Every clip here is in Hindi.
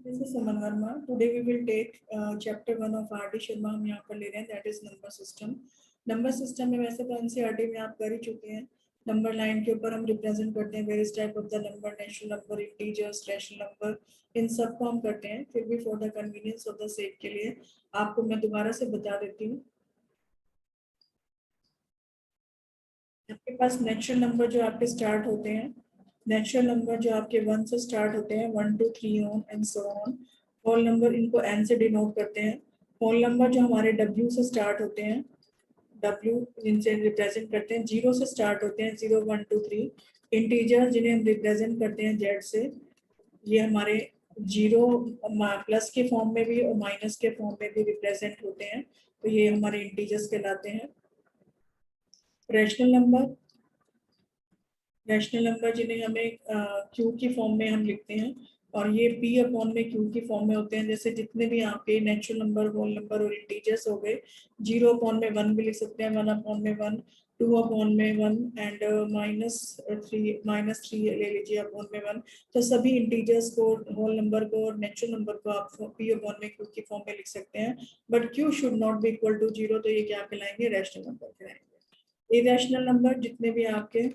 This is Suman Verma. Today we will take chapter 1 of R.D. Sharma. हम यहाँ पर ले रहे हैं, that is number system. Number system में वैसे तो एनसीईआरटी में आप कर ही चुके हैं. नंबर लाइन के ऊपर हम रिप्रेजेंट करते हैं various type of the number, natural number, integers, rational number, इन सब को हम करते हैं. फिर भी for the convenience of the sake के लिए आपको मैं दोबारा से बता देती हूँ. आपके पास नेचुरल नंबर जो आपके स्टार्ट होते हैं, नेचुरल नंबर जो आपके 1 से स्टार्ट होते हैं, 1 2 3 on and so on. Whole number इनको n से डिनोट करते हैं. होल नंबर जो हमारे w से स्टार्ट होते हैं, w जिनसे रिप्रेजेंट करते हैं, 0 से स्टार्ट होते हैं, 0 1 2 3. इंटीजर जिन्हें हम रिप्रेजेंट करते हैं z से, ये हमारे 0 प्लस के फॉर्म में भी और माइनस के फॉर्म में भी रिप्रेजेंट होते हैं, तो ये हमारे इंटीजर्स कहलाते हैं. रैशनल नंबर जिन्हें हमें क्यू की फॉर्म में हम लिखते हैं, और ये p अपॉन में क्यू की फॉर्म में होते हैं. जैसे जितने भी आपके नेचुरल नंबर, होल नंबर और इंटीजर्स हो गए, 0 अपॉन में 1 भी लिख सकते हैं, 1 अपॉन में 1, 2 अपॉन में 1 एंड -3 ले लीजिए अपॉन में 1. तो सभी इंटीजर्स को, होल नंबर को और नेचुरल नंबर को आप p अपॉन में क्यू की फॉर्म में लिख सकते हैं. But q should not be equal to 0, तो ये क्या कहलाएंगे? रैशनल नंबर कहलाएंगे. इरेशनल नंबर जितने भी आपके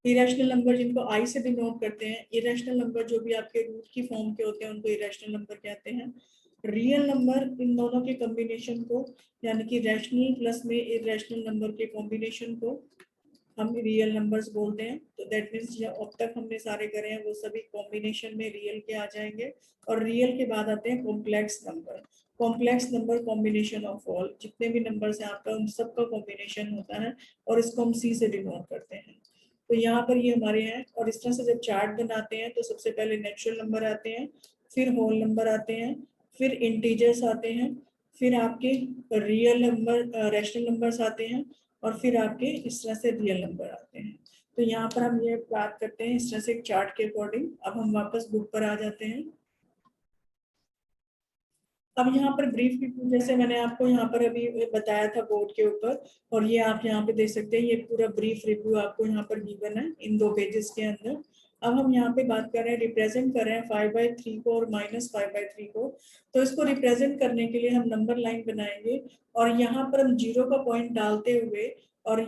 इरेशनल नंबर जिनको आई से डिनोट करते हैं, इरेशनल नंबर जो भी आपके रूट की फॉर्म के होते हैं उनको इरेशनल नंबर कहते हैं. रियल नंबर इन दोनों के कॉम्बिनेशन को, यानी कि रैशनल प्लस में इरेशनल नंबर के कॉम्बिनेशन को हम रियल नंबर्स बोलते हैं. तो दैट मीन्स अब तक हमने सारे करे हैं वो सभी कॉम्बिनेशन में रियल के आ जाएंगे. और रियल के बाद आते हैं complex number. Complex number combination of all, जितने भी नंबर्स हैं आपका उन सबका कॉम्बिनेशन होता है, और इसको हम सी से डिनोट करते हैं. तो यहाँ पर ये हमारे हैं. और इस तरह से जब चार्ट बनाते हैं तो सबसे पहले नेचुरल नंबर आते हैं, फिर होल नंबर आते हैं, फिर इंटीजर्स आते हैं, फिर आपके रियल नंबर, रैशनल नंबर्स आते हैं, और फिर आपके इस तरह से रियल नंबर आते हैं. तो यहाँ पर हम ये बात करते हैं इस तरह से चार्ट के अकॉर्डिंग. अब हम वापस बुक पर आ जाते हैं. अब यहाँ पर ब्रीफ रिव्यू, जैसे मैंने आपको यहाँ पर अभी बताया था बोर्ड के ऊपर, और ये आप यहाँ पे देख सकते हैं, ये पूरा ब्रीफ रिव्यू आपको यहाँ पर गिवन है इन 2 पेजेस के अंदर. अब हम यहाँ पे बात कर रहे हैं, रिप्रेजेंट कर रहे हैं 5/3 को और -5/3 को. तो इसको रिप्रेजेंट करने के लिए हम नंबर लाइन बनाएंगे, और यहाँ पर हम 0 का पॉइंट डालते हुए, और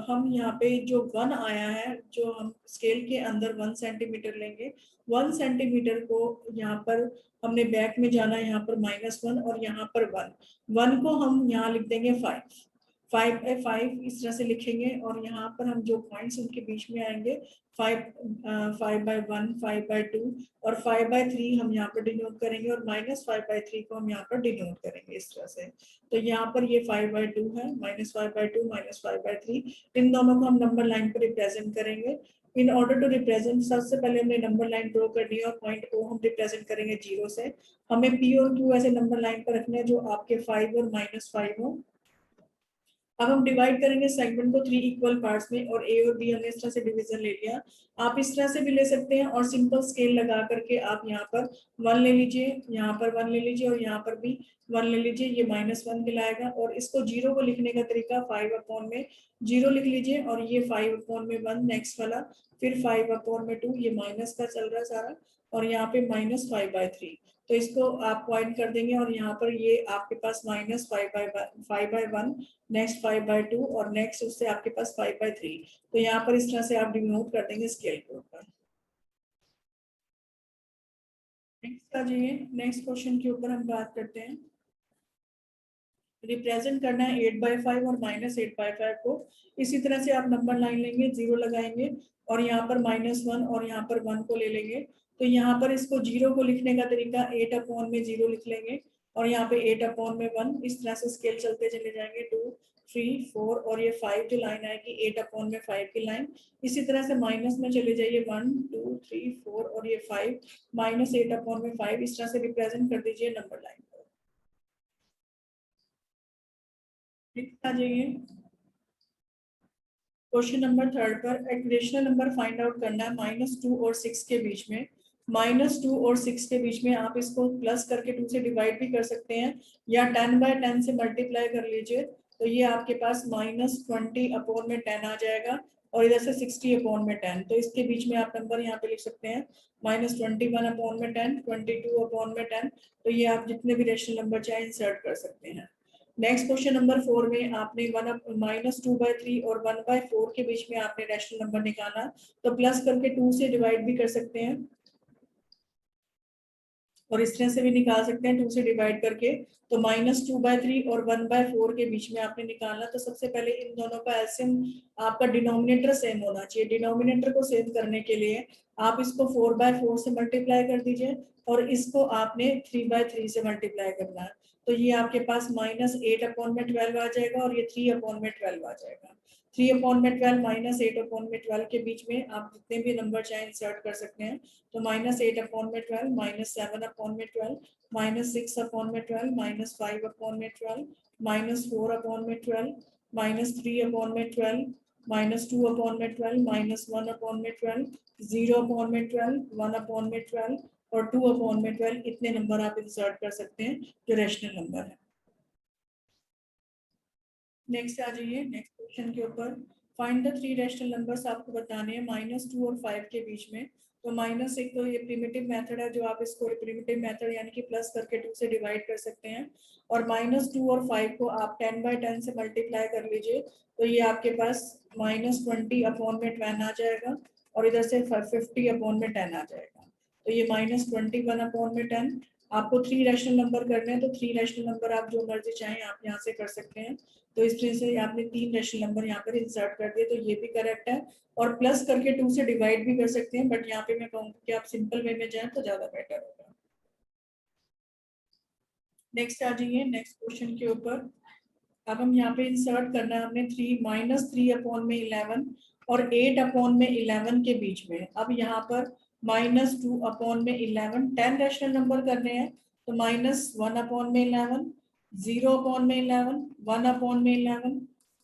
हम यहाँ पे जो 1 आया है, जो हम स्केल के अंदर 1 सेंटीमीटर लेंगे, 1 सेंटीमीटर को यहाँ पर हमने बैक में जाना है, यहाँ पर -1 और यहाँ पर 1 को हम यहाँ लिख देंगे 5 इस तरह से लिखेंगे. और यहाँ पर हम जो पॉइंट्स उनके बीच में आएंगे, 5/1, 5/2 और 5/3 हम यहाँ पर डिनोट करेंगे, और -5/3 को हम यहाँ पर डिनोट करेंगे इस तरह से. तो यहाँ पर ये 5/2 है, -5/2 -5/3, इन दोनों को हम नंबर लाइन पर रिप्रेजेंट करेंगे. इन ऑर्डर टू रिप्रेजेंट, सबसे पहले हमने नंबर लाइन ड्रॉ करनी है, और पॉइंट को हम रिप्रेजेंट करेंगे 0 से. हमें p और q ऐसे नंबर लाइन पर रखने हैं जो आपके 5 और -5 हो. अब हम डिवाइड करेंगे सेगमेंट को 3 इक्वल पार्ट्स में, और a और b हमने इस तरह से डिवीजन ले लिया. आप इस तरह से भी ले सकते हैं, और सिंपल स्केल लगा करके आप यहाँ पर 1 ले लीजिए, यहाँ पर 1 ले लीजिए, और यहाँ पर भी 1 ले लीजिए. ये -1 कहलाएगा. और इसको 0 को लिखने का तरीका 5 अपॉन में 0 लिख लीजिए, और ये 5 अपॉन में 1 नेक्स्ट वाला, फिर 5 अपॉन में 2, ये माइनस का चल रहा है सारा, और यहाँ पे -5/3. तो इसको आप पॉइंट कर देंगे, और यहाँ पर ये आपके पास -5/1, नेक्स्ट 5/2, और नेक्स्ट उससे आपके पास 5/3. तो यहाँ पर इस तरह से आप डिनोट कर देंगे स्केल के ऊपर. नेक्स्ट आ जाइए, नेक्स्ट क्वेश्चन के ऊपर हम बात करते हैं. रिप्रेजेंट करना है 8/5 और -8/5 को. इसी तरह से आप नंबर लाइन लेंगे, 0 लगाएंगे, और यहाँ पर -1 और यहाँ पर 1 को ले लेंगे. तो यहाँ पर इसको 0 को लिखने का तरीका 8 अपॉन में 0 लिख लेंगे, और यहाँ पे 8 अपॉन में 1, इस तरह से स्केल चलते चले जाएंगे. 2 3 4 और ये 5 जो लाइन आएगी 8 अपॉन में 5 की लाइन. इसी तरह से माइनस में चले जाइए, 1 2 3 4 और ये 5 -8 अपॉन में 5, इस तरह से रिप्रेजेंट कर दीजिए नंबर लाइन पर. आ जाइए क्वेश्चन नंबर 3 पर. एक रेशनल नंबर फाइंड आउट करना है -2 और 6 के बीच में. -2 और 6 के बीच में आप इसको प्लस करके 2 से डिवाइड भी कर सकते हैं, या 10/10 से मल्टीप्लाई कर लीजिए. तो ये आपके पास -20 अपॉन में 10 आ जाएगा, और इधर से 60/10, तो इसके बीच में आप नंबर यहाँ पे लिख सकते हैं -21/10, 22/10। तो ये आप जितने भी रेशनल नंबर चाहे इंसर्ट कर सकते हैं। नेक्स्ट क्वेश्चन नंबर 4 में आपने -2/3 और 1/4 के बीच में आपने रेशनल नंबर निकाला, तो प्लस करके 2 से डिवाइड भी कर सकते हैं और इस तरह से भी निकाल सकते हैं 2 से डिवाइड करके। तो -2/3 और 1/4 के बीच में आपने निकालना, तो सबसे पहले इन दोनों का एलसीएम आपका डिनोमिनेटर सेम होना चाहिए। डिनोमिनेटर को सेम करने के लिए आप इसको 4/4 से मल्टीप्लाई कर दीजिए और इसको आपने 3/3 से मल्टीप्लाई करना है। तो ये आपके पास -8/12 आ जाएगा और ये 3/12 आ जाएगा। 3/12 -8/12 के बीच में आप जितने भी नंबर चाहे इंसर्ट कर सकते हैं। तो -8/12, -7/12, -6/12, -5/12, -4/12, -3/12, -2/12, -1/12, 0/12, 1/12 और 2/12, इतने नंबर आप इंसर्ट कर सकते हैं जो रेशनल नंबर है। नेक्स्ट आ जाइए नेक्स्ट क्वेश्चन के ऊपर। फाइंड द 3 रैशनल नंबर्स आपको बताने हैं -2 और 5 के बीच में। तो माइनस एक तो ये प्रिमिटिव मेथड है, जो आप इसको प्रिमिटिव मेथड यानी कि प्लस करके 2 से डिवाइड कर सकते हैं। और -2 और 5 को आप 10/10 से मल्टीप्लाई कर लीजिए, तो ये आपके पास -20/10 आ जाएगा और इधर से 50/10 आ जाएगा। तो ये -21/10। आपको 3 रैशनल नंबर करने हैं, तो 3 रैशनल नंबर आप जो मर्जी चाहें आप यहाँ से कर सकते हैं। तो इस तरह से आपने 3 रैशनल नंबर यहाँ पर इंसर्ट कर दिए, तो ये भी करेक्ट है। और प्लस करके 2 से डिवाइड भी कर सकते हैं, बट यहाँ पे मैं कहूँगी कि आप सिंपल वे में जाएं तो ज्यादा बेटर होगा। नेक्स्ट आ जाइए नेक्स्ट क्वेश्चन के ऊपर। अब हम यहाँ पे इंसर्ट करना है हमने -3/11 और 8/11 के बीच में। अब यहाँ पर -2/11 10 रैशनल नंबर करने हैं, तो -1/11, 0/11, 1/11,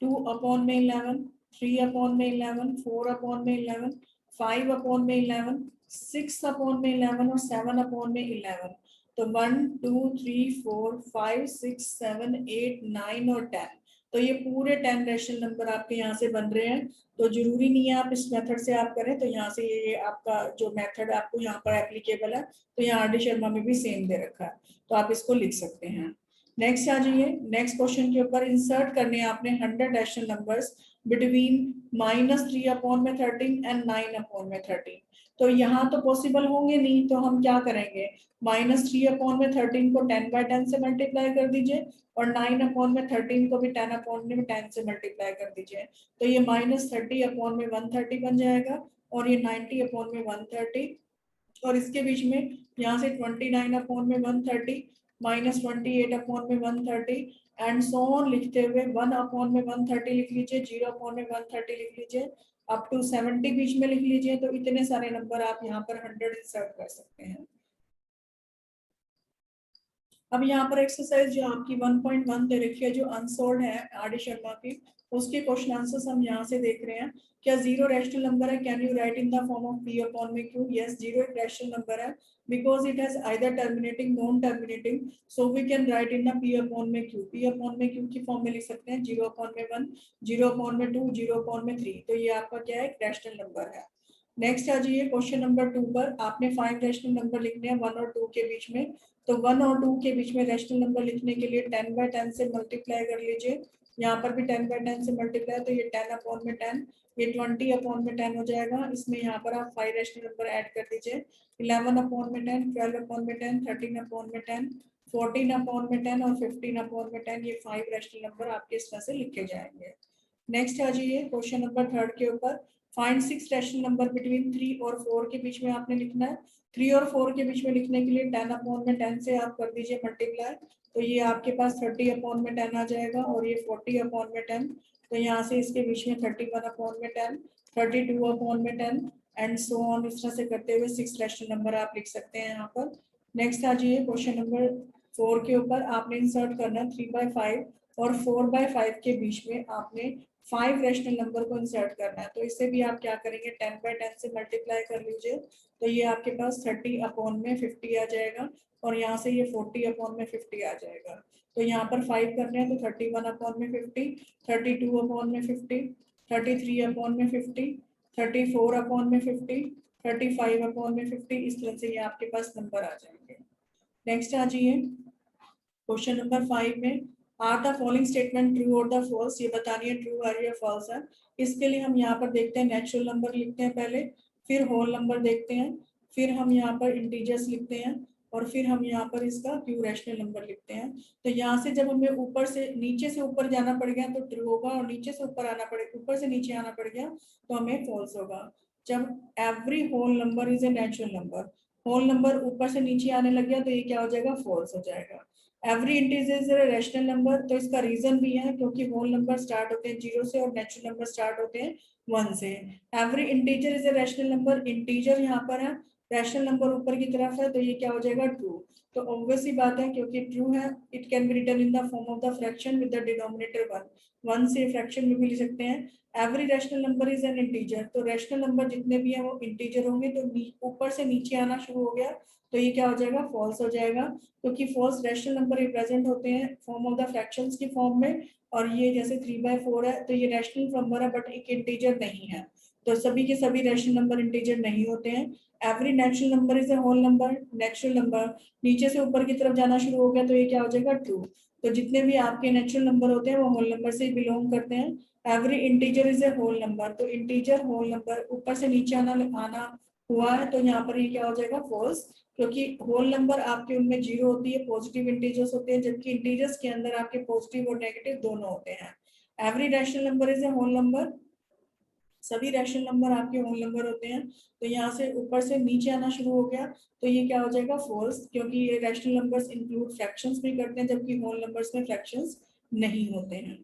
2/11, 3/11, 4/11, 5/11, 6/11 और 7/11। तो 1 2 3 4 5 6 7 8 9 और 10, तो ये पूरे 10 रैशनल नंबर आपके यहाँ से बन रहे हैं। तो जरूरी नहीं है आप इस मेथड से आप करें, तो यहाँ से ये आपका जो मेथड आपको यहाँ पर एप्लीकेबल है, तो यहाँ आर डी शर्मा में भी सेम दे रखा है, तो आप इसको लिख सकते हैं। नेक्स्ट आ जाइए नेक्स्ट क्वेश्चन के ऊपर। इंसर्ट करने हैं आपने 100 रैशनल नंबर्स बिटवीन -3/13 एंड 9/13। तो यहाँ तो पॉसिबल होंगे नहीं, तो हम क्या करेंगे, -3/13 को 10/10 से मल्टीप्लाई कर दीजिए और 9/13 को भी 10/10 से मल्टीप्लाई कर दीजिए। तो ये -30/130 बन जाएगा और ये 90/130, और इसके बीच में यहाँ से 29/130, -28/130 एंड सो ऑन लिखते हुए 1/130 लिख लीजिए, 0/130 लिख लीजिए, अप टू 70 बीच में लिख लीजिए। तो इतने सारे नंबर आप यहाँ पर 100 इंसर्ट कर सकते हैं। अब यहाँ पर एक्सरसाइज जो आपकी 1.1 दे रखी है, जो अनसोल्ड है आर डी शर्मा की, उसके क्वेश्चन आंसर्स हम यहाँ से देख रहे हैं। क्या जीरो रैशनल नंबर है? Can you write in the form of p upon में q? यस, जीरो एक रैशनल नंबर है because it has either terminating non terminating, so we can write in the p upon में q। p अपॉन में q की फॉर्म में लिख सकते हैं 0/1, 0/2, 0/3। तो ये आपका क्या है, एक रैशनल नंबर है। नेक्स्ट आ जाइए क्वेश्चन नंबर 2 पर। आपने 5 रैशनल नंबर लिखने हैं 1 और 2 के बीच में। तो 1 और 2 के बीच में रैशनल नंबर लिखने के लिए 10/10 से मल्टीप्लाई कर लीजिए। यहाँ पर भी 10/10 से मल्टीप्लाई, तो ये 10/10, ये 20/10 हो जाएगा। इसमें यहाँ पर आप 5 रैशनल नंबर ऐड कर दीजिए, 11/10, 12/10, 13/10, 14/10 और 15/10। ये 5 रैशनल नंबर आपके इस तरह से लिखे जाएंगे। नेक्स्ट आ जाइए क्वेश्चन नंबर 3 के ऊपर। फाइंड 6 रैशनल नंबर बिटवीन 3 और 4 के बीच में आपने लिखना है। 3 और 4 के बीच में लिखने के लिए 10/10 से आप कर दीजिए मल्टीप्लाई, तो ये आपके पास 30/10 आ जाएगा और ये 40/10। तो यहाँ से इसके बीच में 31/10, 32/10 एंड सो ऑन, इस तरह से करते हुए 6 रैशनल नंबर आप लिख सकते हैं यहाँ पर। नेक्स्ट आ जाइए क्वेश्चन नंबर 4 के ऊपर। आपने इंसर्ट करना है 3/5 और 4/5 के बीच में आपने 5 रैशनल नंबर को इंसर्ट करना है। तो इससे भी आप क्या करेंगे, 10/10 से मल्टीप्लाई कर लीजिए, तो ये आपके पास 30/50 आ जाएगा और यहाँ से ये 40/50 आ जाएगा। तो यहाँ पर 5 करने हैं, तो 31/50, 32/50, 33 अपॉन में 50, 34 अपॉन में 50, 35 अपॉन में 50, इस तरह से ये आपके पास नंबर आ जाएंगे। नेक्स्ट आ जाइए क्वेश्चन नंबर 5 में, are the following statement true और द फॉल्स, ये बतानी है ट्रू है या फॉल्स है। इसके लिए हम यहाँ पर देखते हैं नेचुरल नंबर लिखते हैं पहले, फिर होल नंबर देखते हैं, फिर हम यहाँ पर इंटीजर्स लिखते हैं, और फिर हम यहाँ पर इसका क्यू रैशनल नंबर लिखते हैं। तो यहाँ से जब हमें ऊपर से नीचे से ऊपर जाना पड़ गया तो ट्रू होगा, और नीचे से ऊपर आना पड़ेगा, ऊपर से नीचे आना पड़ गया तो हमें फॉल्स होगा। जब every whole number is a natural number, whole number ऊपर से नीचे आने लग गया तो ये क्या हो जाएगा, फॉल्स हो जाएगा। Every integer is a rational number, तो इसका रीजन भी है क्योंकि होल नंबर स्टार्ट होते हैं 0 से और नेचुरल नंबर स्टार्ट होते हैं 1 से। Every integer is a rational number, integer यहाँ पर है, रैशनल नंबर ऊपर की तरफ है, तो ये क्या हो जाएगा, ट्रू। तो ऑब्वियस ही बात है क्योंकि ट्रू है, it can be written in the form of the fraction with the denominator 1, 1 से फ्रैक्शन में भी लिख सकते हैं। Every rational number is an integer, तो रैशनल नंबर जितने भी हैं वो इंटीजर होंगे, तो ऊपर से नीचे आना शुरू हो गया तो ये क्या हो जाएगा, फॉल्स हो जाएगा, क्योंकि फॉल्स रैशनल नंबर रिप्रेजेंट होते हैं फॉर्म ऑफ द फ्रैक्शंस की फॉर्म में, और ये जैसे 3/4 है तो ये रैशनल नंबर है बट एक इंटीजर नहीं है, तो सभी के सभी रैशनल नंबर इंटीजर नहीं होते हैं। Every natural number is a whole number, natural number नीचे से ऊपर की तरफ जाना शुरू हो गया तो ये क्या हो जाएगा, ट्रू। तो जितने भी आपके नेचुरल नंबर होते हैं वो होल नंबर से बिलोंग करते हैं। Every integer is a whole number, तो इंटीजर होल नंबर ऊपर से नीचे आना हुआ है तो यहाँ पर ये क्या हो जाएगा, फॉल्स, क्योंकि होल नंबर आपके उनमें 0 होती है, पॉजिटिव इंटीजर्स होते हैं, जबकि इंटीजर्स के अंदर आपके पॉजिटिव और नेगेटिव दोनों होते हैं। Every rational number is a whole number, सभी रैशनल नंबर आपके होल नंबर होते हैं, तो यहाँ से ऊपर से नीचे आना शुरू हो गया तो ये क्या हो जाएगा, फॉल्स, क्योंकि ये रैशनल नंबर्स इंक्लूड फ्रैक्शंस भी करते हैं जबकि होल नंबर्स में फ्रैक्शंस नहीं होते हैं।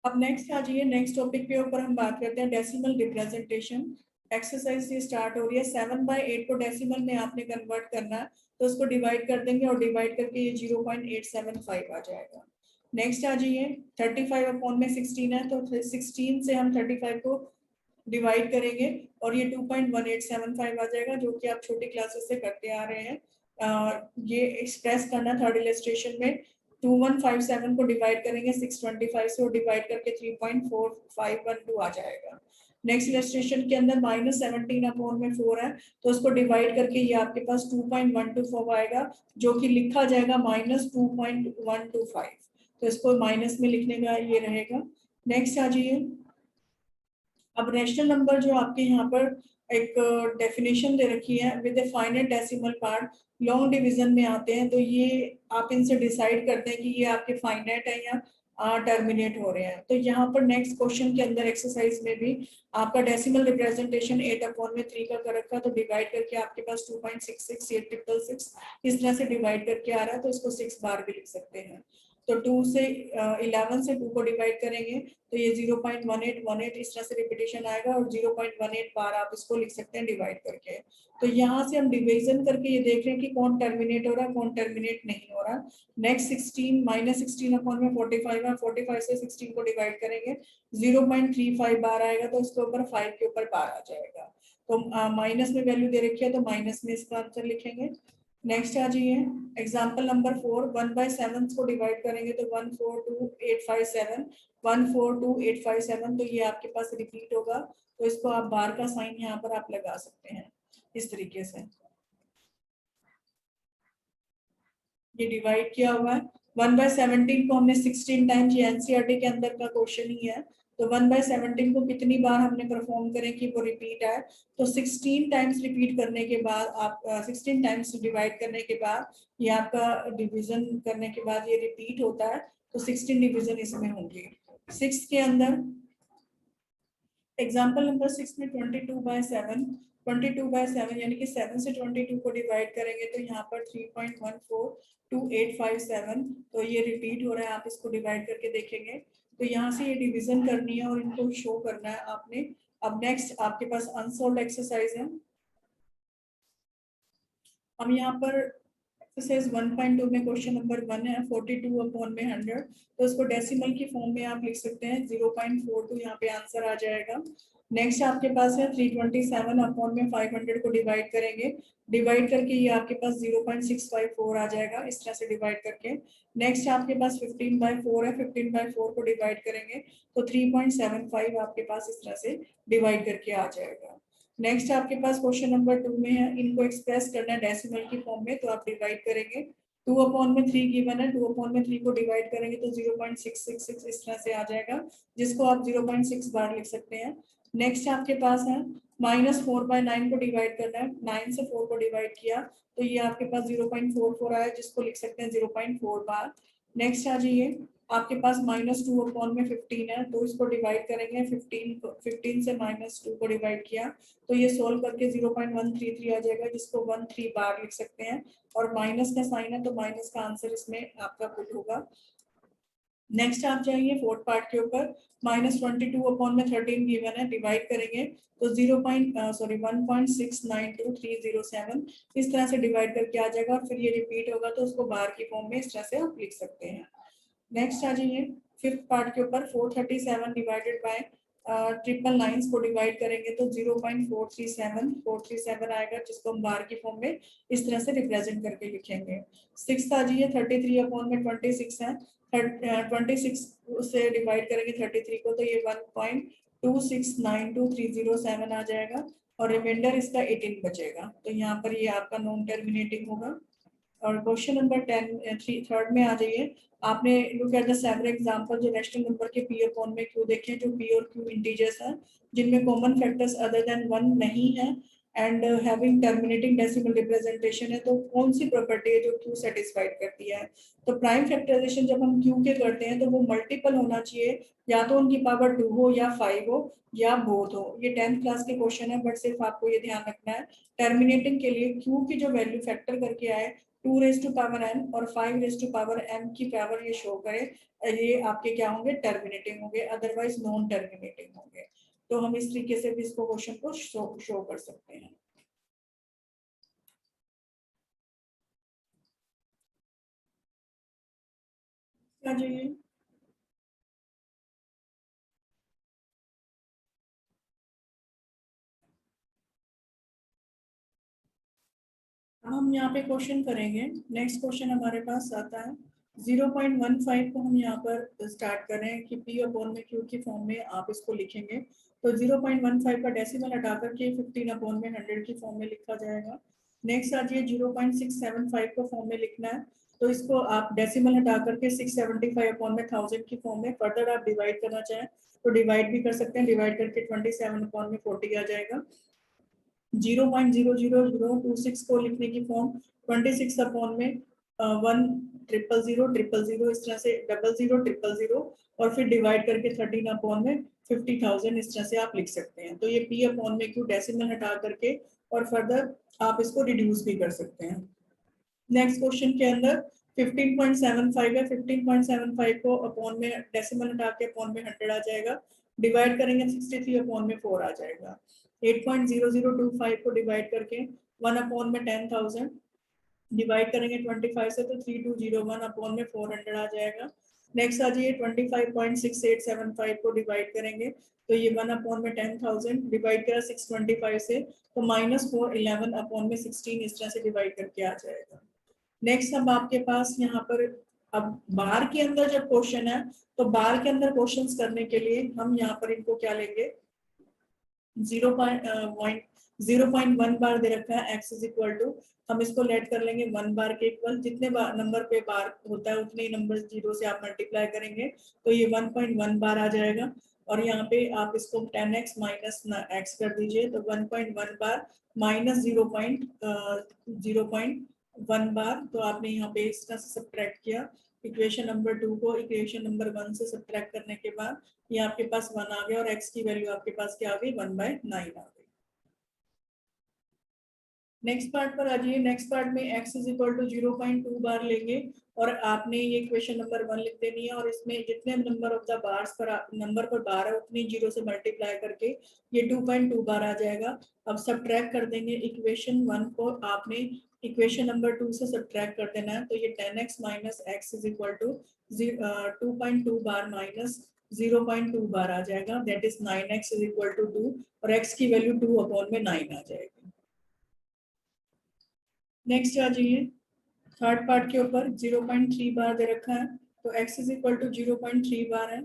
अब नेक्स्ट आ जाइए, नेक्स्ट टॉपिक के ऊपर हम बात करते हैं डेसिमल रिप्रेजेंटेशन। एक्सरसाइज ये स्टार्ट हो रही है, 7/8 को डेसिमल में आपने कन्वर्ट करना है, तो उसको डिवाइड कर देंगे और डिवाइड करके ये 0.875 आ जाएगा। नेक्स्ट आ जाइए, 35 अपॉन में 16 है, तो 16 से हम 35 को डिवाइड करेंगे और ये 2.1875 आ जाएगा, जो कि आप छोटी क्लासेस से करते आ रहे हैं। ये एक्सप्रेस करना थर्ड इलस्ट्रेशन में, 2157 को डिवाइड करेंगे 625 से और डिवाइड करके 3.4512 आ जाएगा। नेक्स्ट इलस्ट्रेशन के अंदर -17 अपॉन में 4 है, तो उसको डिवाइड करके ये आपके पास 2.124 आएगा, जो कि लिखा जाएगा -2.125, तो इसको माइनस में लिखने का ये रहेगा। नेक्स्ट आ जाइए, अब रैशनल नंबर जो आपके यहाँ पर एक डेफिनेशन दे रखी है, with a finite decimal part, long division में आते हैं, तो ये आप इनसे डिसाइड करते हैं कि ये आपके फाइनाइट है या टर्मिनेट हो रहे हैं। तो यहाँ पर नेक्स्ट क्वेश्चन के अंदर एक्सरसाइज में भी आपका डेसिमल रिप्रेजेंटेशन 8/3 का कर रखा, तो डिवाइड करके आपके पास 2.66 या 666 इस तरह से डिवाइड करके आ रहा है, तो इसको 6 बार भी लिख सकते हैं। तो 2 से 11 से 2 को डिवाइड करेंगे तो ये 0.1818 इस तरह से रिपीटेशन आएगा, और 0.18 बार आप इसको लिख सकते हैं डिवाइड करके। तो यहाँ से हम डिवीजन करके ये देख रहे हैं कि कौन टर्मिनेट हो रहा है, कौन टर्मिनेट नहीं हो रहा। नेक्स्ट 16 -16 अपॉन में 45 है, 45 से 16 को डिवाइड करेंगे 0.35 बार आएगा, तो इसके ऊपर 5 के ऊपर बार आ जाएगा। तो माइनस में वैल्यू दे रखी है तो माइनस में इसका आंसर लिखेंगे। नेक्स्ट आ जाइए, एग्जाम्पल नंबर 4, 1/7 को डिवाइड करेंगे तो 142,857, 142,857, तो ये आपके पास रिपीट होगा, तो इसको आप बार का साइन यहाँ पर आप लगा सकते हैं इस तरीके से। ये डिवाइड किया हुआ है, 1/17 को हमने 16 टाइम्स, ये एनसीईआरटी के अंदर का क्वेश्चन ही है, तो 1/17 को कितनी बार हमने परफॉर्म करें कि वो रिपीट आए, तो 16 टाइम्स रिपीट करने के बाद आप 16 टाइम्स डिवाइड करने के बाद ये आपका डिवीजन करने के बाद ये रिपीट होता है, तो 16 डिवीजन इसमें होंगे। 6 के अंदर एग्जाम्पल नंबर 6 में 22/7, 22/7 यानी कि 7 से 22 को डिवाइड करेंगे तो यहाँ पर 3.142857, तो ये रिपीट हो रहा है, आप इसको डिवाइड करके देखेंगे तो यहाँ से ये डिवीजन करनी है और इनको शो करना है आपने। अब नेक्स्ट आपके पास अनसॉल्व्ड एक्सरसाइज है, हम यहाँ पर एक्सरसाइज 1.2 में क्वेश्चन नंबर 1 है, 42 अपॉन में 100, तो उसको डेसिमल की फॉर्म में आप लिख सकते हैं 0.42, यहाँ पे आंसर आ जाएगा। नेक्स्ट आपके पास है 327 अपॉन में 500 को डिवाइड करेंगे, डिवाइड करके ये आपके पास 0.654 आ जाएगा इस तरह से डिवाइड करके। नेक्स्ट आपके पास 15/4 है, 15/4 को डिवाइड करेंगे तो 3.75 आपके पास इस तरह से डिवाइड करके आ जाएगा। नेक्स्ट आपके पास क्वेश्चन नंबर 2 में है, इनको एक्सप्रेस करना है डेसिमल की फॉर्म में, तो आप डिवाइड करेंगे। 2/3 गिवन है, 2/3 को डिवाइड करेंगे तो 0.666 इस तरह से आ जाएगा, जिसको आप 0.6 बार लिख सकते हैं। नेक्स्ट आपके पास है -4/9 को डिवाइड करना है, 9 से 4 को डिवाइड किया तो ये आपके पास 0.44 आया, जिसको लिख सकते हैं 0.4 बार। नेक्स्ट आ जाइए, आपके पास -2/15 है, तो इसको डिवाइड करेंगे, 15 से -2 को डिवाइड किया तो ये सोल्व करके 0.133 आ जाएगा, जिसको 13 बार लिख सकते हैं। और माइनस का साइन है तो माइनस का आंसर इसमें आपका पुट होगा। नेक्स्ट आप जाइए फोर्थ पार्ट के ऊपर, -22/13 गिवन है, डिवाइड करेंगे तो 1.692,307 इस तरह से डिवाइड करके आ जाएगा, और फिर ये रिपीट होगा तो उसको बार की फॉर्म में इस तरह से आप लिख सकते हैं। नेक्स्ट आ जाइए फिफ्थ पार्ट के ऊपर, 437 डिवाइडेड बाय 999 को डिवाइड करेंगे तो 0.437 आएगा, जिसको हम बार की फॉर्म में इस तरह से रिप्रेजेंट करके लिखेंगे। सिक्स आ जाइए, 33/26 है, 26 से डिवाइड करेंगे 33 को तो ये 1.2692307 आ जाएगा, और रिमाइंडर इसका 18 बचेगा, तो यहाँ पर ये आपका नॉन टर्मिनेटिंग होगा। और क्वेश्चन नंबर 3 में आ जाइए, आपने look at the several example, जो नेशनल नंबर के पी अपॉन में क्यू देखे, जो पी और क्यू इंटीजर्स हैं जिनमें कॉमन फैक्टर्स अदर देन 1 नहीं है and having terminating decimal representation है, तो कौन सी प्रॉपर्टी है जो क्यू सेटिस्फाइड करती है। तो प्राइम फैक्टराइजेशन जब हम क्यू के करते हैं तो वो मल्टीपल होना चाहिए, या तो उनकी पावर 2 हो या 5 हो या बोथ हो। ये 10th क्लास के क्वेश्चन है, बट सिर्फ आपको ये ध्यान रखना है टर्मिनेटिंग के लिए क्यू की जो वैल्यू फैक्टर करके आए 2 raised to power n और 5 raised to power m की पावर ये शो करे, ये आपके क्या होंगे, टर्मिनेटिंग होंगे, अदरवाइज नॉन टर्मिनेटिंग होंगे। तो हम इस तरीके से भी इसको क्वेश्चन को शो कर सकते हैं। आ जाइए, हम यहाँ पे क्वेश्चन करेंगे। नेक्स्ट क्वेश्चन हमारे पास आता है 0.15 को हम यहाँ पर स्टार्ट कर रहे हैं कि पी अपॉन में क्यू की फॉर्म में आप इसको लिखेंगे, तो 0.15 का डेसिमल हटा करके 15/100 की फॉर्म में लिखा जाएगा। नेक्स्ट आ जाइए 0.675 को फॉर्म में लिखना है, तो इसको आप डेसिमल हटा करके 675/1000 की फॉर्म में, फर्दर आप डिवाइड करना चाहें तो डिवाइड भी कर सकते हैं, डिवाइड करके 27/40 आ जाएगा। 0.00026 को लिखने की फॉर्म 26 में 1 000 000 इस तरह से 00 000 और फिर डिवाइड करके 13 में 50,000 इस तरह से आप लिख सकते हैं। तो ये पी अपॉन में क्यू डेसिमल हटा करके और फर्दर आप इसको रिड्यूस भी कर सकते हैं। नेक्स्ट क्वेश्चन के अंदर 15.75 है, 15.75 को अपॉन में डेसिमल हटा के अपॉन में 100 आ जाएगा, डिवाइड करेंगे 63/4 आ जाएगा। 8.0025 को डिवाइड करके 1/10,000 डिवाइड करेंगे 25 से तो 3201/400 आ जाएगा। नेक्स्ट आ जाइए 25.6875 को डिवाइड करेंगे तो ये 1/10,000 डिवाइड करा 625 से तो -411/16 इस तरह से डिवाइड करके आ जाएगा। नेक्स्ट अब आपके पास यहाँ पर, अब बार के अंदर जब क्वेश्चन है तो बार के अंदर क्वेश्चंस करने के लिए हम यहाँ पर इनको क्या लेंगे, 0.1 बार दे रखा है x इज इक्वल टू, हम इसको लेट कर लेंगे 1 बार के इक्वल, जितने नंबर पे बार होता है उतने ही नंबर जीरो से आप मल्टीप्लाई करेंगे तो ये 1.1 बार आ जाएगा। और यहाँ पे आप इसको 10x माइनस x कर दीजिए तो 1.1 बार माइनस 0.1 बार, तो आपने यहाँ पे इस तरह से सब्ट्रैक्ट किया इक्वेशन नंबर 2 को इक्वेशन नंबर 1 से सब्ट्रैक्ट करने के बाद ये आपके पास 1 आ गया और x की वैल्यू आपके पास क्या आ गई, 1/9 आ गई। नेक्स्ट पार्ट पर आ जाइए, नेक्स्ट पार्ट में x इज इक्वल टू 0.2 बार लेंगे और आपने ये क्वेश्चन नंबर 1 लिख देनी है और इसमें जितने नंबर ऑफ द बार्स पर नंबर पर बार है उतनी जीरो से मल्टीप्लाई करके ये 2.2 बार आ जाएगा। अब सब्ट्रैक्ट कर देंगे इक्वेशन 1 को, आपने इक्वेशन नंबर 2 से सब्ट्रैक्ट कर देना है तो ये 10x minus x is equal to 2.2 bar minus 0.2 bar आ जाएगा, that is 9x is equal to 2 और x की वैल्यू 2 अपॉन में 9 आ जाएगी। नेक्स्ट आ जाइए थर्ड पार्ट के ऊपर 0.3 बार दे रखा है, तो x इज इक्वल टू 0.3 बार है,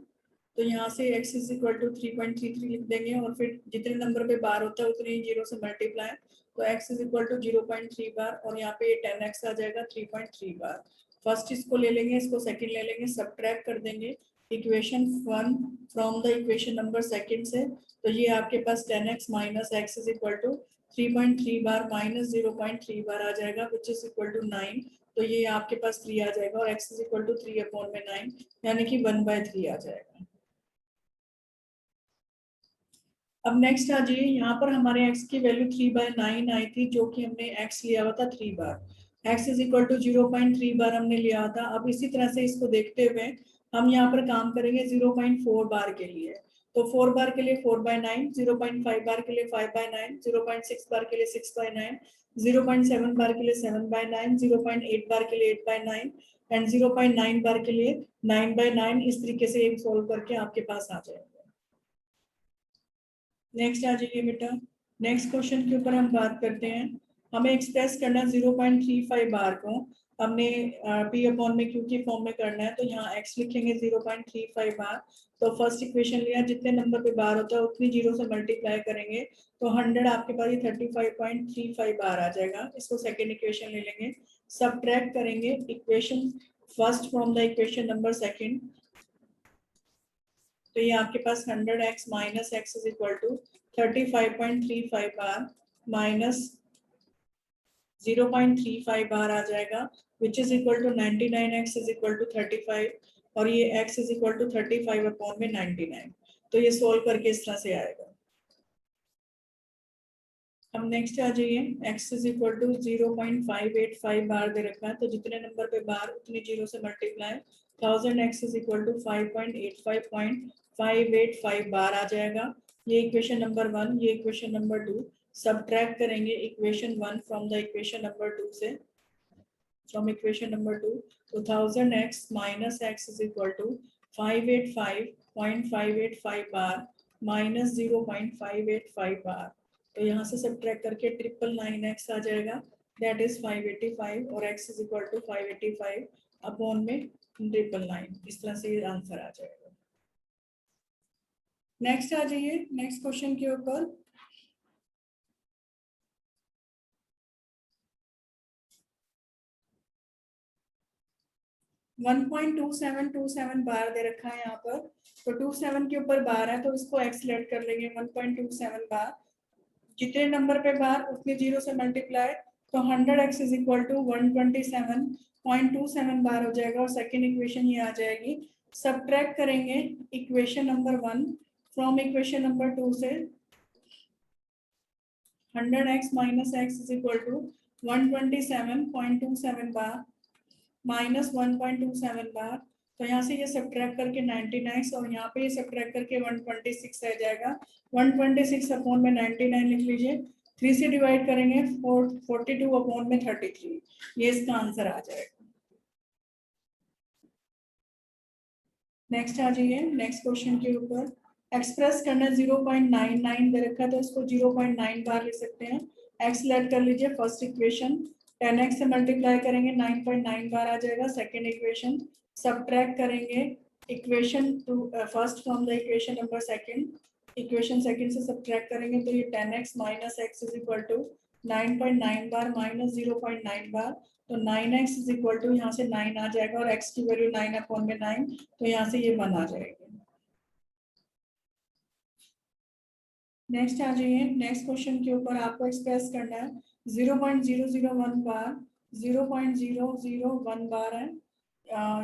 तो यहाँ से x इज इक्वल टू 3.33 लिख देंगे और फिर जितने नंबर पे बार होता है उतने ही जीरो से मल्टीप्लाई, तो x is equal to 0.3 bar और यहाँ पे 10x आ जाएगा 3.3 बार। फर्स्ट इसको ले लेंगे, इसको सेकंड ले लेंगे, सब्ट्रैक्ट कर देंगे equation 1 from the equation number second से, तो ये आपके पास 10x minus x is equal to 3.3 bar minus 0.3 bar आ जाएगा विच इज इक्वल टू 9, तो ये आपके पास 3 आ जाएगा और x is equal to 3 upon में 9 यानी कि 1/3 आ जाएगा। अब नेक्स्ट आ जाइए, यहाँ पर हमारे x की वैल्यू 3/9 आई थी जो कि हमने x लिया हुआ था 3 बार, x इज इक्वल टू 0.3 बार हमने लिया हुआ था। अब इसी तरह से इसको देखते हुए हम यहाँ पर काम करेंगे 0.4 बार के लिए, तो 4 बार के लिए 4/9, 0.5 बार के लिए 5/9, 0.6 बार के लिए 6/9, 0.7 बार के लिए 7/9, 0.8 बार के लिए 8/9 एंड 0.9 बार के लिए 9/9। इस तरीके से एक सोल्व करके आपके पास आ जाएगा। नेक्स्ट आ जाइए बेटा, नेक्स्ट क्वेश्चन के ऊपर हम बात करते हैं। हमें एक्सप्रेस करना 0.35 बार को हमने p अपॉन में q की फॉर्म में करना है, तो यहाँ x लिखेंगे 0.35 बार, तो फर्स्ट इक्वेशन लिया, जितने नंबर पे बार होता है उतनी जीरो से मल्टीप्लाई करेंगे तो 100 आपके पास ये 35.35 बार आ जाएगा। इसको सेकेंड इक्वेशन ले लेंगे, सब्ट्रैक्ट करेंगे equation first from the equation number second, तो ये आपके पास 100x minus x is equal to 35.35 bar minus 0.35 bar आ जाएगा which is equal to 99x is equal to 35 और ये x is equal to 35 upon में 99, तो ये सोल्व करके इस तरह से आएगा। अब नेक्स्ट आ जाइए, x इज इक्वल टू 0.585 बार दे रखा है, तो जितने नंबर पे बार उतनी जीरो से multiply, 1000x is equal to 5.85 bar आ जाएगा। ये इक्वेशन नंबर 1, ये इक्वेशन नंबर 2, सब्ट्रैक्ट करेंगे equation 1 from the equation number 2 से, फ्रॉम इक्वेशन नंबर 2, तो 1000x minus x is equal to 585.585 bar minus 0.585 bar, तो यहाँ से सब्ट्रैक्ट करके 999x आ जाएगा, दैट इज 585 और x is equal to 585 upon में 999, इस तरह से ये आंसर आ जाएगा। नेक्स्ट आ जाइए, नेक्स्ट क्वेश्चन के ऊपर 1.2727 बार दे रखा है यहाँ पर, तो 27 के ऊपर बार है तो इसको एक्सलेट कर लेंगे 1.27 बार, जितने नंबर पे बार उतने जीरो से मल्टीप्लाई, तो 100x इज इक्वल टू 127.27 बार हो जाएगा और सेकेंड इक्वेशन ये आ जाएगी। सब्ट्रैक्ट करेंगे equation number 1 from equation number 2 से, 100x minus x is equal to 127.27 bar minus 1.27 bar, तो यहाँ से ये सब्ट्रैक्ट करके 99 और यहाँ पे ये सब्ट्रैक्ट करके 126 रह जाएगा, 126 अपॉन में 99 लिख लीजिए, 3 से डिवाइड करेंगे 42 अपॉन में 33, ये इसका आंसर आ जाएगा। नेक्स्ट आ जाइए, नेक्स्ट क्वेश्चन के ऊपर एक्सप्रेस करना 0.99 दे रखा है, तो इसको 0.9 बार लिख सकते हैं। एक्स लेट कर लीजिए, फर्स्ट इक्वेशन 10x से मल्टीप्लाई करेंगे 9.9 बार आ जाएगा, सेकेंड इक्वेशन सब्ट्रैक्ट करेंगे equation two first from the equation number second, equation second से सब्ट्रैक्ट करेंगे तो ये 10x minus x is equal to 9.9 bar minus 0.9 bar, तो 9x इज इक्वल टू यहाँ से 9 आ जाएगा और x की वैल्यू 9 अपॉन में 9, तो यहाँ से ये 1 आ जाएगी। नेक्स्ट आ जाइए, नेक्स्ट क्वेश्चन के ऊपर आपको एक्सप्रेस करना है 0.001 बार, 0.001 बार है,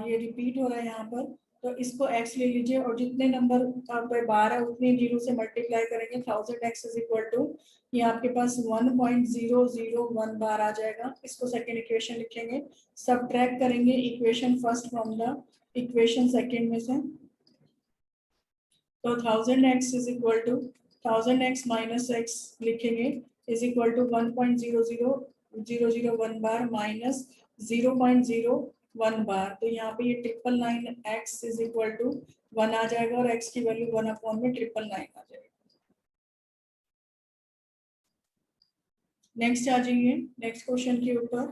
ये रिपीट हो रहा है यहाँ पर, तो इसको x ले लीजिए और जितने नंबर पे बार है उतने जीरो से मल्टीप्लाई करेंगे, 1000x इज इक्वल टू ये आपके पास 1.001 बार आ जाएगा। इसको सेकेंड इक्वेशन लिखेंगे, सब्ट्रैक्ट करेंगे equation first from the equation second में से, तो 1000x is equal to 1000x minus x लिखेंगे is equal to 1.00001 bar minus 0.01 bar, तो यहाँ पे ये 999x इज इक्वल टू 1 आ जाएगा और x की वैल्यू 1 अपॉन में 999 आ जाएगा। नेक्स्ट आ जाइए नेक्स्ट क्वेश्चन के ऊपर।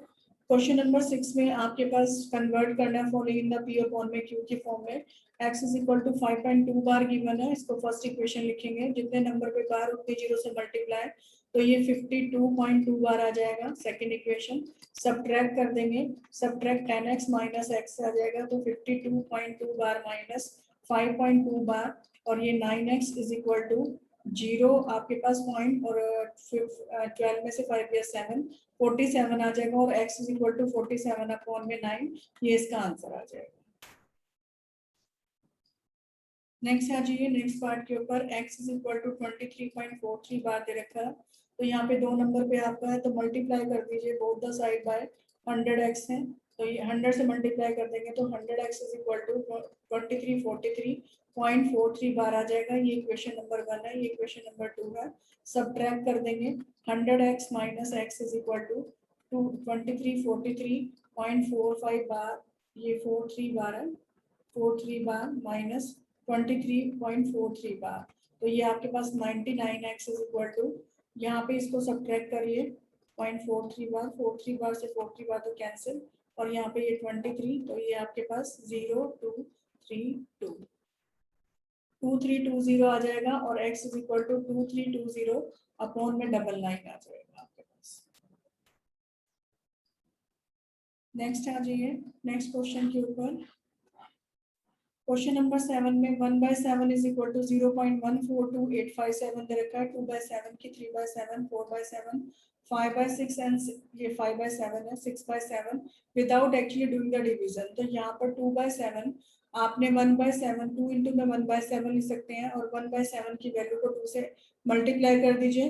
क्वेश्चन नंबर 6 में आपके पास कन्वर्ट करना है following in the p upon में q के फॉर्म में। x is equal to 5.2 bar given है, इसको फर्स्ट इक्वेशन लिखेंगे, जितने नंबर पे बार उतने जीरो से मल्टीप्लाई, तो ये 52.2 बार आ जाएगा। सेकंड इक्वेशन सब्ट्रैक्ट कर देंगे, सब्ट्रैक्ट 10x माइनस x आ जाएगा, तो 52.2 बार माइनस 5.2 बार, और ये 9x इज इक्वल टू 0 आपके पास पॉइंट, और 12 में से 5 या 7 47 आ जाएगा, और x is equal to 47 upon में 9, ये इसका आंसर आ जाएगा। नेक्स्ट आ जाइए नेक्स्ट पार्ट के ऊपर। x इज इक्वल टू 23.43 बार दे रखा है, तो यहाँ पे 2 नंबर पे आपका है, तो मल्टीप्लाई कर दीजिए both the side by 100x है, तो ये 100 से मल्टीप्लाई कर देंगे तो 100x इज इक्वल टू 2343.43 बार आ जाएगा। ये इक्वेशन नंबर 1 है, ये इक्वेशन नंबर 2 है। सब्ट्रैक्ट कर देंगे 100x minus x is equal to 2343.45 bar, ये 43 बार है, 43 बार माइनस 23.43 बार, तो ये आपके पास 99x इज इक्वल टू, यहाँ पे इसको सब्ट्रैक्ट करिए 0.43 बार, 43 बार से 43 बार तो कैंसिल, और यहाँ पे ये 23, तो ये आपके पास 2320 आ जाएगा, और x is equal to 2320 upon में 99 आ जाएगा आपके पास। नेक्स्ट आ जाइए नेक्स्ट क्वेश्चन के ऊपर। क्वेश्चन नंबर 7 में 1/7 इज इक्वल टू 0.142857 दे रखा है, 2/7 की 3/7 4/7 5/6 एंड ये 5/7 है 6/7 without actually doing the division. तो यहाँ पर 2/7 आपने 1/7 2 इंटू में 1/7 लिख सकते हैं, और 1/7 की वैल्यू को 2 से मल्टीप्लाई कर दीजिए,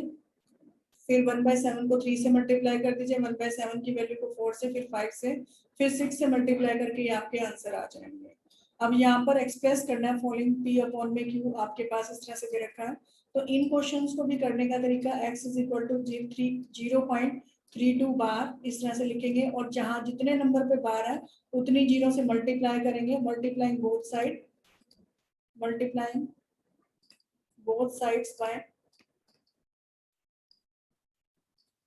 फिर 1/7 को 3 से मल्टीप्लाई कर दीजिए, 1/7 की वैल्यू को 4 से, फिर 5 से, फिर 6 से मल्टीप्लाई करके ये आपके आंसर आ जाएंगे। अब यहाँ पर एक्सप्रेस करना है फॉलोइंग p अपॉन में q, आपके पास इस तरह से दे रखा है, तो इन क्वेश्चंस को भी करने का तरीका x इज इक्वल टू 0.32 बार इस तरह से लिखेंगे, और जहां जितने नंबर पे बार है उतनी जीरो से मल्टीप्लाई करेंगे, मल्टीप्लाइंग बोथ साइड्स बाय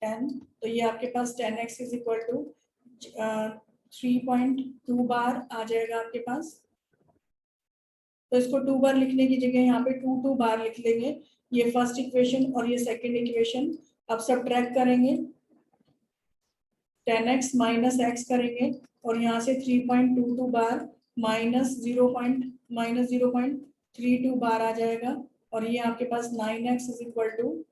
10, तो ये आपके पास 10x इज इक्वल टू 3.2 बार आ जाएगा आपके पास। तो इसको 2 बार लिखने की जगह यहाँ पे 2 बार लिख लेंगे, ये फर्स्ट इक्वेशन और ये सेकंड इक्वेशन। अब सब्ट्रैक्ट करेंगे 10x माइनस x करेंगे, और यहाँ से 3.22 बार माइनस 0.32 बार आ जाएगा, और ये आपके पास 9x इज इक्वल टू,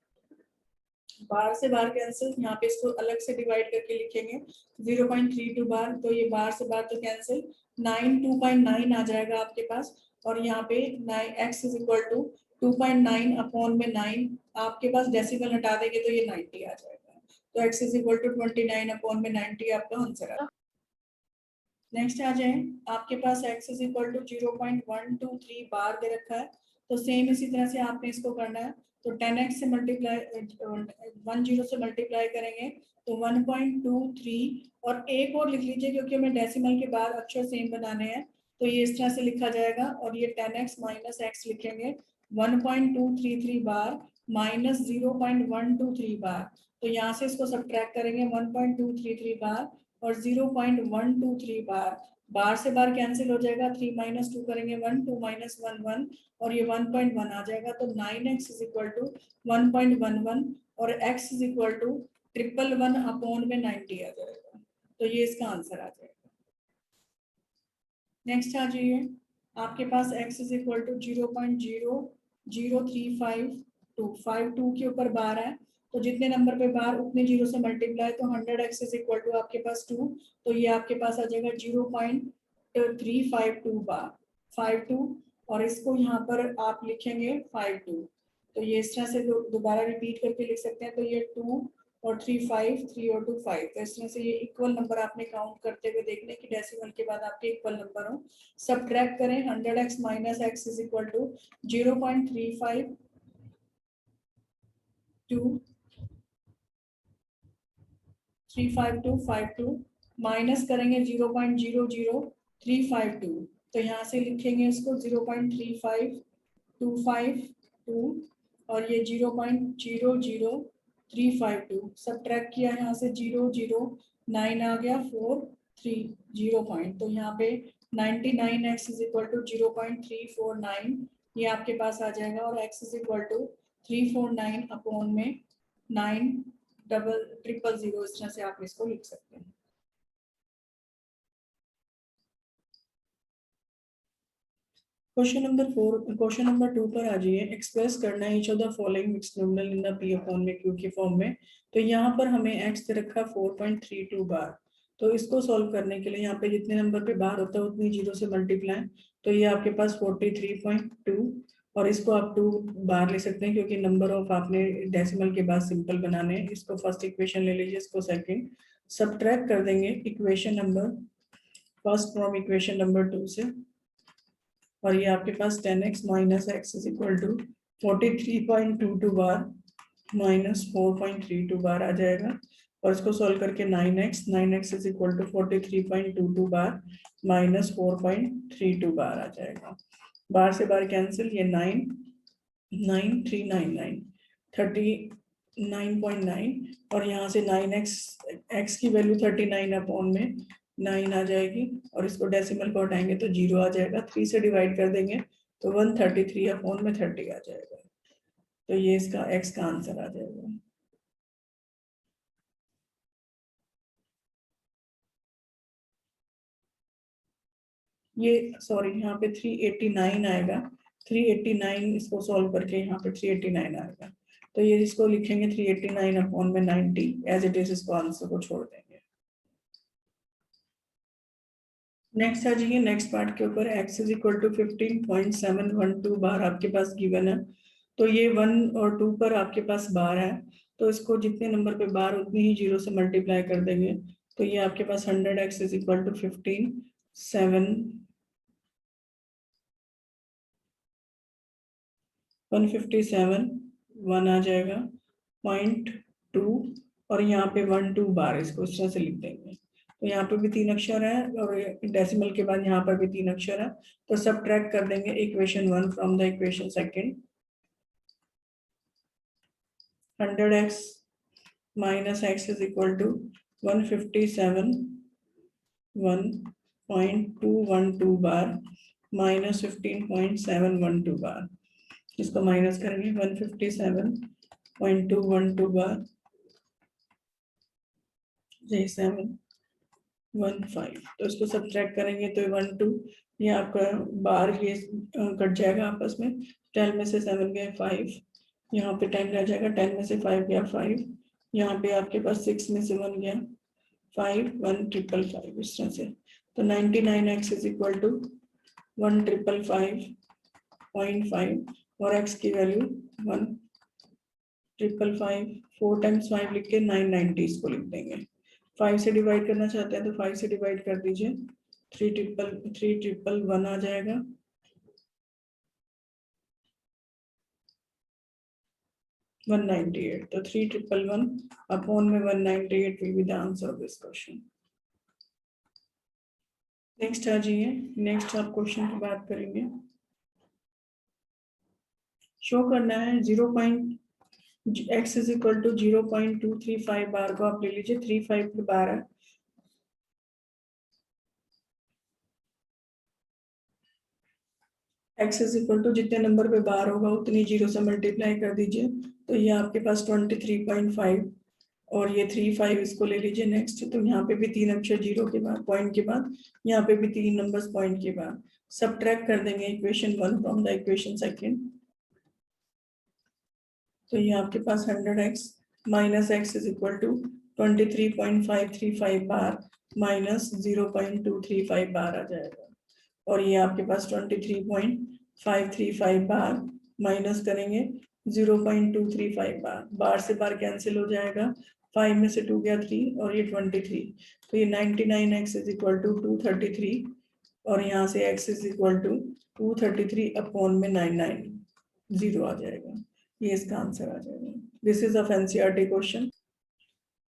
बार से बार कैंसिल, यहाँ पे इसको अलग से डिवाइड करके लिखेंगे 0.32 बार, तो ये बार से बार तो कैंसिल, 2.9 आ जाएगा आपके पास, और यहाँ पे x is equal to 2.9 upon में 9, आपके पास डेसिमल हटा देंगे तो ये 90 आ जाएगा, तो x is equal to 29 upon में 90 आपका आंसर है। नेक्स्ट आ जाए, आपके पास x is equal to 0.123 bar दे रखा है, तो सेम इसी तरह से आपने इसको करना है, तो 10x से मल्टीप्लाई 10 से मल्टीप्लाई करेंगे तो 1.23, और एक और लिख लीजिए क्योंकि हमें डेसिमल के बाद अक्षर सेम बनाने हैं, तो ये इस तरह से लिखा जाएगा, और ये 10x माइनस x लिखेंगे 1.233 बार माइनस 0.123 बार, तो यहाँ से इसको सब्ट्रैक्ट करेंगे 1.233 बार और 0.123 बार, बार से बार कैंसिल हो जाएगा, 3 माइनस 2 करेंगे 1, 2 माइनस 1 1, और ये 1.1 आ जाएगा, तो 9x इज इक्वल टू 1.11 और x is equal to 111 upon में 90 आ जाएगा, तो ये इसका आंसर आ जाएगा। नेक्स्ट आ जाइए, आपके पास x इज इक्वल टू 0.00352 के ऊपर बार है, तो जितने नंबर पे बार उतने जीरो से मल्टीप्लाई, तो 100x इज इक्वल टू आपके पास 2, तो ये आपके पास आ जाएगा 0.352 बार 52, और इसको यहाँ पर आप लिखेंगे 52, तो ये इस तरह से दोबारा रिपीट करके लिख सकते हैं, तो ये 2 और 3 5 3 और 2 5, तो इस तरह से ये इक्वल नंबर आपने काउंट करते हुए देखने की डेसिमल के बाद आपके इक्वल नंबर हो। सब्ट्रैक्ट करें 100x minus x is equal to 0.352 35252 minus करेंगे 0.00352, तो यहाँ से लिखेंगे इसको 0.35252 और ये 0.00352 सब्ट्रैक्ट किया यहाँ से 009 आ गया 430 पॉइंट। तो यहाँ पे 99x इज इक्वल टू 0.349 ये आपके पास आ जाएगा और x is equal to 349 upon में 90000 इस तरह से आप इसको लिख सकते हैं। क्वेश्चन नंबर 2 पर आ जाइए। एक्सप्रेस करना है each of the following mixed nominal in the p upon में q की फॉर्म में। तो यहाँ पर हमें x दे रखा 4.32 बार। तो इसको सॉल्व करने के लिए यहाँ पे जितने नंबर पे बार होता है उतनी जीरो से मल्टीप्लाई। तो ये आपके पास 43.2 और इसको आप 2 बार ले सकते हैं क्योंकि नंबर ऑफ आपने डेसिमल के बाद सिंपल बनाने हैं। इसको फर्स्ट इक्वेशन ले लीजिए, इसको सेकेंड सब्ट्रैक्ट कर देंगे equation number first from equation number 2 से और ये आपके पास 10x minus x is equal to 43.22 bar minus 4.32 bar आ जाएगा और इसको सॉल्व करके 9x is equal to 43.22 bar minus 4.32 bar आ जाएगा। बार से बार कैंसिल, ये 99399 39.9 और यहाँ से 9x की वैल्यू 39 अपॉन में 9 आ जाएगी और इसको डेसिमल को हटाएंगे तो 0 आ जाएगा। 3 से डिवाइड कर देंगे तो 133 अपॉन में 30 आ जाएगा। तो ये इसका x का आंसर आ जाएगा। ये सॉरी यहाँ पे 389 आएगा। 389 इसको सॉल्व करके यहाँ पे 389 आएगा। तो ये इसको लिखेंगे 389 अपॉन में 90 एज इट इज, इसको आंसर को छोड़ देंगे। नेक्स्ट आ जाइए नेक्स्ट पार्ट के ऊपर। x इज इक्वल टू 15.712 बार आपके पास गिवन है। तो ये 1 और 2 पर आपके पास बार है तो इसको जितने नंबर पे बार उतनी ही जीरो से मल्टीप्लाई कर देंगे। तो ये आपके पास 100x इज इक्वल टू 157 1 आ जाएगा 0.2 और यहाँ पे 1 2 बार, इसको इस तरह से लिख देंगे। तो यहाँ पे भी 3 अक्षर है और डेसिमल के बाद यहाँ पर भी 3 अक्षर है। तो सब्ट्रैक्ट कर देंगे equation 1 from the equation second. 100x minus x is equal to 157 1.212 bar minus 15.712 bar. इसको माइनस करेंगे 157.212 बार 715। तो इसको सब्ट्रैक्ट करेंगे तो 1 2 ये आपका बार ये कट जाएगा आपस में। 10 में से 7 गए 5, यहाँ पे 10 रह जाएगा। 10 में से 5 गया 5, यहाँ पे आपके पास 6 में से 1 गया 5 1555 इस तरह से। तो 99x इज इक्वल टू 1555.5 और x की वैल्यू 1555 4 टाइम्स 5 लिख के 990 इसको लिख देंगे। 5 से डिवाइड करना चाहते हैं तो 5 से डिवाइड कर दीजिए। 3 आ जाएगा। तो 3 अपॉन में 198 will be the answer of this question. Next आ जाइए। नेक्स्ट आप क्वेश्चन की बात करेंगे। शो करना है x इज इक्वल टू 0.235 बार को आप ले लीजिए। 35 की बार है। x इज इक्वल टू जितने नंबर पे बार होगा उतनी जीरो से मल्टीप्लाई कर दीजिए। तो ये आपके पास 23.5 और ये 35 इसको ले लीजिए नेक्स्ट। तो यहाँ पे भी 3 अक्षर जीरो के बाद पॉइंट के बाद, यहाँ पे भी 3 नंबर्स पॉइंट के बाद। सब्ट्रैक्ट कर देंगे equation 1 from the equation second. तो ये आपके पास 100x minus x is equal to 23.535 bar minus 0.235 bar आ जाएगा और ये आपके पास 23.535 बार माइनस करेंगे 0.235 बार। बार से बार कैंसिल हो जाएगा। 5 में से 2 गया 3 और ये 23। तो ये 99x इज इक्वल टू 233 और यहाँ से x is equal to 233 upon में 990 आ जाएगा। ये इसका आंसर आ जाएगा। This is a NCERT question.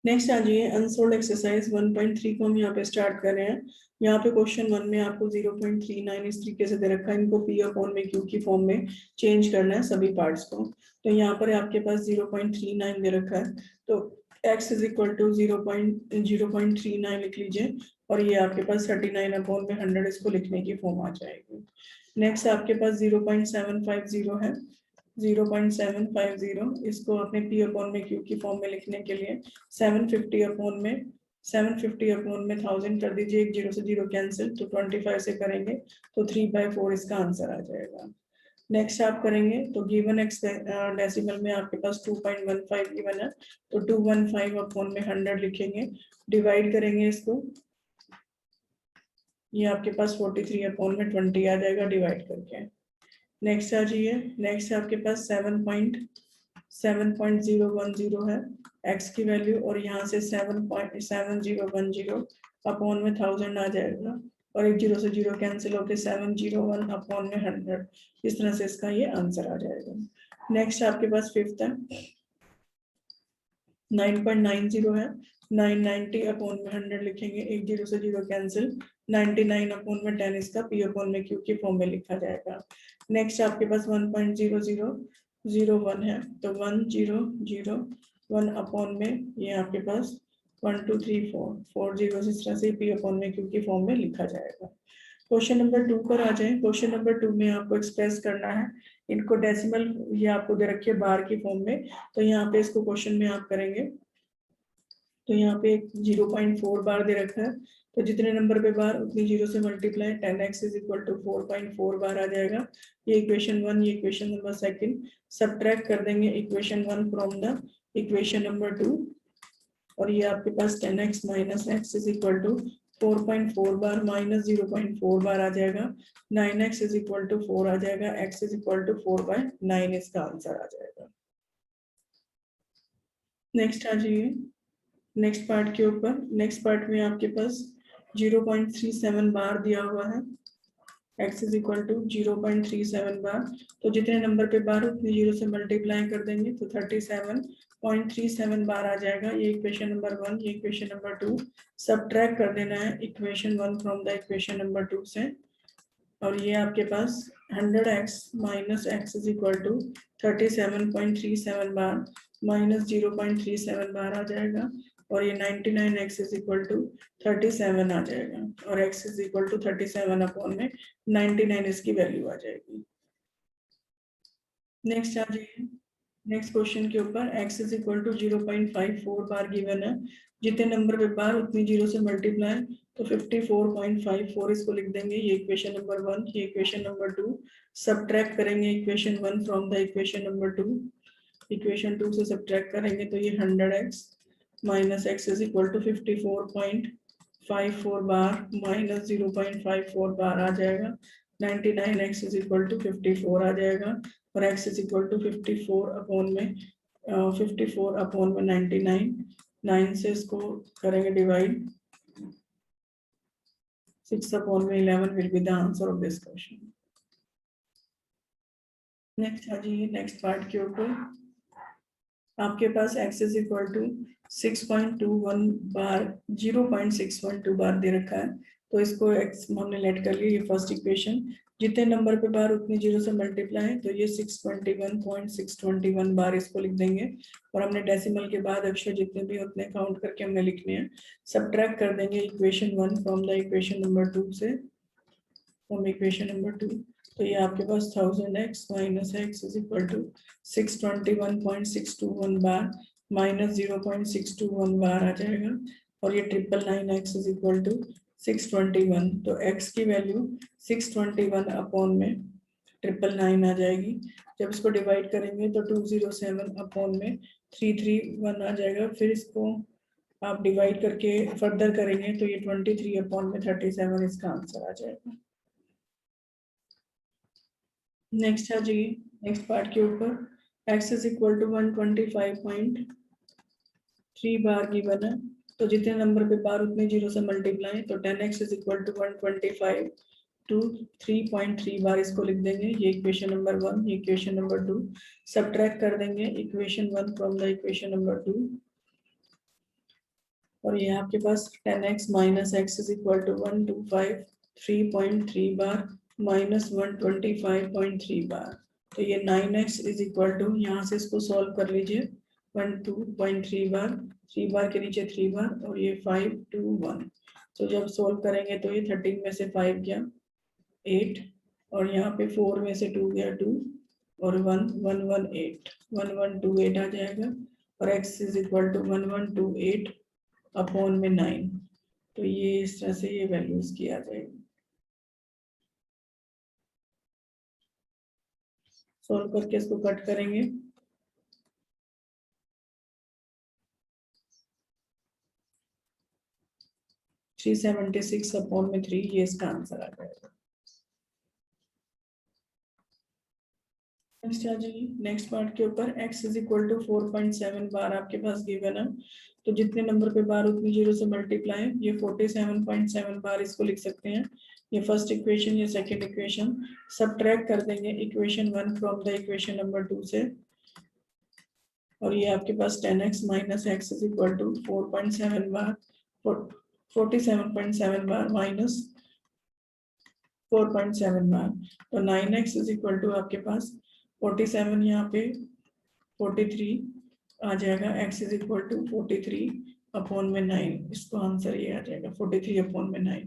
Next आ जाइए अनसोल्ड एक्सरसाइज 1.3 को हम यहाँ पे स्टार्ट कर रहे हैं। यहाँ पे क्वेश्चन 1 में आपको 0.39 इस तरीके से दे रखा है, इनको पी अपॉन में क्यू की फॉर्म में चेंज करना है सभी पार्ट्स को। तो यहाँ पर आपके पास 0.39 दे रखा है, तो x इज इक्वल टू 0.39 लिख लीजिए, और ये आपके पास 39 अपॉन में 100 इसको लिखने की फॉर्म आ जाएगी। नेक्स्ट आपके पास 0.750 है, 0.750 इसको आपने पी अपॉन में क्यू की फॉर्म में लिखने के लिए 750 अपॉन में 1000 कर दीजिए, एक जीरो से जीरो कैंसिल, तो 25 से करेंगे तो 3/4 इसका आंसर आ जाएगा। नेक्स्ट आप करेंगे तो गिवन एक्स डेसिमल में आपके पास 2.15 गिवन है, तो 215 अपॉन में 100 लिखेंगे, डिवाइड करेंगे इसको, ये आपके पास 43 अपॉन में 20 आ जाएगा डिवाइड करके। नेक्स्ट आ जाइए, नेक्स्ट आपके पास 7.7010 है x की वैल्यू, और यहाँ से 7.7010 अपॉन में 1000 आ जाएगा, और एक जीरो से जीरो कैंसिल होकर 701 अपॉन में 100, इस तरह से इसका ये आंसर आ जाएगा। नेक्स्ट आपके पास फिफ्थ है 9.90 है, 990 अपॉन में 100 लिखेंगे, एक जीरो से जीरो कैंसिल, 99 अपॉन में 10 इसका पी अपॉन में क्यू की फॉर्म में लिखा जाएगा। नेक्स्ट आपके पास 1.0001 है, तो 1001 अपॉन में ये आपके पास 1 2 3 4 4 जीरो इस तरह से पी अपॉन में क्यू की फॉर्म में लिखा जाएगा। क्वेश्चन नंबर 2 पर आ जाए। क्वेश्चन नंबर 2 में आपको एक्सप्रेस करना है इनको डेसिमल, ये आपको दे रखी है बार की फॉर्म में, तो यहाँ पे इसको क्वेश्चन में आप करेंगे, तो यहाँ पे 0.4 बार दे रखा है, तो जितने नंबर पे बार उतनी जीरो से multiply, 10x is equal to 4.4 bar आ जाएगा। ये इक्वेशन 1, ये इक्वेशन नंबर सेकंड, सब्ट्रैक्ट कर देंगे equation 1 from the equation number 2, और ये आपके पास 10x minus x is equal to 4.4 bar minus 0.4 bar आ जाएगा, 9x इज इक्वल टू 4 आ जाएगा, x इज इक्वल टू 4/9 इसका आंसर आ जाएगा। नेक्स्ट आ जाइए नेक्स्ट पार्ट के ऊपर। नेक्स्ट पार्ट में आपके पास 0.37 बार दिया हुआ है, x इज इक्वल टू 0.37 बार, तो जितने नंबर पे बार उतने जीरो से मल्टीप्लाई कर देंगे, तो 37.37 बार आ जाएगा। ये इक्वेशन नंबर 1, ये इक्वेशन नंबर 2, सब्ट्रैक्ट कर देना है equation 1 from the equation number 2 से, और ये आपके पास 100x minus x is equal to 37.37 bar minus 0.37 bar आ जाएगा, और ये 99x इज इक्वल टू 37 आ जाएगा, और x is equal to 37 upon में 99 इसकी वैल्यू आ जाएगी। नेक्स्ट आ जाइए नेक्स्ट क्वेश्चन के ऊपर, x is equal to 0.54 bar given है, जितने नंबर पे बार उतनी जीरो से मल्टीप्लाई, तो 54.54 इसको लिख देंगे, ये इक्वेशन नंबर 1, ये इक्वेशन नंबर 2, सब्ट्रैक्ट करेंगे equation 1 from the equation number 2, equation 2 से सब्ट्रैक्ट करेंगे तो ये 100x minus x is equal to 54.54 bar minus 0.54 bar आ जाएगा, 99x इज इक्वल टू 54 आ जाएगा, और x is equal to 54 upon में 99, 9 से इसको करेंगे डिवाइड, 6 अपॉन में 11 will be the answer of this question. Next आ जाइए नेक्स्ट पार्ट के ऊपर, आपके पास x is equal to 6.21 bar 0.612 bar दे रखा है, तो इसको x हमने लेट कर लिया, ये फर्स्ट इक्वेशन, जितने नंबर पे बार उतनी जीरो से मल्टीप्लाई, तो ये 621.621 बार इसको लिख देंगे, और हमने डेसिमल के बाद अक्षर जितने भी उतने काउंट करके हमने लिखने हैं, सब्ट्रैक्ट कर देंगे equation 1 from the equation number 2 से, फ्रॉम इक्वेशन नंबर 2, तो ये आपके पास 1000x minus x is equal to 621.621 bar minus 0.621 bar आ जाएगा, और ये 999x इज इक्वल टू 621, तो x की वैल्यू 621 अपॉन में 999 आ जाएगी। जब इसको डिवाइड करेंगे तो 207 अपॉन में 331 आ जाएगा, फिर इसको आप डिवाइड करके फर्दर करेंगे तो ये 23 अपॉन में 37 इसका आंसर आ जाएगा। नेक्स्ट आ जाइए नेक्स्ट पार्ट के ऊपर, x is equal to 125.3 bar given है, तो जितने नंबर पे बार उतने जीरो से मल्टीप्लाई, तो 10x is equal to 125 to 3.3 bar इसको लिख देंगे, ये इक्वेशन नंबर 1, ये इक्वेशन नंबर 2, सब्ट्रैक्ट कर देंगे equation 1 from the equation number 2, और ये आपके पास 10x minus x is equal to 125.3 bar minus 125.3 bar. तो ये 9x इज इक्वल टू, यहाँ से इसको सॉल्व कर लीजिए, 12.3 बार, 3 बार के नीचे 3 बार, और ये 5 2 1। तो जब सॉल्व करेंगे तो ये 13 में से 5 गया 8, और यहाँ पे 4 में से 2 गया 2, और 1128 आ जाएगा, और x is equal to 1128 upon में 9। तो ये इस तरह से ये वैल्यूज की आ जाएगी। सॉल्व करके इसको कट करेंगे, 376 अपॉन में 3, ये इसका आंसर आ जाएगा। नेक्स्ट आ जाइए, नेक्स्ट पार्ट के ऊपर x इज इक्वल टू 4.7 बार आपके पास गिवन है। तो जितने नंबर पे बार उतनी जीरो से मल्टीप्लाई, ये 47.7 बार इसको लिख सकते हैं। ये फर्स्ट इक्वेशन, ये सेकंड इक्वेशन, सबट्रैक्ट कर देंगे equation 1 from the equation number 2 से, और ये आपके पास 10x minus x is equal to 4.7 bar 47.7 bar minus 4.7 bar. तो 9x इज इक्वल टू आपके पास 47, यहाँ पे 43 आ जाएगा, x is equal to 43 upon में 9, इसको आंसर ये आ जाएगा 43 अपॉन में 9।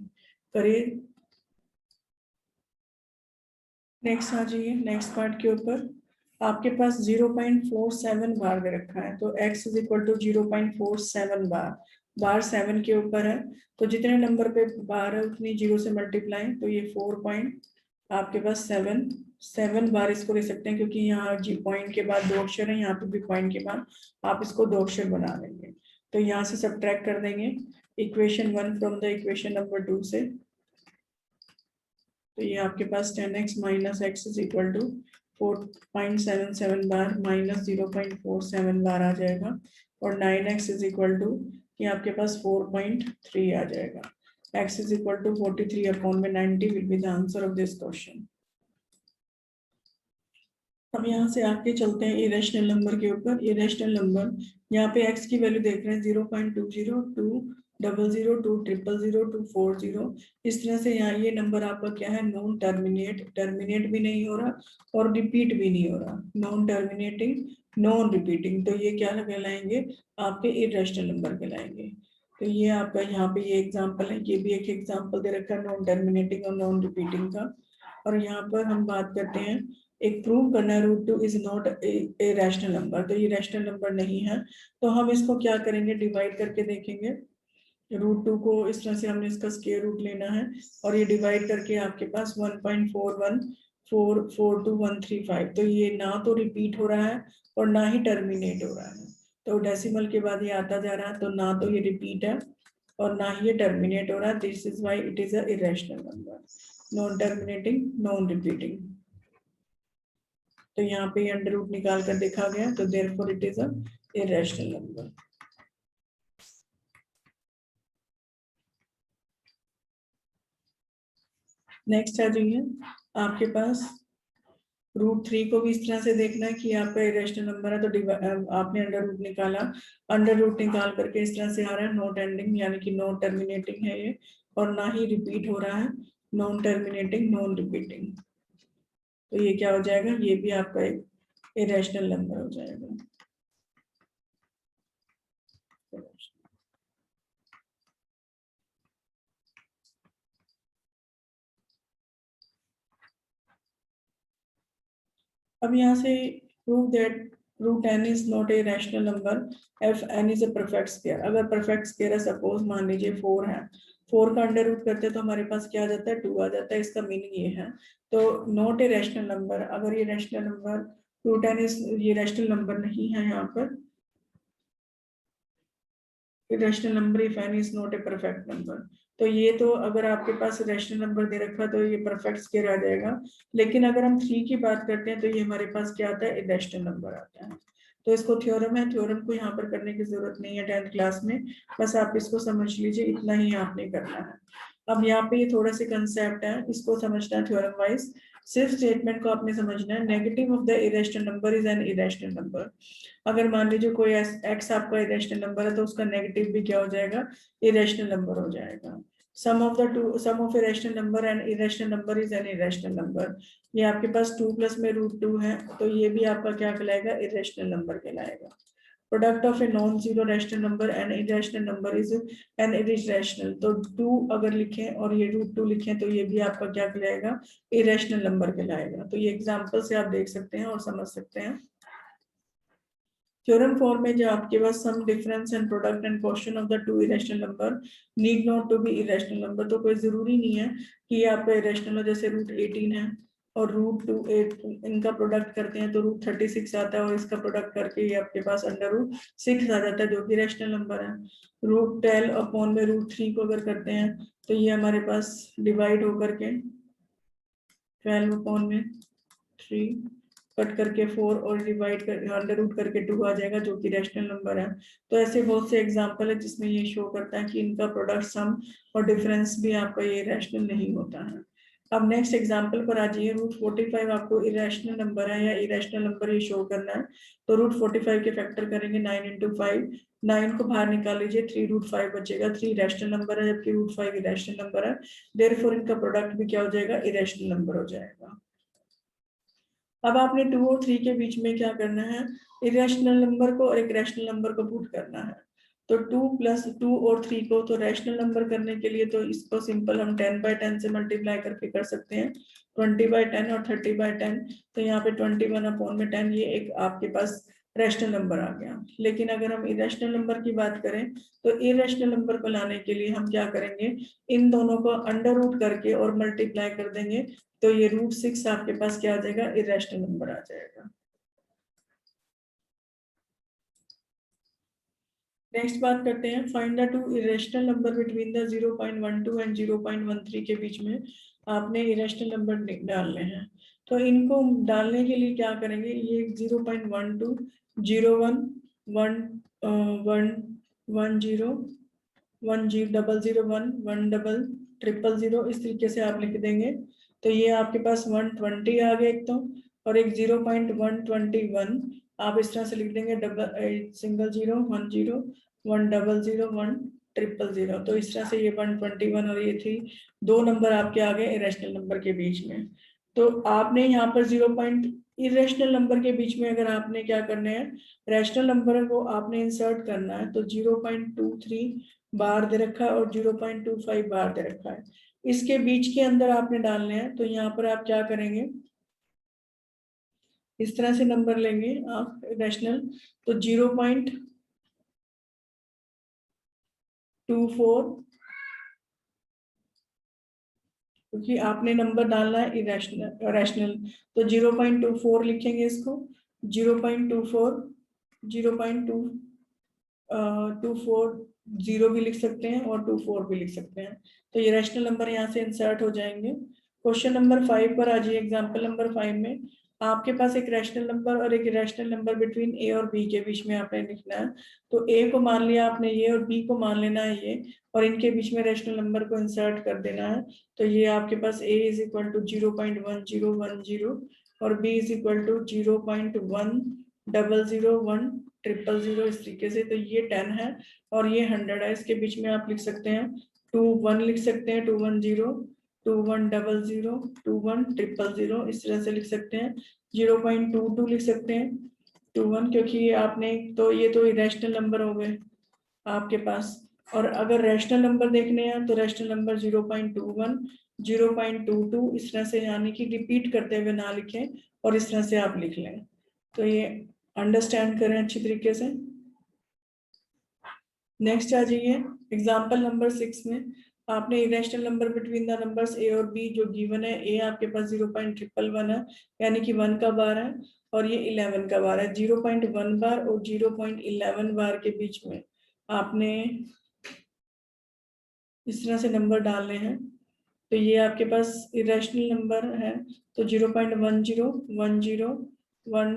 करिए नेक्स्ट आ जाइए, नेक्स्ट पार्ट के ऊपर आपके पास 0.47 बार दे रखा है। तो x इज इक्वल टू 0.47 बार, बार 7 के ऊपर है, तो जितने नंबर पे बार है उतनी जीरो से मल्टीप्लाई, तो ये 4 आपके पास 7 बार इसको ले सकते हैं, क्योंकि यहाँ जी पॉइंट के बाद 2 अक्षर है, यहाँ पे भी पॉइंट के बाद आप इसको 2 अक्षर बना लेंगे। तो यहाँ से सबट्रैक्ट कर देंगे equation 1 from the equation number 2 से, तो ये आपके पास 10x minus x is equal to 4.77 bar minus 0.47 bar आ जाएगा, और 9x इज इक्वल टू ये आपके पास 4.3 आ जाएगा। x is equal to 43 upon में 90 will be the answer of this question. अब यहाँ से आगे चलते हैं इरेशनल नंबर के ऊपर। इरेशनल नंबर, यहाँ पे x की वैल्यू देख रहे हैं 0.20, 200, 200, 240, इस तरह से यहाँ ये नंबर आपका क्या है, नॉन टर्मिनेट, टर्मिनेट भी नहीं हो रहा और रिपीट भी नहीं हो रहा, नॉन टर्मिनेटिंग नॉन रिपीटिंग, तो ये क्या कहलाएंगे, आपके इरेशनल नंबर कहलाएंगे। तो ये आपका यहाँ पे ये एग्जाम्पल है, ये भी एक एग्जाम्पल दे रखा है नॉन टर्मिनेटिंग और नॉन रिपीटिंग का। और यहाँ पर हम बात करते हैं, एक प्रूव करना है √2 is not a rational number, तो ये रैशनल नंबर नहीं है। तो हम इसको क्या करेंगे, डिवाइड करके देखेंगे। √2 को इस तरह से हमने इसका स्क्वायर रूट लेना है, और ये डिवाइड करके आपके पास 1.4144135, तो ये ना तो रिपीट हो रहा है और ना ही टर्मिनेट हो रहा है। तो डेसिमल के बाद ये आता जा रहा है, तो ना तो ये रिपीट है और ना ही ये टर्मिनेट हो रहा है। This is why it is a irrational number, non terminating non repeating. तो यहाँ पे अंडर रूट निकाल कर देखा गया, तो therefore it is a irrational number. Next आ जाइए, आपके पास √3 को भी इस तरह से देखना है कि आपका इरेशनल नंबर है, तो आपने अंडर रूट निकाला, अंडर रूट निकाल करके इस तरह से आ रहा है नॉट एंडिंग, यानी कि नॉट टर्मिनेटिंग है ये, और ना ही रिपीट हो रहा है, नॉन टर्मिनेटिंग नॉन रिपीटिंग। तो ये क्या हो जाएगा, ये भी आपका एक इरेशनल नंबर हो जाएगा। अब यहाँ से prove that √n is not a rational number if n is a perfect square। अगर perfect square है, सपोज मान लीजिए 4 है, 4 का अंडर रूट करते हैं तो हमारे पास क्या आ जाता है, 2 आ जाता है। इसका मीनिंग ये है, तो नॉट ए रैशनल नंबर, अगर ये रैशनल नंबर √n इज ये रैशनल नंबर नहीं है, यहाँ पर rational number if n is not a perfect number. तो ये तो अगर आपके पास रैशनल नंबर दे रखा तो ये परफेक्ट स्क्वायर आ जाएगा, लेकिन अगर हम 3 की बात करते हैं तो ये हमारे पास क्या आता है, इरेशनल नंबर आता है। तो इसको थ्योरम है, थ्योरम को यहाँ पर करने की जरूरत नहीं है 10th क्लास में, बस आप इसको समझ लीजिए, इतना ही आपने करना है। अब यहाँ पे ये थोड़ा से कंसेप्ट है, इसको समझना है थ्योरम वाइज। सिर्फ स्टेटमेंट को आपने समझना है। Negative of the irrational number is an irrational number. अगर मान लीजिए कोई एक्स आपका इरेशनल नंबर है तो उसका नेगेटिव भी क्या हो जाएगा, इरेशनल नंबर हो जाएगा। Sum of irrational number and irrational number is an irrational number. ये आपके पास 2 प्लस में √2 है तो ये भी आपका क्या कहलाएगा, इरेशनल नंबर कहलाएगा। Product of a non zero rational number and irrational number is an irrational. तो 2 अगर लिखें और ये √2 लिखें तो ये भी आपका क्या कहलाएगा, इरेशनल नंबर कहलाएगा। तो ये एग्जांपल से आप देख सकते हैं और समझ सकते हैं। थ्योरम फॉर्म में जो आपके पास sum difference and product and question of the two irrational number need not to be irrational number. तो कोई जरूरी नहीं है कि ये आपका इरेशनल हो, जैसे √18 है और √2 इनका प्रोडक्ट करते हैं तो √36 आता है और इसका प्रोडक्ट करके ये आपके पास √6 आ जाता है जो कि रैशनल नंबर है। √12 अपॉन में √3 को अगर करते हैं तो ये हमारे पास डिवाइड होकर के 12 अपॉन में 3 कट करके 4 और डिवाइड कर अंडर रूट करके 2 आ जाएगा जो कि रैशनल नंबर है। तो ऐसे बहुत से एग्जांपल है जिसमें ये शो करता है कि इनका प्रोडक्ट सम और डिफरेंस भी आपका ये रैशनल नहीं होता है। अब नेक्स्ट एग्जांपल पर आ जाइए। √45 आपको इरेशनल नंबर है या इरेशनल नंबर ये शो करना है तो √45 के फैक्टर करेंगे 9 × 5, 9 को बाहर निकाल लीजिए 3√5 बचेगा। 3 रैशनल नंबर है जबकि √5 इरेशनल नंबर है, देयरफॉर इनका प्रोडक्ट भी क्या हो जाएगा, इरेशनल नंबर हो जाएगा। अब आपने 2 और 3 के बीच में क्या करना है, इरेशनल नंबर को और एक रैशनल नंबर को पुट करना है। तो 2 + 2 और 3 को तो रैशनल नंबर करने के लिए तो इसको सिंपल हम 10/10 से मल्टीप्लाई करके कर सकते हैं, 20/10 और 30/10। तो यहाँ पे 21/10 ये एक आपके पास रैशनल नंबर आ गया। लेकिन अगर हम इरेशनल नंबर की बात करें तो इरेशनल नंबर को लाने के लिए हम क्या करेंगे, इन दोनों को अंडर रूट करके और मल्टीप्लाई कर देंगे तो ये √6 आपके पास क्या आ जाएगा, इरेशनल नंबर आ जाएगा। नेक्स्ट बात करते हैं, find the two irrational number between the 0.12 and 0.13 के बीच में आपने इरेशनल नंबर डालने हैं। तो इनको डालने के लिए क्या करेंगे, ये 0.12 01 1 1 1 0 1 0 0 1 0 0 इस तरीके से आप लिख देंगे। तो ये आपके पास 120 आ गया एक तो, और एक 0.121 आप इस तरह से लिख देंगे, सिंगल 0 1 0 1 0 0 1 0 0। तो इस तरह से ये 121 और ये 3 दो नंबर आपके आ गए इरेशनल नंबर के बीच में। तो आपने यहाँ पर 0 इरेशनल नंबर के बीच में अगर आपने क्या करना है, रैशनल नंबर को आपने इंसर्ट करना है तो 0.23 बार दे रखा है और 0.25 बार दे रखा है, इसके बीच के अंदर आपने डालने हैं। तो यहाँ पर आप क्या करेंगे, इस तरह से नंबर लेंगे आप रैशनल, तो 0.24 क्योंकि आपने नंबर डालना है इरेशनल रैशनल, तो 0.24 लिखेंगे इसको, 0.24 0.24 0 भी लिख सकते हैं और 24 भी लिख सकते हैं। तो ये रैशनल नंबर यहाँ से इंसर्ट हो जाएंगे। क्वेश्चन नंबर 5 पर आ जाइए। एग्जाम्पल नंबर 5 में आपके पास एक रैशनल नंबर और एक इरेशनल नंबर बिटवीन ए और बी के बीच में आपने लिखना है। तो ए को मान लिया आपने ये और बी को मान लेना है ये, और इनके बीच में रैशनल नंबर को इंसर्ट कर देना है। तो ये आपके पास a = 0.1010 और b = 0.1001 000 इस तरीके से। तो ये 10 है और ये 100 है, इसके बीच में आप लिख सकते हैं 21 लिख सकते हैं, 210 2100 2100 इस तरह से लिख सकते हैं। 0.22 लिख सकते हैं 21, क्योंकि ये आपने तो ये तो इरेशनल नंबर हो गए आपके पास। और अगर रैशनल नंबर देखने हैं तो रैशनल नंबर 0.21 0.22 इस तरह से, यानी कि रिपीट करते हुए ना लिखें और इस तरह से आप लिख लें। तो ये अंडरस्टैंड करें अच्छी तरीके से। नेक्स्ट आ जाइए। एग्जाम्पल नंबर 6 में आपने irrational number between the numbers a और बी जो गिवन है, ए आपके पास 0.111 है यानी कि 1 का बार है, और ये 11 का बार है। 0.1 बार और 0.11 बार के बीच में आपने इस तरह से नंबर डालने हैं। तो ये आपके पास इरेशनल नंबर है, तो 0.10 10 1 0 1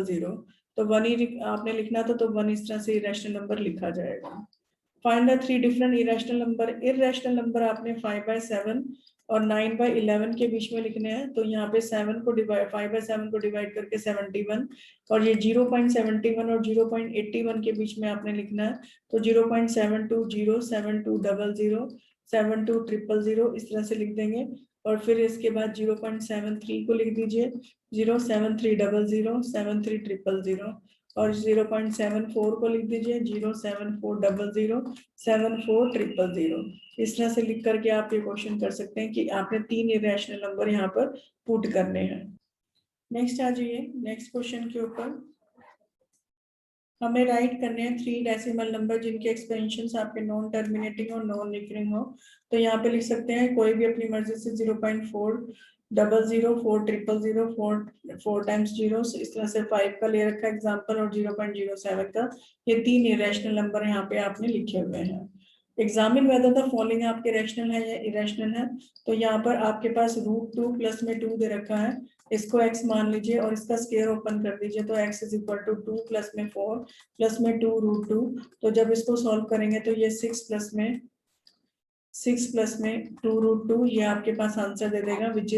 000 तो 1 ही आपने लिखना था, तो 1 इस तरह से इरेशनल नंबर लिखा जाएगा। Find the 3 different irrational number. Irrational number आपने 5/7 और 9/11 के बीच में लिखने हैं, तो यहाँ पे 7 को डिवाइड 5/7 को डिवाइड करके 71, और ये 0.71 और 0.81 के बीच में आपने लिखना है, तो 0.720 7200 7200 इस तरह से लिख देंगे। और फिर इसके बाद 0.73 को लिख दीजिए 07300 73000, और 0.74 को लिख दीजिए 07400 74000। इस तरह से लिख करके आप ये क्वेश्चन कर सकते हैं कि आपने 3 इरेशनल नंबर यहाँ पर पुट करने हैं। नेक्स्ट आ जाइए, नेक्स्ट क्वेश्चन के ऊपर हमें राइट करने हैं 3 डेसिमल नंबर जिनके एक्सपेंशन आपके नॉन टर्मिनेटिंग और नॉन रिकरिंग हो। तो यहाँ पे लिख सकते हैं कोई भी अपनी मर्जी से 0.400 400 4 टाइम्स 0, इस तरह से 5 का ले रखा एग्जांपल, और 0.07 का। ये 3 इरेशनल नंबर यहाँ पे आपने लिखे हुए हैं। एग्जामिन वेदर द फॉलोइंग आपके रैशनल है या इरेशनल है। तो यहाँ पर आपके पास √2 प्लस में 2 दे रखा है, इसको x मान लीजिए और इसका स्क्वायर ओपन कर दीजिए, तो x is equal to 2 plus में 4 प्लस में 2 √2। तो जब इसको सॉल्व करेंगे तो ये 6 प्लस में 2 √2, ये आपके पास आंसर दे देगा विच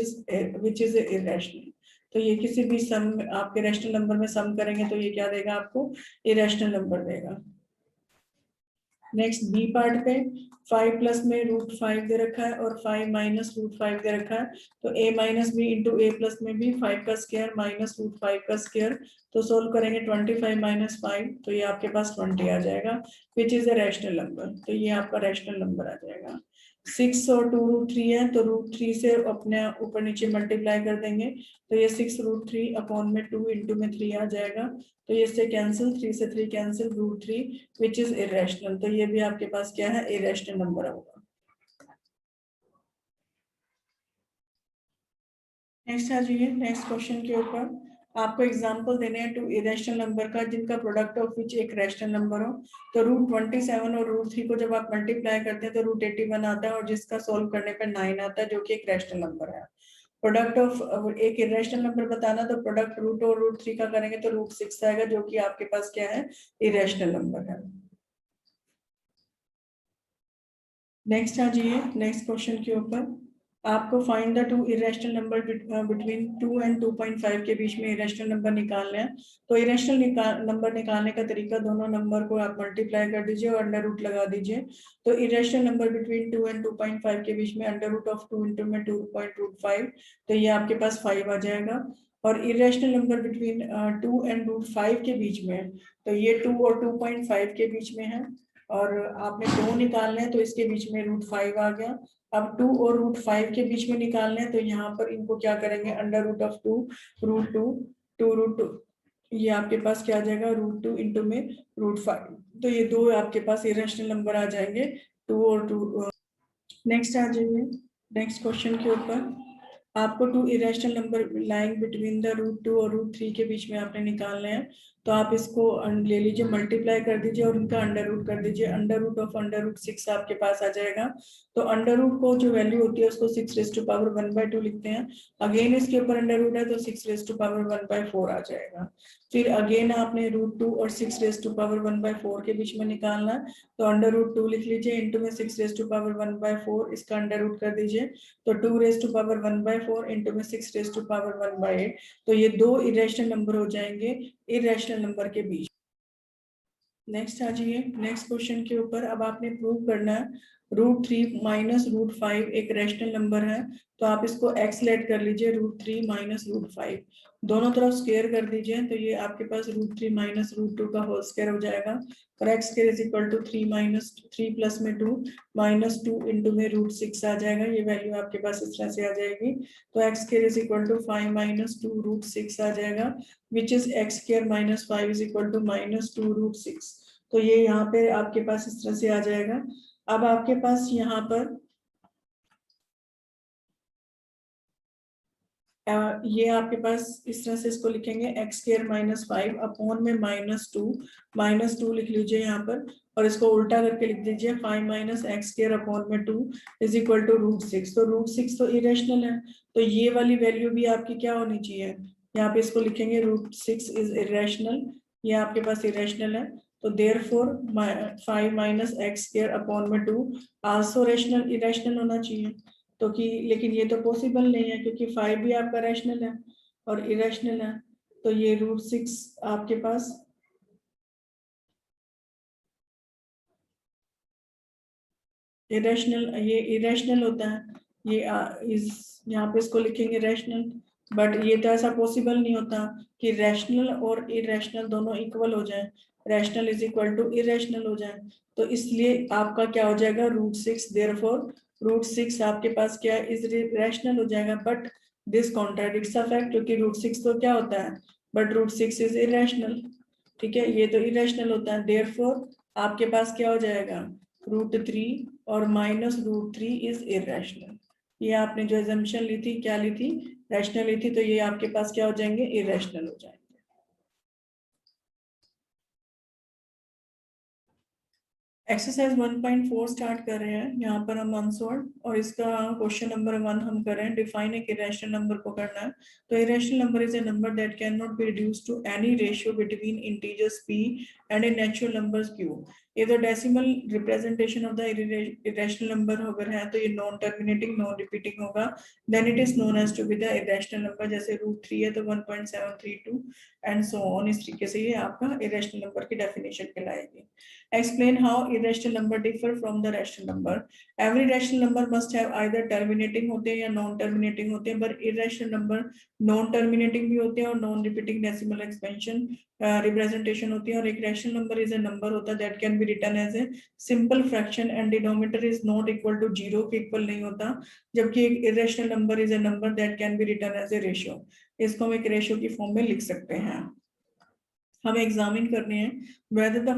इज इरेशनल। तो ये किसी भी सम आपके रैशनल नंबर में सम करेंगे तो ये क्या देगा आपको, इरेशनल नंबर देगा। नेक्स्ट बी पार्ट पे 5 प्लस में √5 दे रखा है और 5 माइनस √5 दे रखा है, तो a minus B into A plus में भी 5 का स्क्वायर माइनस √5 का स्क्वायर। तो सोल्व करेंगे 25 माइनस 5, तो ये आपके पास 20 आ जाएगा which is a rational number. तो ये आपका रैशनल नंबर आ जाएगा। 6 और 2 √3 है, तो √3 से अपने ऊपर नीचे मल्टीप्लाई कर देंगे, तो ये 6 √3 अपॉन में 2 इंटू में 3 आ जाएगा। तो ये से कैंसिल, 3 से 3 कैंसिल, √3 विच इज इरेशनल। तो ये भी आपके पास क्या है, इरेशनल नंबर होगा। नेक्स्ट आ जाइए, नेक्स्ट क्वेश्चन के ऊपर आपको एग्जांपल देने हैं 2 इरेशनल नंबर का जिनका प्रोडक्ट ऑफ विच एक रैशनल नंबर हो। तो √27 और √3 को जब आप मल्टीप्लाई करते हैं तो √81 आता है, और जिसका सोल्व करने पर 9 आता है, जो कि एक रैशनल नंबर है। प्रोडक्ट ऑफ एक इरेशनल नंबर बताना, तो प्रोडक्ट रूट और √3 का करेंगे तो √6 आएगा, जो कि आपके पास क्या है, इरेशनल नंबर है। नेक्स्ट आ जाइए, नेक्स्ट क्वेश्चन के ऊपर आपको find the 2 irrational number between 2 and 2.5 के बीच में इरेशनल नंबर निकालने हैं। तो इरेशनल नंबर निकालने का तरीका, दोनों नंबर को आप मल्टीप्लाई कर दीजिए और अंडर रूट लगा दीजिए। तो इरेशनल नंबर बिटवीन 2 एंड 2.5 के बीच में अंडर रूट ऑफ 2 इंटू में 2.5, तो ये आपके पास 5 आ जाएगा। और इरेशनल नंबर बिटवीन 2 एंड √5 के बीच में है, तो ये 2 और 2.5 के बीच में है, और आपने 2 निकालने हैं तो इसके बीच में √5 आ गया। अब 2 और √5 के बीच में निकालने हैं, तो यहाँ पर इनको क्या करेंगे, अंडर रूट ऑफ 2 √2 ये आपके पास क्या आ जाएगा, √2 इंटू में √5। तो ये दो आपके पास इरेशनल नंबर आ जाएंगे, 2 और 2। नेक्स्ट आ जाइए, नेक्स्ट क्वेश्चन के ऊपर आपको 2 irrational number lying between the √2 और √3 के बीच में आपने निकालने हैं। तो आप इसको ले लीजिए, मल्टीप्लाई कर दीजिए और उनका अंडर रूट कर दीजिए। अंडर रूट ऑफ √6 आपके पास आ जाएगा। तो अंडर रूट को जो वैल्यू होती है उसको 6⁻1/2 लिखते हैं। अगेन इसके ऊपर अंडर रूट है तो 6⁻1/4 आ जाएगा। फिर अगेन आपने √2 और 6⁻1/4 के बीच में निकालना है, तो अंडर रूट 2 लिख लीजिए, इंटू में 6⁻1/4 इसका अंडर रूट कर दीजिए, तो 2⁻1/4 इंटू में 6⁻1/8। तो ये दो इरेशनल नंबर हो जाएंगे इरेशनल नंबर के बीच। नेक्स्ट आ जाइए, नेक्स्ट क्वेश्चन के ऊपर अब आपने प्रूव करना है √3 माइनस √5 एक रैशनल नंबर है। तो आप इसको x लेट कर लीजिए, √3 माइनस √5 दोनों तरफ स्क्वायर कर दीजिए, तो ये आपके पास √3 माइनस √2 का होल स्क्वायर हो जाएगा। और x square is equal to 3 plus में 2 माइनस 2 इंटू में √6 आ जाएगा। ये वैल्यू आपके पास इस तरह से आ जाएगी। तो x square is equal to 5 minus 2 √6 आ जाएगा, which is x square minus 5 is equal to minus 2 √6। तो ये यहाँ पे आपके पास इस तरह से आ जाएगा। अब आपके पास यहाँ पर ये आपके पास इस तरह से इसको लिखेंगे x स्क्वायर माइनस 5 अपॉन में माइनस टू लिख लीजिए यहाँ पर, और इसको उल्टा करके लिख दीजिए 5 माइनस x स्क्वायर अपॉन में 2 इज इक्वल टू √6। तो √6 तो इरेशनल है, तो ये वाली वैल्यू भी आपकी क्या होनी चाहिए, यहाँ पे इसको लिखेंगे √6 इज इरेशनल, ये आपके पास इरेशनल है। तो therefore 5 minus x square upon में 2 आल्सो इरेशनल होना चाहिए। तो कि लेकिन ये तो पॉसिबल नहीं है क्योंकि 5 भी आपका रैशनल है और इरेशनल है, तो ये √6 आपके पास इरेशनल, ये इरेशनल होता है, ये इस यहाँ पे इसको लिखेंगे रैशनल, बट ये तो ऐसा पॉसिबल नहीं होता कि रैशनल और इरेशनल दोनों इक्वल हो जाए, rational is equal to irrational हो जाए। तो इसलिए आपका क्या हो जाएगा √6, देयरफॉर √6 आपके पास क्या इज रैशनल हो जाएगा, but this contradicts the fact, क्योंकि √6 तो क्या होता है, बट √6 इज इरेशनल। ठीक है, ये तो इरेशनल होता है, देयरफॉर आपके पास क्या हो जाएगा √3 और -√3 इज इरेशनल। ये आपने जो एजम्पशन ली थी क्या ली थी, रैशनल ली थी, तो ये आपके पास क्या हो जाएंगे इरेशनल हो जाएंगे। एक्सरसाइज 1.4 स्टार्ट कर रहे हैं, यहाँ पर हम अनसॉल्व, और इसका क्वेश्चन नंबर 1 हम कर रहे हैं, डिफाइन एक इरेशनल नंबर को करना है। तो irrational number is a number that can not be reduced to any ratio between integers p and a natural numbers q। ये तो decimal representation of the irrational number अगर है तो ये नॉन टर्मिनेटिंग नॉन रिपीटिंग होगा, then it is known as to be the irrational number. जैसे √3 है तो 1.732 एंड सो ऑन, इस तरीके से ये आपका इरेशनल नंबर की डेफिनेशन कहलाएगी। Explain how irrational number differ from the rational number. Every rational number must have either terminating होते हैं या non terminating होते हैं, but irrational number non terminating भी होते हैं और non repeating decimal expansion representation होती है। और एक rational number is a number होता है that can be written as a simple fraction and denominator is not equal to 0 के equal नहीं होता, जबकि एक irrational number is a number that can be written as a ratio। इसको हम एक ratio की फॉर्म में लिख सकते हैं। हमें एग्जामिन करने हैं वेदर द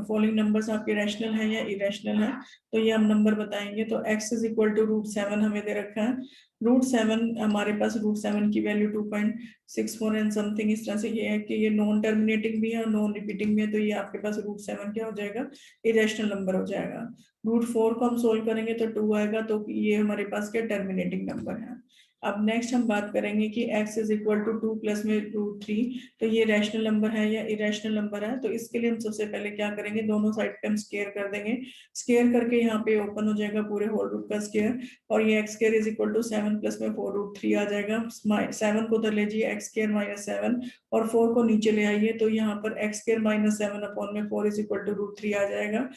फॉलोइंग नंबर्स आपके रैशनल है या इरेशनल है। तो ये हम नंबर बताएंगे, तो x इज इक्वल टू √7 हमें दे रखा है, √7 हमारे पास √7 की वैल्यू 2.64 एंड समथिंग, इस तरह से ये है कि ये नॉन टर्मिनेटिंग भी है और नॉन रिपीटिंग भी है, तो ये आपके पास √7 क्या हो जाएगा इरेशनल नंबर हो जाएगा। √4 को हम सोल्व करेंगे तो 2 आएगा, तो ये हमारे पास क्या टर्मिनेटिंग नंबर है। अब नेक्स्ट हम बात करेंगे कि x is equal to 2 plus में √3, तो ये रैशनल नंबर है या इरेशनल नंबर है। तो इसके लिए हम सबसे पहले क्या करेंगे, दोनों साइड पे हम स्क्वायर कर देंगे, स्क्वायर करके यहाँ पे ओपन हो जाएगा पूरे होल रूट का स्क्वायर, और ये x square is equal to 7 plus में 4√3 आ जाएगा। 7 को उधर ले जाइए, x स्क्वायर -7 और 4 को नीचे ले आइए, तो यहाँ पर x स्क्वायर -7 अपॉन में 4 इज इक्वल टू √3 आ जाएगा।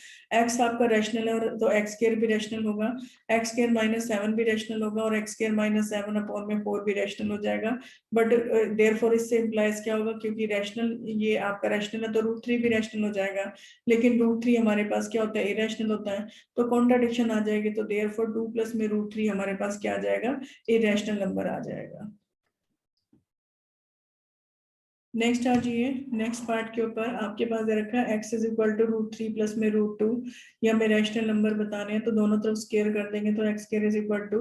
x आपका रैशनल है और तो x स्क्वायर भी रैशनल होगा, x स्क्वायर -7 भी रैशनल होगा और x स्क्वायर -7 अपॉन में 4 भी रैशनल हो जाएगा। बट देयरफॉर इससे इंप्लाइज क्या होगा, क्योंकि रैशनल ये आपका रैशनल है तो √3 भी रैशनल हो जाएगा, लेकिन √3 हमारे पास क्या होता है इरेशनल होता है, तो कॉन्ट्राडिक्शन आ जाएगी। तो देयरफॉर 2 प्लस में √3 हमारे पास क्या आ जाएगा इरेशनल नंबर आ जाएगा। नेक्स्ट आ जाइए, नेक्स्ट पार्ट के ऊपर आपके पास दे रखा है x is equal to √3 plus में √2, ये हमें रैशनल नंबर बताने हैं, तो दोनों तरफ स्क्वायर कर देंगे, तो x square is equal to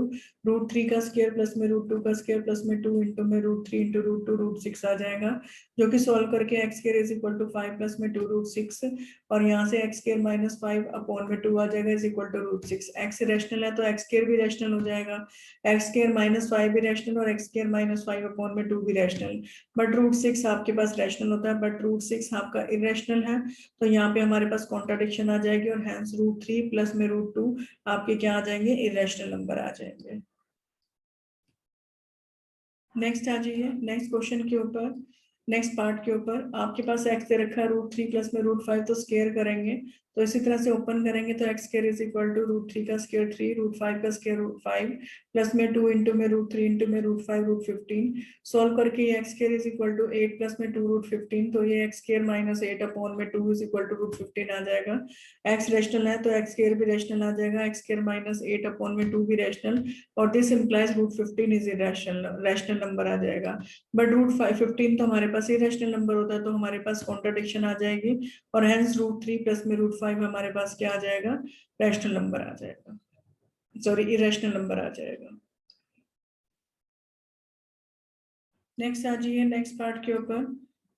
√3 का स्क्वायर प्लस में √2 का स्क्वायर प्लस में 2 इंटू में √3 इंटू √2 √6 आ जाएगा, जो कि सॉल्व करके x square is equal to 5 plus में 2 √6 और यहाँ से x स्क्वायर -5 अपॉन में 2 आ जाएगा is equal to √6। x rational है तो x स्क्वायर भी रैशनल हो जाएगा, x स्क्वायर -5 भी रैशनल और x स्क्वायर -5 अपॉन में 2 भी रैशनल, बट √6 आपके पास रैशनल होता है, बट √6 आपका इरेशनल है, तो यहाँ पे हमारे पास कॉन्ट्राडिक्शन आ जाएगी और हैंस √3 प्लस में √2 आपके क्या आ जाएंगे इरेशनल नंबर आ जाएंगे। नेक्स्ट आ जाइए, नेक्स्ट क्वेश्चन के ऊपर, नेक्स्ट पार्ट के ऊपर आपके पास x दे रखा है √3 प्लस में √5, तो स्क्वायर करेंगे, तो इसी तरह से ओपन करेंगे तो x square is equal to √3 का स्क्वायर 3 √5 का स्क्वायर √5 प्लस में 2 इंटू में √3 इंटू में √5 √15, सोल्व करके ये x square is equal to 8 plus में 2 √15, तो ये x स्क्वायर -8 अपॉन में 2 इज इक्वल टू √15 आ जाएगा। x रैशनल है तो x स्क्वायर भी रैशनल आ जाएगा, x स्क्वायर -8 अपॉन में 2 भी रैशनल, और this implies √15 is rational number आ जाएगा, बट √15 तो हमारे पास इरेशनल नंबर होता है, तो हमारे पास कॉन्ट्राडिक्शन आ जाएगी और हेंस √3 प्लस में √5 हमारे पास क्या आ जाएगा रैशनल नंबर आ जाएगा, सॉरी इरेशनल नंबर आ जाएगा। नेक्स्ट आ जाइए, नेक्स्ट पार्ट के ऊपर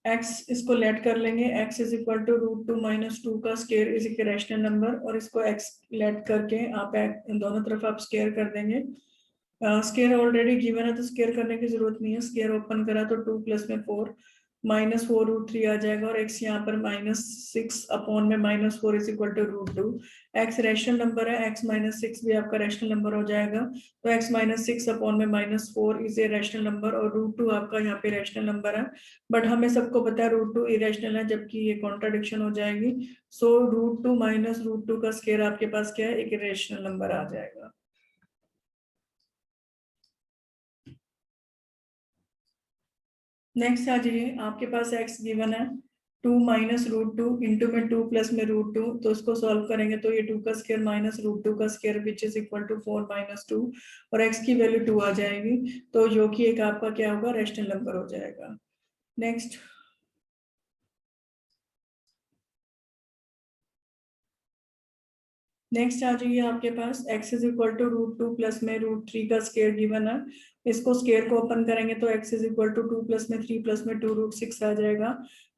x इसको लेट कर लेंगे, x इज इक्वल टू √2 - 2 का square is equal rational number, और इसको x लेट करके आप दोनों तरफ आप स्क्वायर कर देंगे, स्क्वायर ऑलरेडी गिवन है तो स्क्वायर करने की जरूरत नहीं है, स्क्वायर ओपन करा तो 2 प्लस में 4 -4√3 आ जाएगा, और x यहाँ पर -6/-4 is equal to √2। x rational number है, x -6 भी आपका रैशनल नंबर हो जाएगा, तो x -6/-4 is a rational number, और √2 आपका यहाँ पे रैशनल नंबर है। बट हमें सबको पता है √2 इरेशनल है, जबकि ये कॉन्ट्राडिक्शन हो जाएगी। सो √2 माइनस √2 का स्क्वायर आपके पास क्या है, एक इरेशनल नंबर आ जाएगा। नेक्स्ट आ जाइए, आपके पास x गिवन है 2 माइनस √2 इंटू में 2 प्लस में √2, तो इसको सॉल्व करेंगे तो ये 2 का स्क्वायर माइनस √2 का square which is equal to 4 minus 2, और x की वैल्यू 2 आ जाएगी, तो जो कि एक आपका क्या होगा, रैशनल नंबर हो जाएगा। नेक्स्ट नेक्स्ट आ जाइए, आपके पास x is equal to √2 plus में √3 का स्क्वायर गिवन है। इसको स्क्वायर को ओपन करेंगे तो x is equal to 2 plus में 3 प्लस में 2√6 आ जाएगा,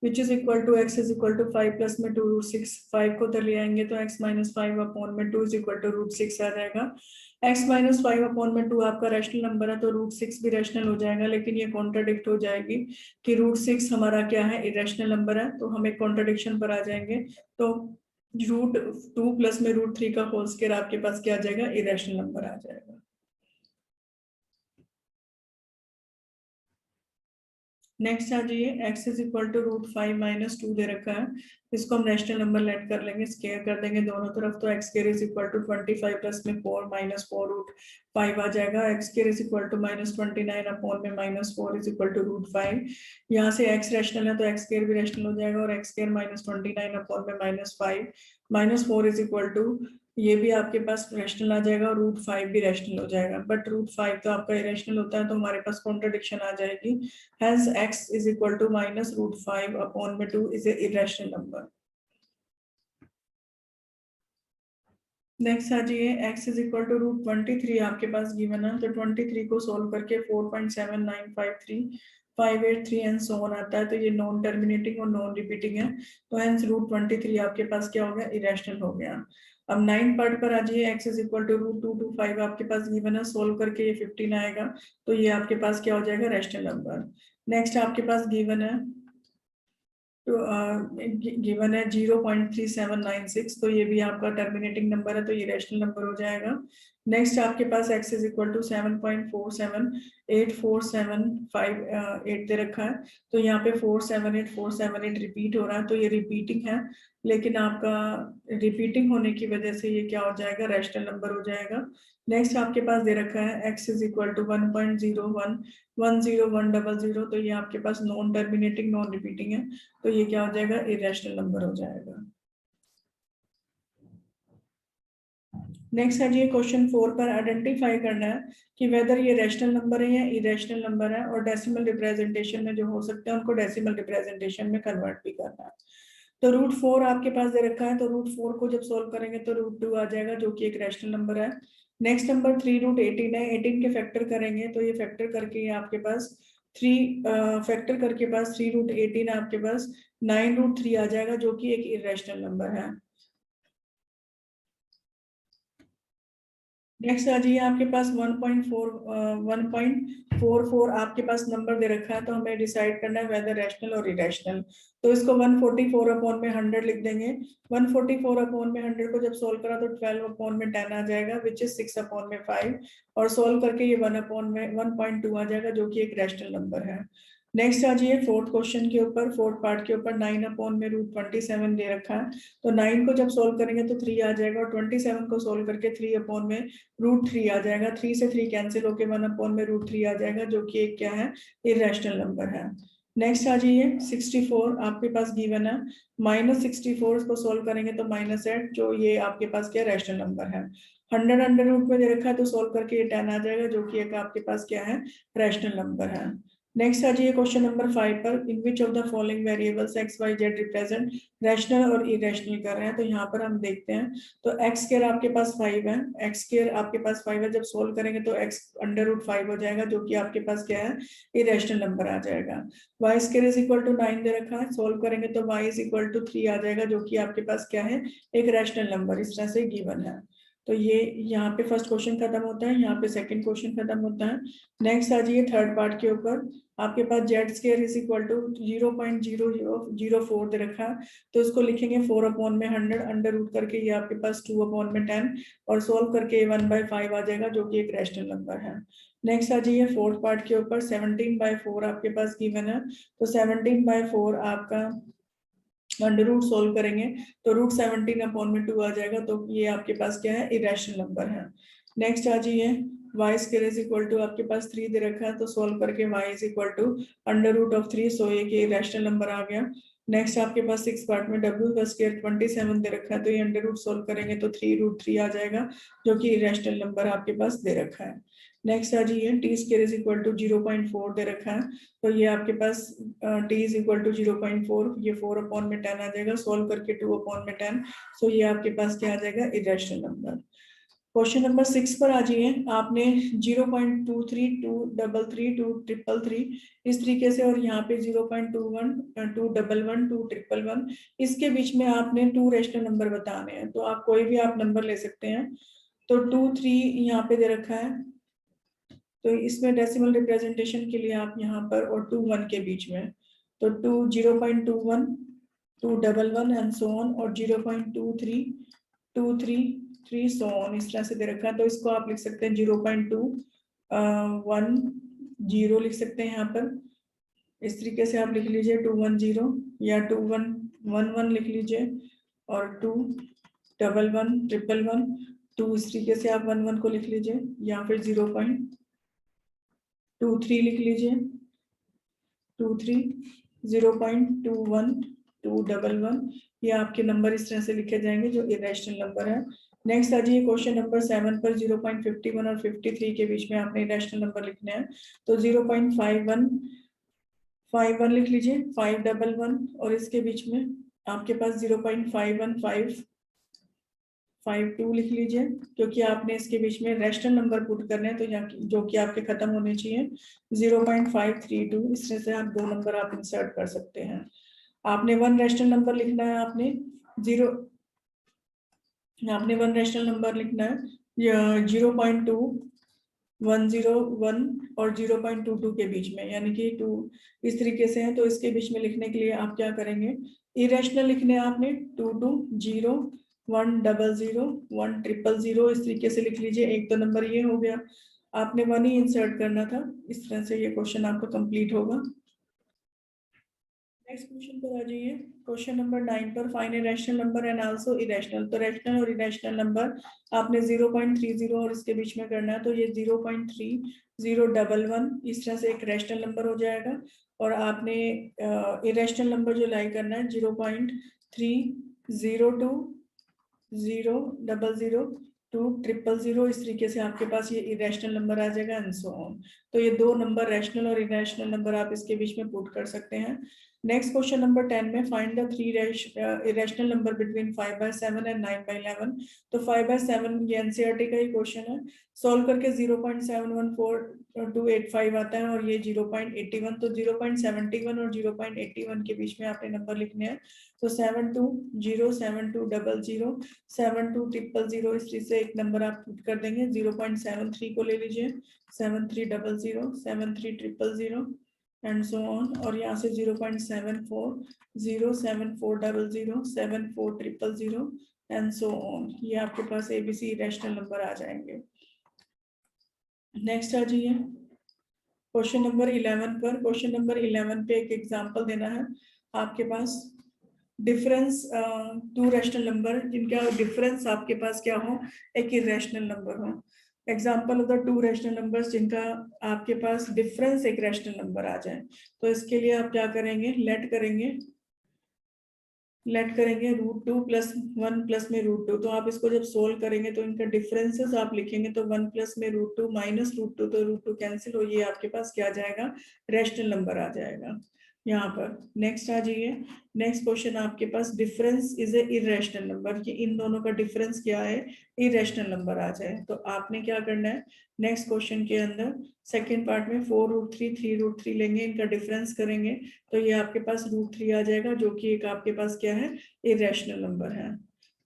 which is equal to x is equal to 5 plus में 2√6, 5 को तो ले आएंगे तो x minus 5/2 is equal to √6 आ जाएगा। x माइनस 5/2 आपका रैशनल नंबर है, तो √6 भी रैशनल हो जाएगा, लेकिन ये कॉन्ट्राडिक्ट हो जाएगी कि √6 हमारा क्या है, इरेशनल नंबर है, तो हम एक कॉन्ट्राडिक्शन पर आ जाएंगे। तो √2 प्लस में √3 का होल स्क्वायर आपके पास क्या आ जाएगा, इरेशनल नंबर आ जाएगा। नेक्स्ट आ जाइए, x is equal to √5 minus 2 दे रखा है, इसको हम रैशनल नंबर लेट कर लेंगे, स्क्वायर कर देंगे दोनों तरफ, तो x square is equal to 25 plus में 4 माइनस 4√5 आ जाएगा, x square is equal to -29/में -4 इज इक्वल टू √5। यहाँ से x रैशनल है तो x स्क्वायर भी रैशनल हो जाएगा, और x स्क्वायर -29/में -5 -4 इज इक्वल टू, ये भी आपके पास रैशनल आ जाएगा, और √5 भी रैशनल हो जाएगा, बट √5 तो आपका इरेशनल होता है, तो हमारे पास कॉन्ट्रडिक्शन आ जाएगी। Hence x is equal to minus √5/2 is a irrational number. Next आ जाइए, x इज इक्वल टू √23 आपके पास गिवन है, तो 23 को सोल्व करके 4.7953 एंड सो ऑन आता है, तो ये नॉन टर्मिनेटिंग और नॉन रिपीटिंग है, तो हेंस √23 आपके पास क्या हो गया, इरेशनल हो गया। अब 9 पार्ट पर आ जाइए, x इज इक्वल टू √225 आपके पास गिवन है, सोल्व करके ये 15 आएगा, तो ये आपके पास क्या हो जाएगा, रैशनल नंबर। नेक्स्ट आपके पास गिवन है, तो गिवन है 0.3796, तो ये भी आपका टर्मिनेटिंग नंबर है, तो ये रैशनल नंबर हो जाएगा। नेक्स्ट आपके पास x इज इक्वल टू 7.478475 दे रखा है, तो यहाँ पे 478 रिपीट हो रहा है, तो ये रिपीटिंग है, लेकिन आपका रिपीटिंग होने की वजह से ये क्या हो जाएगा, रैशनल नंबर हो जाएगा। नेक्स्ट आपके पास दे रखा है x इज इक्वल टू 1.01100100, तो ये आपके पास नॉन टर्मिनेटिंग नॉन रिपीटिंग है, तो ये क्या हो जाएगा, इरेशनल नंबर हो जाएगा। नेक्स्ट है जी, क्वेश्चन 4 पर आइडेंटिफाई करना है कि वेदर ये रैशनल नंबर है या इरेशनल नंबर है, और डेसिमल रिप्रेजेंटेशन में जो हो सकते हैं उनको डेसिमल रिप्रेजेंटेशन में कन्वर्ट भी करना है। तो √4 आपके पास दे रखा है, तो √4 को जब सोल्व करेंगे तो √2 आ जाएगा, जो कि एक रैशनल नंबर है। नेक्स्ट नंबर 3√18 है, 18 के फैक्टर करेंगे, तो ये फैक्टर करके आपके पास 3√18 आपके पास 9√3 आ जाएगा, जो कि एक इरेशनल नंबर है। नेक्स्ट आ जाइए, आपके पास 1.44 आपके पास नंबर दे रखा है, तो हमें डिसाइड करना है वेदर रैशनल और इरेशनल, तो इसको 144/100 लिख देंगे। 144/100 को जब सोल्व करा तो 12/10 आ जाएगा, विच इज 6/5, और सोल्व करके ये 1/1.2 आ जाएगा, जो कि एक रैशनल नंबर है। नेक्स्ट आ जाइए, फोर्थ क्वेश्चन के ऊपर, फोर्थ पार्ट के ऊपर 9/√27 दे रखा है, तो 9 को जब सोल्व करेंगे तो 3 आ जाएगा, और 27 को सोल्व करके 3/√3 आ जाएगा, 3 से 3 कैंसिल होके 1/√3 आ जाएगा, जो कि एक क्या है, इरेशनल नंबर है। नेक्स्ट आ जाइए, 64 आपके पास गिवन है, -64 को सोल्व करेंगे तो -8, जो ये आपके पास क्या रैशनल नंबर है। 100 अंडर रूट में दे रखा है, तो सोल्व करके ये 10 आ जाएगा, जो कि एक आपके पास क्या है, रैशनल नंबर है। नेक्स्ट आ जाइए, क्वेश्चन नंबर 5 पर, in which of the following variables x y z represent rational और इरेशनल कर रहे हैं, तो यहाँ पर हम देखते हैं, तो x स्क्वायर आपके पास 5 है, x स्क्वायर आपके पास 5 है, जब सोल्व करेंगे तो x √5 हो जाएगा, जो कि आपके पास क्या है, इरेशनल नंबर आ जाएगा। y square is equal to 9 दे रखा है, सोल्व करेंगे तो y इज इक्वल टू 3 आ जाएगा, जो कि आपके पास क्या है, एक रैशनल नंबर इस तरह से गिवन है। तो ये यहाँ पे फर्स्ट क्वेश्चन खत्म होता है, यहाँ पे सेकंड क्वेश्चन खत्म होता है। नेक्स्ट आ जाइए थर्ड पार्ट के ऊपर। आपके पास z square is equal to 0.0004 दे रखा है, तो इसको लिखेंगे 4 अपॉन में 100 अंडर रूट करके, ये आपके पास 2 अपॉन में 10 और सोल्व करके 1/5 आ जाएगा, जो कि एक रैशनल नंबर है। नेक्स्ट आ जाइए फोर्थ पार्ट के ऊपर। 17/4 आपके पास गिवन है, तो 17/4 आपका अंडर रूट सोल्व करेंगे तो √17 अपॉन में 2 आ जाएगा, तो ये आपके पास क्या है, इरेशनल नंबर है। नेक्स्ट आ जाइए y square is equal to आपके पास 3 दे रखा है, तो सोल्व करके y इज इक्वल टू √3, सो ये इरेशनल नंबर आ गया। नेक्स्ट आपके पास 6 पार्ट में w का स्क्वायर 27 दे रखा है, तो ये अंडर रूट सोल्व करेंगे तो 3√3 आ जाएगा, जो कि इरेशनल नंबर आपके पास दे रखा है। नेक्स्ट आ जाइए t square is equal to 0.4 दे रखा है, तो ये आपके पास t इज इक्वल टू 0.4, ये 4 अपॉन में 10 आ जाएगा, सोल्व करके 2 अपॉन में 10, सो ये आपके पास क्या आ जाएगा, इरेशनल नंबर। क्वेश्चन नंबर 6 पर आ जाइए। आपने 0.23, 233, 233 इस तरीके से, और यहाँ पे 0.21, 211, 211 इसके बीच में आपने 2 रेशनल नंबर बताने हैं, तो आप कोई भी आप नंबर ले सकते हैं। तो 23 यहाँ पे दे रखा है, तो इसमें डेसिमल रिप्रेजेंटेशन के लिए आप यहाँ पर, और 21 के बीच में, तो 0.21, 211 एंड सो ऑन, और 0.23, 233 सो ऑन, इस तरह से दे रखा है। तो इसको आप लिख सकते हैं 0.210 लिख सकते हैं यहाँ पर, इस तरीके से आप लिख लीजिए 210 या 2111 लिख लीजिए, और 211, 111, 2 इस तरीके से आप 11 को लिख लीजिए, या फिर 0.23 लिख लीजिए, 23, 0.21, 211, ये आपके नंबर इस तरह से लिखे जाएंगे जो इरेशनल नंबर है। नेक्स्ट आ जाइए क्वेश्चन नंबर 7 पर। 0.51 और 53 के बीच में आपने इरेशनल नंबर लिखने हैं, तो 0.51 लिख लीजिए, 511, और इसके बीच में आपके पास 0.51552 लिख लीजिए, क्योंकि आपने इसके बीच में रैशनल नंबर पुट करने हैं, तो यहाँ जो कि आपके खत्म होने चाहिए। 0.532 इस तरह से आप 2 नंबर आप इंसर्ट कर सकते हैं। आपने 1 रैशनल नंबर लिखना है, आपने 1 रैशनल नंबर लिखना है 0.2101 और 0.22 के बीच में, यानी कि 2 इस तरीके से है, तो इसके बीच में लिखने के लिए आप क्या करेंगे, इरेशनल लिखने हैं आपने 22, 100, 100, इस तरीके से लिख लीजिए। एक तो नंबर ये हो गया, आपने 1 ही इंसर्ट करना था, इस तरह से ये क्वेश्चन आपका कंप्लीट होगा। नेक्स्ट क्वेश्चन पर आ जाइए। क्वेश्चन नंबर 9 पर, find A rational number and also irrational. तो रैशनल और इरेशनल नंबर आपने 0.30 और इसके बीच में करना है, तो ये 0.3011 इस तरह से एक रैशनल नंबर हो जाएगा, और आपने इरेशनल नंबर जो लाई करना है 0.302, 000, 200, इस तरीके से आपके पास ये इरेशनल नंबर आ जाएगा एंड सो ऑन। तो ये 2 नंबर रैशनल और इरेशनल नंबर आप इसके बीच में पुट कर सकते हैं। नेक्स्ट क्वेश्चन नंबर 10 में, find the 3 irrational number between 5/7 and 9/11। तो 5/7 ये एनसीईआरटी का ही क्वेश्चन है, सॉल्व करके 0.714285 आता है, और ये 0.81, तो 0.71 और 0.81 के बीच में आपने नंबर लिखने हैं, तो 720, 7200, 72000 इस चीज से एक नंबर आप पुट कर देंगे। 0.73 को ले लीजिए, 7300, 73000 एंड सो ऑन, और यहाँ से 0.74, 07400, 74000 एंड सो ऑन, ये आपके पास एबीसी रैशनल नंबर आ जाएंगे। नेक्स्ट आ जाइए क्वेश्चन नंबर 11 पर। क्वेश्चन नंबर 11 पे एक एग्जांपल देना है आपके पास, डिफरेंस 2 रैशनल नंबर जिनका डिफरेंस आपके पास क्या हो, एक इरेशनल नंबर हो। Example of the 2 rational numbers जिनका आपके पास डिफरेंस एक रैशनल नंबर आ जाए, तो इसके लिए आप क्या करेंगे, लेट करेंगे √2 + 1 प्लस में √2, तो आप इसको जब सोल्व करेंगे तो इनका डिफरेंसेस आप लिखेंगे, तो 1 प्लस में √2 माइनस √2, तो √2 कैंसिल हो, ये आपके पास क्या आ जाएगा, रैशनल नंबर आ जाएगा यहाँ पर। नेक्स्ट आ जाइए। नेक्स्ट क्वेश्चन आपके पास, difference is a irrational number, कि इन दोनों का डिफरेंस क्या है, इरेशनल नंबर आ जाए, तो आपने क्या करना है, नेक्स्ट क्वेश्चन के अंदर सेकेंड पार्ट में 4√3, 3√3 लेंगे, इनका डिफरेंस करेंगे, तो ये आपके पास √3 आ जाएगा, जो कि एक आपके पास क्या है, इरेशनल नंबर है।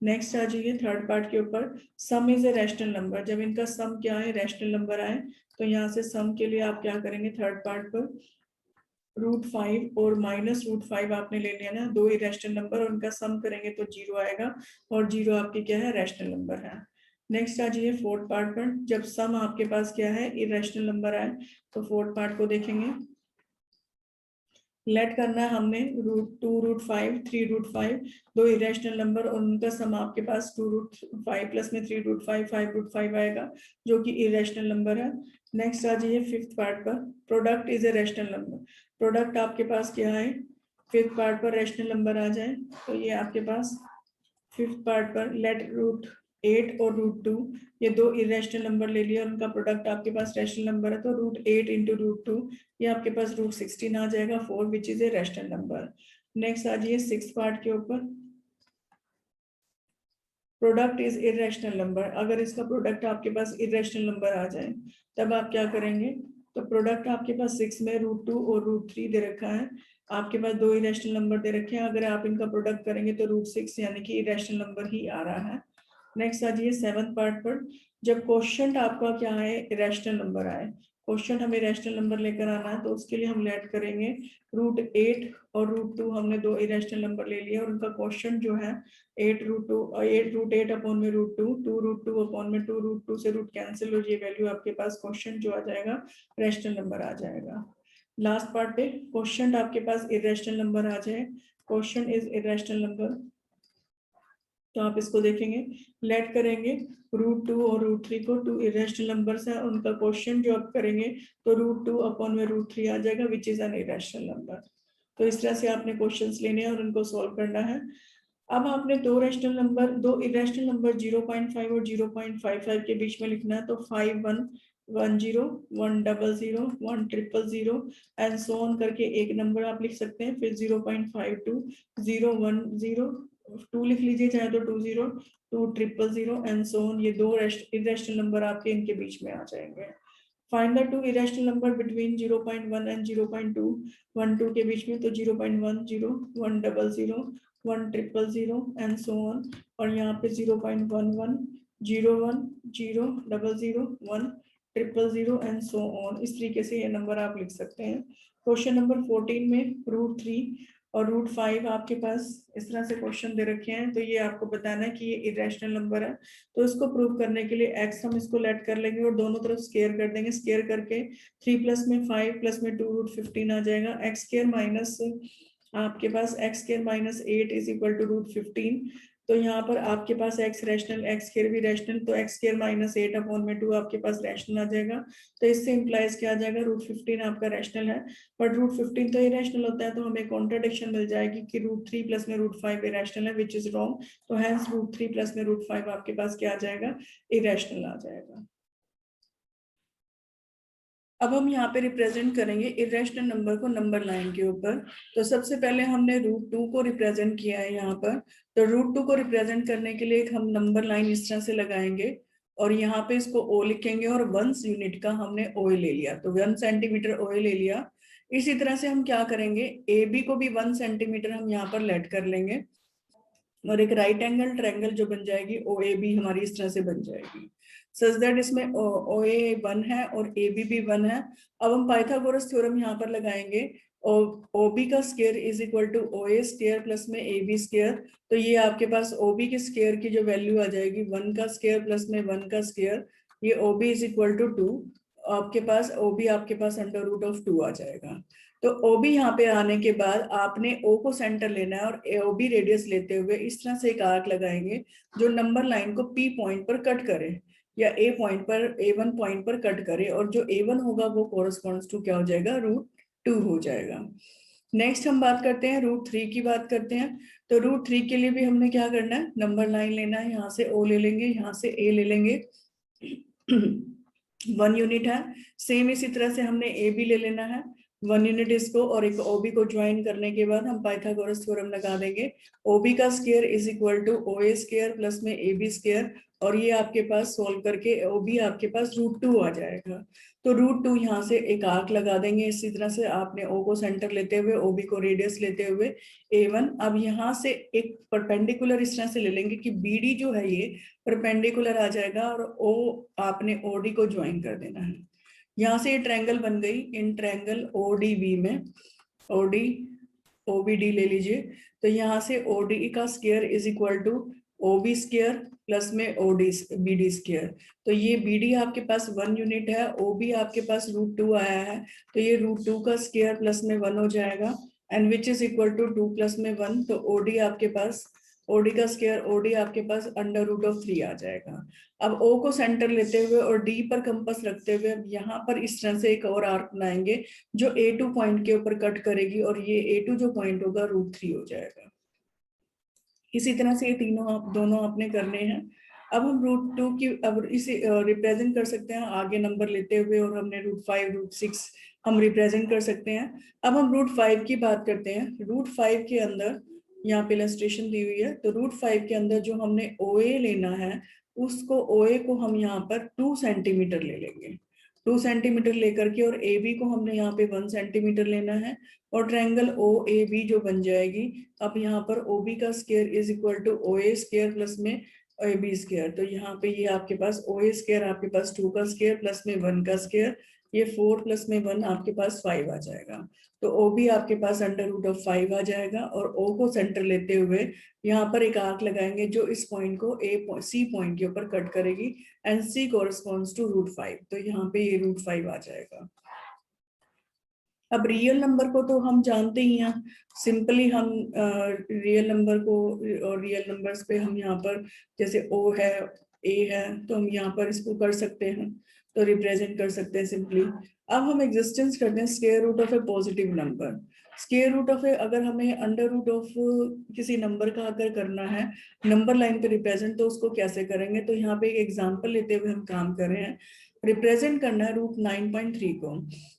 नेक्स्ट आ जाइए थर्ड पार्ट के ऊपर, सम इज ए रैशनल नंबर। जब इनका सम क्या है, रैशनल नंबर आए, तो यहाँ से सम के लिए आप क्या करेंगे, थर्ड पार्ट पर √5 और -√5 आपने ले लिया ना, दो इरेशनल नंबर, और उनका सम करेंगे तो 0 आएगा, और 0 आपके क्या है, रैशनल नंबर है। नेक्स्ट आ जाइए फोर्थ पार्ट पर, जब सम आपके पास क्या है, इरेशनल नंबर आए, तो फोर्थ पार्ट को देखेंगे। लेट करना है हमने √2, √5, 3 √5, दो इरेशनल नंबर, और उनका सम आपके पास 2 √5 प्लस में 3 √5, 5 √5 आएगा, जो कि इरेशनल नंबर है। नेक्स्ट आ जाइए फिफ्थ पार्ट पर, product is a rational number. Product आपके पास क्या है, फिफ्थ पार्ट पर रैशनल नंबर आ जाए, तो ये आपके पास फिफ्थ पार्ट पर लेट √8 और √2, ये दो इरेशनल नंबर ले लिया, उनका प्रोडक्ट आपके पास रैशनल नंबर है, तो √8 इंटू √2, ये आपके पास √16 आ जाएगा, 4 which is a rational number. Next आ जाइए सिक्स पार्ट के ऊपर, प्रोडक्ट इज इरेशनल नंबर। अगर इसका प्रोडक्ट आपके पास इरेशनल नंबर आ जाए, तब आप क्या करेंगे, तो प्रोडक्ट आपके पास 6 में √2 और √3 दे रखा है, आपके पास दो इरेशनल नंबर दे रखे हैं, अगर आप इनका प्रोडक्ट करेंगे तो √6 यानी कि इरेशनल नंबर ही आ रहा है। नेक्स्ट आ जाइए सेवंथ पार्ट पर, जब क्वेश्चन आपका क्या है, इरेशनल नंबर आए, क्वेश्चन हमें रैशनल नंबर लेकर आना है, तो उसके लिए हम लेट करेंगे √8 और √2, हमने दो इरेशनल नंबर ले लिए, और उनका क्वेश्चन जो है 8 अपॉन में √2, 2 √2 अपॉन में 2 √2 से रूट कैंसिल हो, ये वैल्यू आपके पास क्वेश्चन जो आ जाएगा, रैशनल नंबर आ जाएगा। लास्ट पार्ट पे क्वेश्चन आपके पास इरेशनल नंबर आ जाए, क्वेश्चन इज इरेशनल नंबर, तो आप इसको देखेंगे, लेट करेंगे √2 और √3 को, टू इरेशनल नंबर्स है, उनका क्वेश्चन जो आप करेंगे तो √2 अपॉन में √3 आ जाएगा, which is an irrational number. तो इस तरह से आपने क्वेश्चंस लेने हैं और उनको सॉल्व करना है। अब आपने दो रैशनल नंबर, दो इरेशनल नंबर 0.5 और 0.55 के बीच में लिखना है, तो 5 1 1 0 1 00 1 000 एंड सो ऑन करके एक नंबर आप लिख सकते हैं, फिर 0.52 0 1 0 2 लिख लीजिए चाहे तो 2 0 2 000 एंड सो ऑन, ये दो इरेशनल नंबर आपके इनके बीच में आ जाएंगे। Find the two irrational number between 0.1 and 0.2, 1 2 के बीच में, तो 0.10 1 00 1 000 एंड सो ऑन, और यहाँ पे 0.11 01 0 00 1 000 एंड सो ऑन, इस तरीके से ये नंबर आप लिख सकते हैं। क्वेश्चन नंबर 14 में √3 और √5 आपके पास इस तरह से क्वेश्चन दे रखे हैं, तो ये आपको बताना है कि ये इरेशनल नंबर है, तो इसको प्रूव करने के लिए x हम इसको लेट कर लेंगे और दोनों तरफ स्केयर कर देंगे, स्केयर करके 3 प्लस में 5 प्लस में 2 √15 आ जाएगा, x स्केयर माइनस आपके पास x square minus 8 is equal to √15, तो यहाँ पर आपके पास x रैशनल, x स्केयर भी रैशनल, तो x स्केयर माइनस 8 अपॉन में 2 आपके पास रैशनल आ जाएगा, तो इससे इंप्लाइज क्या आ जाएगा, √15 आपका रैशनल है, बट √15 तो इरेशनल होता है, तो हमें कॉन्ट्राडिक्शन मिल जाएगी कि √3 प्लस में √5 इरेशनल है, विच इज रॉन्ग, तो हेंस √3 प्लस में √5 आपके पास क्या आ जाएगा, इरेशनल आ जाएगा। अब हम यहाँ पे रिप्रेजेंट करेंगे इरेशनल नंबर को नंबर लाइन के ऊपर, तो सबसे पहले हमने √2 को रिप्रेजेंट किया है यहाँ पर, तो √2 को रिप्रेजेंट करने के लिए हम नंबर लाइन इस तरह से लगाएंगे, और यहाँ पे इसको O लिखेंगे, और 1 यूनिट का हमने OA ले लिया, तो 1 सेंटीमीटर OA ले लिया। इसी तरह से हम क्या करेंगे, AB को भी 1 सेंटीमीटर हम यहाँ पर लेट कर लेंगे, और एक राइट एंगल ट्रायंगल जो बन जाएगी OAB हमारी इस तरह से बन जाएगी, सच दैट इसमें OA 1 है और AB भी 1 है। अब हम पाइथागोरस थ्योरम यहाँ पर लगाएंगे, OB का square is equal to OA square plus में AB स्क्वायर, तो ये आपके पास OB के स्क्वायर की जो वैल्यू आ जाएगी 1 का स्क्वायर प्लस में 1 का स्क्वायर, ये OB इज इक्वल टू 2, आपके पास OB आपके पास √2 आ जाएगा। तो OB यहाँ पे आने के बाद आपने O को सेंटर लेना है, और OB रेडियस लेते हुए इस तरह से एक आर्क लगाएंगे जो नंबर लाइन को P पॉइंट पर कट करे, या A पॉइंट पर, A1 पॉइंट पर कट करे, और जो A1 होगा वो कोरस्पॉन्ड्स टू क्या हो जाएगा, √2 हो जाएगा। नेक्स्ट हम बात करते हैं √3 की बात करते हैं, तो √3 के लिए भी हमने क्या करना है, नंबर लाइन लेना है, यहाँ से O ले लेंगे, यहाँ से A ले लेंगे 1 यूनिट है, सेम इसी तरह से हमने A भी ले लेना है, 1 यूनिट इसको और एक ओबी को ज्वाइन करने के बाद हम पाइथागोरस थ्योरम लगा देंगे। ओबी का स्क्वायर इज इक्वल टू ओए स्क्वायर प्लस में एबी स्क्वायर, और ये आपके पास सोल्व करके ओबी आपके पास √2 आ जाएगा। तो √2 यहाँ से एक आर्क लगा देंगे। इसी तरह से आपने ओ को सेंटर लेते हुए ओबी को रेडियस लेते हुए A1। अब यहाँ से एक परपेंडिकुलर इस तरह से ले लेंगे कि BD जो है ये परपेंडिकुलर आ जाएगा और O आपने OD को ज्वाइन कर देना है। यहाँ से ये ट्रायंगल बन गई। इन ट्रायंगल ODB में OD OBD ले लीजिए। तो यहाँ से OD का square is equal to OB square plus में BD स्क्वायर। तो ये BD आपके पास 1 यूनिट है, OB आपके पास √2 आया है, तो ये √2 का स्क्वायर प्लस में 1 हो जाएगा, and which is equal to 2 plus में 1। तो OD आपके पास, OD का स्क्वायर OD आपके पास √3 आ जाएगा। अब O को सेंटर लेते हुए और D पर कंपास रखते हुए अब यहाँ पर इस तरह से एक और आर्क बनाएंगे जो A2 पॉइंट के ऊपर कट करेगी, और ये A2 जो पॉइंट होगा √3 हो जाएगा। इसी तरह से ये तीनों दोनों आपने करने हैं। अब हम √2 की अब इसे रिप्रेजेंट कर सकते हैं आगे नंबर लेते हुए, और हमने √5 √6 हम रिप्रेजेंट कर सकते हैं। अब हम √5 की बात करते हैं। √5 के अंदर यहाँ पे इलस्ट्रेशन दी हुई है, तो √5 के अंदर जो हमने OA लेना है उसको OA को हम यहाँ पर 2 सेंटीमीटर ले लेंगे। 2 सेंटीमीटर लेकर के, और AB को हमने यहाँ पे 1 सेंटीमीटर लेना है, और ट्रायंगल OAB जो बन जाएगी। अब यहाँ पर OB का square is equal to OA square plus में AB स्क्वायर। तो यहाँ पे ये आपके पास OA स्क्वायर आपके पास 2 का स्क्वायर प्लस में 1 का स्क्वायर, ये 4 प्लस में 1 आपके पास 5 आ जाएगा। तो OB आपके पास √5 आ जाएगा, और O को सेंटर लेते हुए यहाँ पर एक आर्क लगाएंगे जो इस पॉइंट को C पॉइंट के ऊपर कट करेगी, एंड C कॉरेस्पॉन्ड्स टू √5। तो यहाँ पे ये √5 आ जाएगा। अब रियल नंबर को तो हम जानते ही हैं, सिंपली हम रियल नंबर को और रियल नंबर्स पे हम यहाँ पर जैसे O है A है तो हम यहाँ पर इसको कर सकते हैं, तो रिप्रेजेंट कर सकते हैं सिंपली। अब हम एग्जिस्टेंस करते हैं square root of a positive number. Square root of a, अगर हमें अंडर रूट ऑफ किसी नंबर का अगर करना है नंबर लाइन पे रिप्रेजेंट, तो उसको कैसे करेंगे। तो यहाँ पे एक एग्जांपल लेते हुए हम काम कर रहे हैं। रिप्रेजेंट करना है √9.3 को,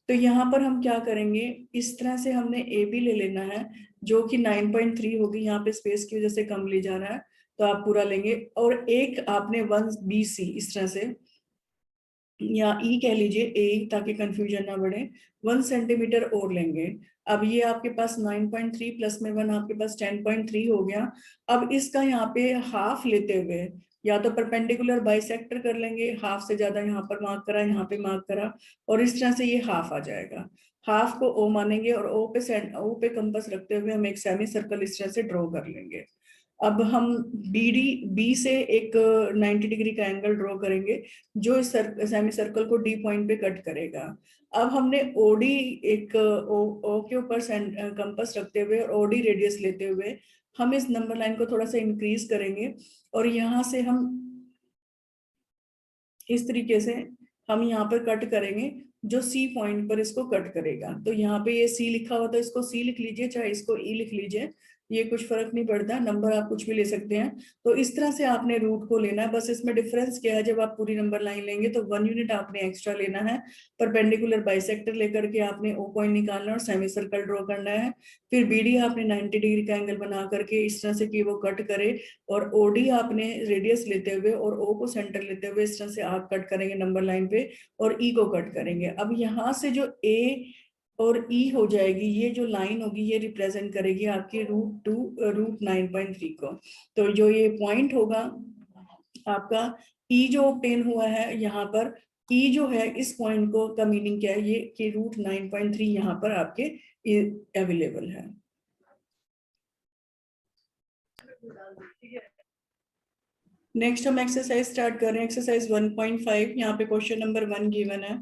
तो यहाँ पर हम क्या करेंगे, इस तरह से हमने AB ले लेना है जो कि 9.3 होगी। यहाँ पे स्पेस की वजह से कम ले जा रहा है तो आप पूरा लेंगे, और एक आपने 1BC इस तरह से, या E कह लीजिए A ताकि कंफ्यूजन ना बढ़े, 1 सेंटीमीटर और लेंगे। अब ये आपके पास 9.3 प्लस में 1 आपके पास 10.3 हो गया। अब इसका यहाँ पे हाफ लेते हुए या तो परपेंडिकुलर बाइसेक्टर कर लेंगे, हाफ से ज्यादा यहाँ पर मार्क करा यहाँ पे मार्क करा, और इस तरह से ये हाफ आ जाएगा। हाफ को O मानेंगे और O पे कंपास रखते हुए हम एक सेमी सर्कल इस तरह से ड्रॉ कर लेंगे। अब हम B से एक 90 डिग्री का एंगल ड्रॉ करेंगे जो इस सेमी सर्कल को D पॉइंट पे कट करेगा। अब हमने OD एक O के ऊपर कंपास रखते हुए और OD रेडियस लेते हुए हम इस नंबर लाइन को थोड़ा सा इंक्रीज करेंगे, और यहाँ से हम इस तरीके से हम यहाँ पर कट करेंगे जो C पॉइंट पर इसको कट करेगा। तो यहाँ पे ये C लिखा हुआ था, इसको C लिख लीजिए, चाहे इसको E लिख लीजिए, ये कुछ फर्क नहीं पड़ता, नंबर आप कुछ भी ले सकते हैं। तो इस तरह से आपने रूट को लेना है। बस इसमें डिफरेंस क्या है, जब आप पूरी नंबर लाइन लेंगे तो 1 यूनिट आपने एक्स्ट्रा लेना है। परपेंडिकुलर बाइसेक्टर लेकर के आपने O पॉइंट निकालना और सेमी सर्कल ड्रॉ करना है। फिर BD आपने 90 डिग्री का एंगल बना करके इस तरह से कि वो कट करे, और OD आपने रेडियस लेते हुए और O को सेंटर लेते हुए इस तरह से आर्क कट करेंगे नंबर लाइन पे, और E को कट करेंगे। अब यहाँ से जो A और E हो जाएगी, ये जो लाइन होगी ये रिप्रेजेंट करेगी आपकी √9.3 को। तो जो ये पॉइंट होगा आपका E जो ऑब्टेन हुआ है यहाँ पर, E जो है इस पॉइंट को का मीनिंग क्या है, ये कि √9.3 यहाँ पर आपके अवेलेबल है। नेक्स्ट हम एक्सरसाइज स्टार्ट कर रहे हैं। एक्सरसाइज 1.5। यहाँ पे क्वेश्चन नंबर 1 गिवन है।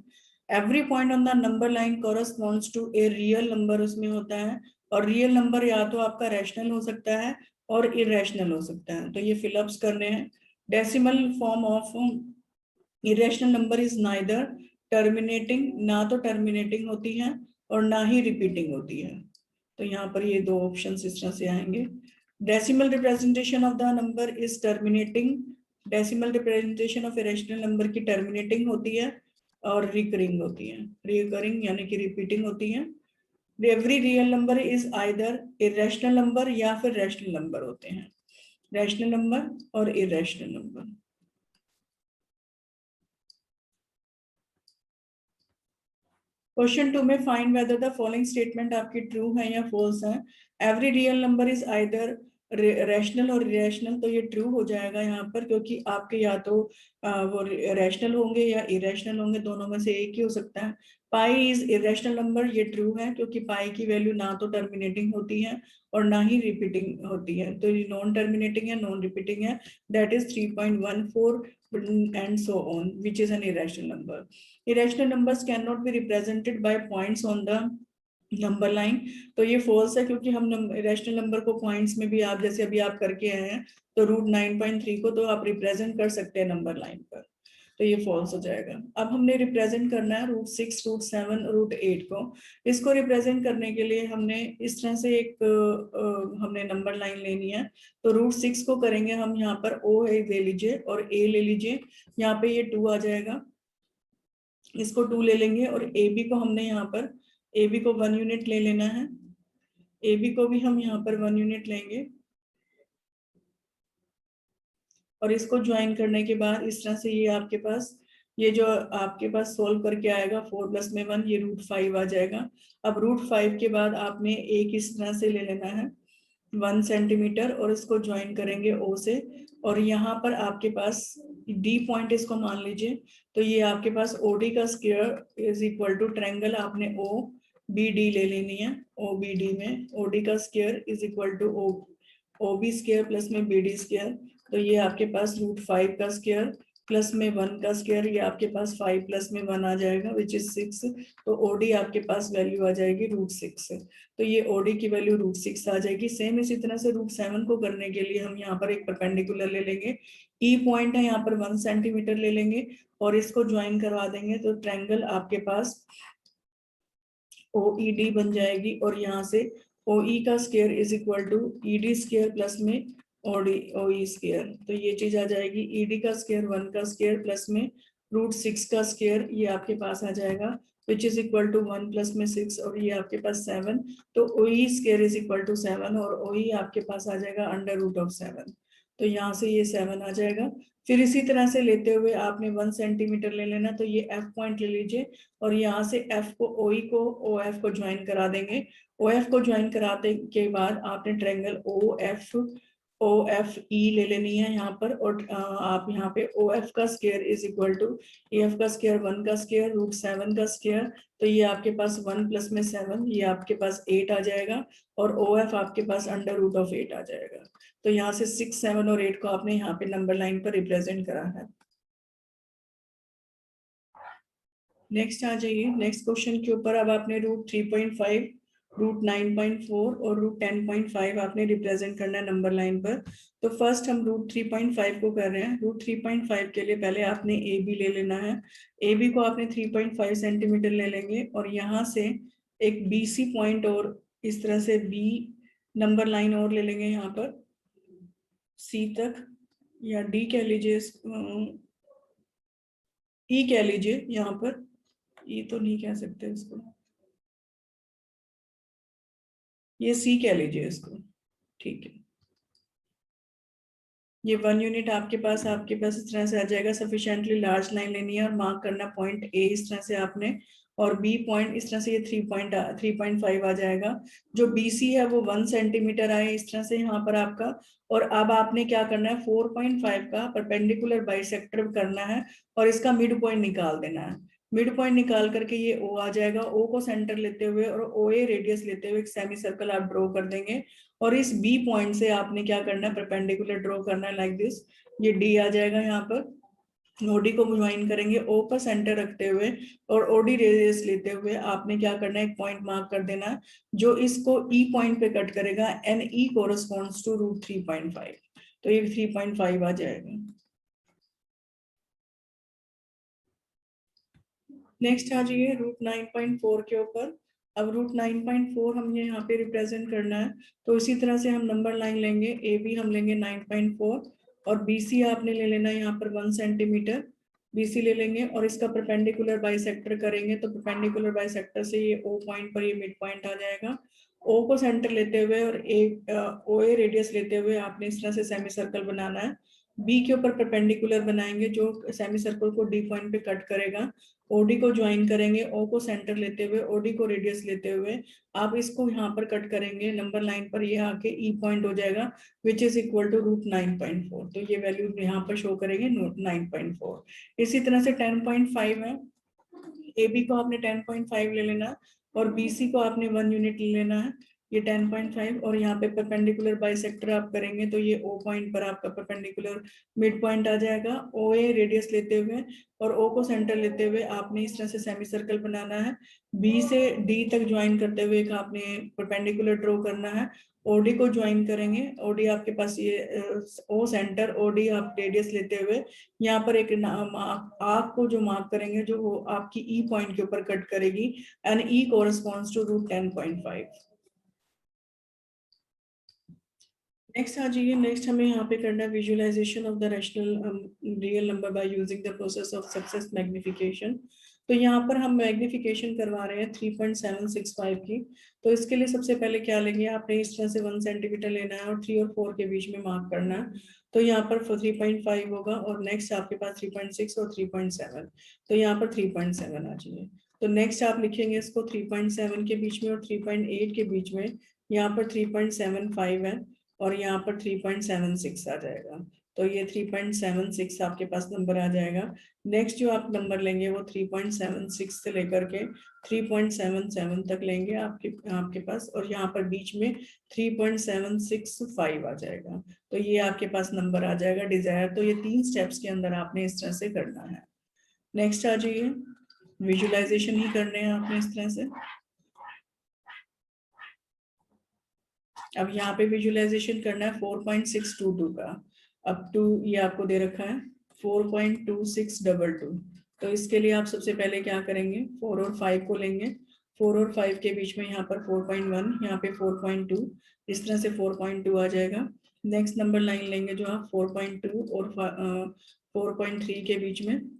Every point on the number line corresponds to a real number उसमें होता है, और रियल नंबर या तो आपका रैशनल हो सकता है और इरेशनल हो सकता है। तो ये फिलअप्स करने हैं। Decimal form of irrational number is neither terminating, ना तो टर्मिनेटिंग होती है और ना ही रिपीटिंग होती है। तो यहाँ पर ये दो ऑप्शन इस तरह से आएंगे। Decimal representation of the number is terminating. Decimal representation of irrational number की टर्मिनेटिंग होती है और रिकरिंग होती है। रिकरिंग यानी कि रिपीटिंग होती है। Every real number is either irrational number या फिर रैशनल नंबर होते हैं, रैशनल नंबर और इरेशनल नंबर। क्वेश्चन 2 में find whether the following statement आपकी ट्रू है या फॉल्स है। Every real number is either rational और इरेशनल, तो ये ट्रू हो जाएगा यहाँ पर, क्योंकि आपके या तो वो रैशनल होंगे या इरेशनल होंगे, दोनों में से एक ही हो सकता है। पाई इज इरेशनल नंबर, ये ट्रू है, क्योंकि पाई की वैल्यू ना तो टर्मिनेटिंग होती है और ना ही रिपीटिंग होती है, तो ये नॉन टर्मिनेटिंग है, नॉन रिपीटिंग है, that is 3.14 and so on, which is an irrational number. Irrational numbers cannot be represented by points on the number line, तो ये फॉल्स है, क्योंकि हम रैशनल नंबर को पॉइंट्स में भी, आप जैसे अभी आप करके आए हैं, तो रूट 9.3 को तो आप रिप्रेजेंट कर सकते हैं नंबर लाइन पर, तो ये फॉल्स हो जाएगा। अब हमने रिप्रेजेंट करना है रूट 6, रूट 7, रूट 8 को। इसको रिप्रेजेंट करने के लिए हमने इस तरह से एक हमने नंबर लाइन लेनी है, तो रूट 6 को करेंगे हम यहाँ पर ओ ले लीजिए और ए ले लीजिए, यहाँ पे ये 2 आ जाएगा, इसको 2 ले लेंगे, और ए बी को हमने यहाँ पर ए बी को 1 यूनिट ले लेना है, ए बी को भी हम यहाँ पर 1 यूनिट लेंगे, और इसको ज्वाइन करने के बाद इस तरह से ये आपके पास, ये जो आपके पास सोल्व करके आएगा 4 + 1 ये रूट 5 आ जाएगा। अब रूट 5 के बाद आपने एक इस तरह से ले लेना है 1 सेंटीमीटर, और इसको ज्वाइन करेंगे ओ से, और यहाँ पर आपके पास डी पॉइंट इसको मान लीजिए, तो ये आपके पास ओडी का square is equal to triangle आपने ओ बी डी ले लेनी है, ओ बी डी में ओडी का square is equal to O B square plus में बी डी स्क्वायर, तो ये आपके पास रूट 5 का स्क्वायर प्लस में 1 का स्क्वायर, ये आपके पास 5 प्लस में 1 आ जाएगा विच इज 6, तो ओडी आपके पास वैल्यू आ जाएगी रूट 6, तो ये ओडी की वैल्यू रूट 6 आ जाएगी। सेम इसी तरह से रूट 7 को करने के लिए हम यहाँ पर एक परपेंडिकुलर ले लेंगे, ई पॉइंट है यहाँ पर 1 सेंटीमीटर ले लेंगे, और इसको ज्वाइन करवा देंगे, तो ट्रायंगल आपके पास OED बन जाएगी, और यहाँ से OE का square is equal to ED square plus में OE स्क्वायर, तो ये चीज आ जाएगी, ED का स्क्वायर 1 का स्क्वायर प्लस में रूट 6 का स्क्वायर, ये आपके पास आ जाएगा which is equal to 1 plus में 6, और ये आपके पास 7, तो OE square is equal to 7, और OE आपके पास आ जाएगा अंडर रूट ऑफ 7, तो यहाँ से ये 7 आ जाएगा। फिर इसी तरह से लेते हुए आपने 1 सेंटीमीटर ले लेना, तो ये F पॉइंट ले लीजिए, और यहाँ से F को OE को OF को ज्वाइन करा देंगे, OF को ज्वाइन कराते के बाद आपने ट्रायंगल OFE ले लेनी है यहाँ पर, और आप यहाँ पे OF का square is equal to EF का स्क्वायर 1 का स्क्वायर रूट 7 का स्क्वायर, तो ये आपके पास 1 प्लस में 7, ये आपके पास 8 आ जाएगा, और OF आपके पास अंडर रूट ऑफ 8 आ जाएगा, तो यहाँ से 6, 7 और 8 को आपने यहाँ पे नंबर लाइन पर रिप्रेजेंट करा है। नेक्स्ट आ जाइए, नेक्स्ट क्वेश्चन के ऊपर। अब आपने रूट 3.5, रूट 9.4 और रूट 10.5 आपने रिप्रेजेंट करना है नंबर लाइन पर। तो फर्स्ट हम रूट 3.5 को कर रहे हैं। रूट 3.5 के लिए पहले आपने ए बी ले लेना है, ए बी को आपने 3.5 सेंटीमीटर ले लेंगे, और यहाँ से एक बी सी पॉइंट और इस तरह से बी नंबर लाइन और ले लेंगे यहाँ पर सी तक, या डी कह लीजिए, ई कह लीजिए यहाँ पर, ई तो नहीं कह सकते इसको, ये सी कह लीजिए इसको, ठीक है। ये 1 यूनिट आपके पास इस तरह से आ जाएगा। सफिशिएंटली लार्ज लाइन लेनी है और मार्क करना पॉइंट ए इस तरह से आपने, और बी पॉइंट इस तरह से, ये 3.5 आ जाएगा। जो BC है वो 1 सेंटीमीटर आए इस तरह से यहाँ पर आपका, और अब आपने क्या करना है 4.5 का परपेंडिकुलर बाइसेक्टर करना है, और इसका मिड पॉइंट निकाल देना है। मिड पॉइंट निकाल करके ये O आ जाएगा, O को सेंटर लेते हुए और OA रेडियस लेते हुए एक सेमी सर्कल आप ड्रॉ कर देंगे, और इस B पॉइंट से आपने क्या करना है परपेंडिकुलर ड्रॉ करना है लाइक दिस, ये D आ जाएगा यहाँ पर। OD को ज्वाइन करेंगे O पर सेंटर रखते हुए, और OD रेडियस लेते हुए आपने क्या करना है एक पॉइंट मार्क कर देना है जो इसको E पॉइंट पे कट करेगा, NE कोरस्पॉन्ड्स टू रूट 3.5, तो ये 3.5 आ जाएगा। नेक्स्ट आ जाइए रूट 9.4 के ऊपर। अब रूट 9.4 हमने यहाँ पे रिप्रेजेंट करना है, तो इसी तरह से हम नंबर लाइन लेंगे, ए बी हम लेंगे 9.4, और BC आपने ले लेना है यहाँ पर 1 सेंटीमीटर, BC ले लेंगे और इसका परपेंडिकुलर बाइसेक्टर करेंगे, तो परपेंडिकुलर बाइसेक्टर से ये O पॉइंट पर ये मिड पॉइंट आ जाएगा। O को सेंटर लेते हुए और OA रेडियस लेते हुए आपने इस तरह से सेमी सर्कल बनाना है। B के ऊपर परपेंडिकुलर बनाएंगे जो सेमी सर्कल को D पॉइंट पे कट करेगा। OD को ज्वाइन करेंगे, O को सेंटर लेते हुए, OD को रेडियस लेते हुए आप इसको यहाँ पर कट करेंगे, नंबर लाइन पर ये आके E पॉइंट हो जाएगा विच इज इक्वल टू √9.4। तो ये वैल्यू यहाँ पर शो करेंगे 9.4। इसी तरह से 10.5 है, AB को आपने 10.5 ले लेना है और BC को आपने 1 यूनिट ले लेना है, ये 10.5 और यहाँ पे परपेंडिकुलर बाइसेक्टर आप करेंगे तो ये O पॉइंट पर आपका परपेंडिकुलर मिड पॉइंट आ जाएगा। OA रेडियस लेते हुए और O को सेंटर लेते हुए आपने इस तरह से सेमी सर्कल बनाना है। B से D तक ज्वाइन करते हुए एक आपने परपेंडिकुलर ड्रॉ करना है। OD को ज्वाइन करेंगे, OD आपके पास ये O सेंटर, OD आप रेडियस लेते हुए यहाँ पर एक आर्क को जो मार्क करेंगे जो वो आपकी E पॉइंट के ऊपर कट करेगी and E corresponds to √10.5। Next आ जाइए, नेक्स्ट हमें यहाँ पे करना है visualization of the rational real number by using the process of success magnification. तो यहाँ पर हम मैग्निफिकेशन करवा रहे हैं 3.765 की। तो इसके लिए सबसे पहले क्या लेंगे, आपने इस तरह से 1 सेंटीमीटर लेना है और 3 और 4 के बीच में मार्क करना है। तो यहाँ पर 3.5 होगा और नेक्स्ट आपके पास 3.6 और 3.7। तो यहाँ पर 3.7 आ जाइए। तो नेक्स्ट आप लिखेंगे इसको 3.7 के बीच में और 3.8 के बीच में, यहाँ पर 3.75 है और यहाँ पर 3.76 आ जाएगा। तो ये 3.76 आपके पास नंबर आ जाएगा। नेक्स्ट जो आप नंबर लेंगे वो 3.76 से लेकर के 3.77 तक लेंगे आपके पास, और यहाँ पर बीच में 3.765 आ जाएगा। तो ये आपके पास नंबर आ जाएगा डिजायर। तो ये 3 स्टेप्स के अंदर आपने इस तरह से करना है। नेक्स्ट आ जाइए, विजुअलाइजेशन ही करने हैं आपने इस तरह से। अब यहाँ पे विजुअलाइजेशन करना है 4.622 का, अप टू ये आपको दे रखा है 4.2622। तो इसके लिए आप सबसे पहले क्या करेंगे, 4 और 5 को लेंगे। 4 और 5 के बीच में यहाँ पर 4.1, यहाँ पे 4.2, इस तरह से 4.2 आ जाएगा। नेक्स्ट नंबर लाइन लेंगे जो आप 4.2 और 4.3 के बीच में,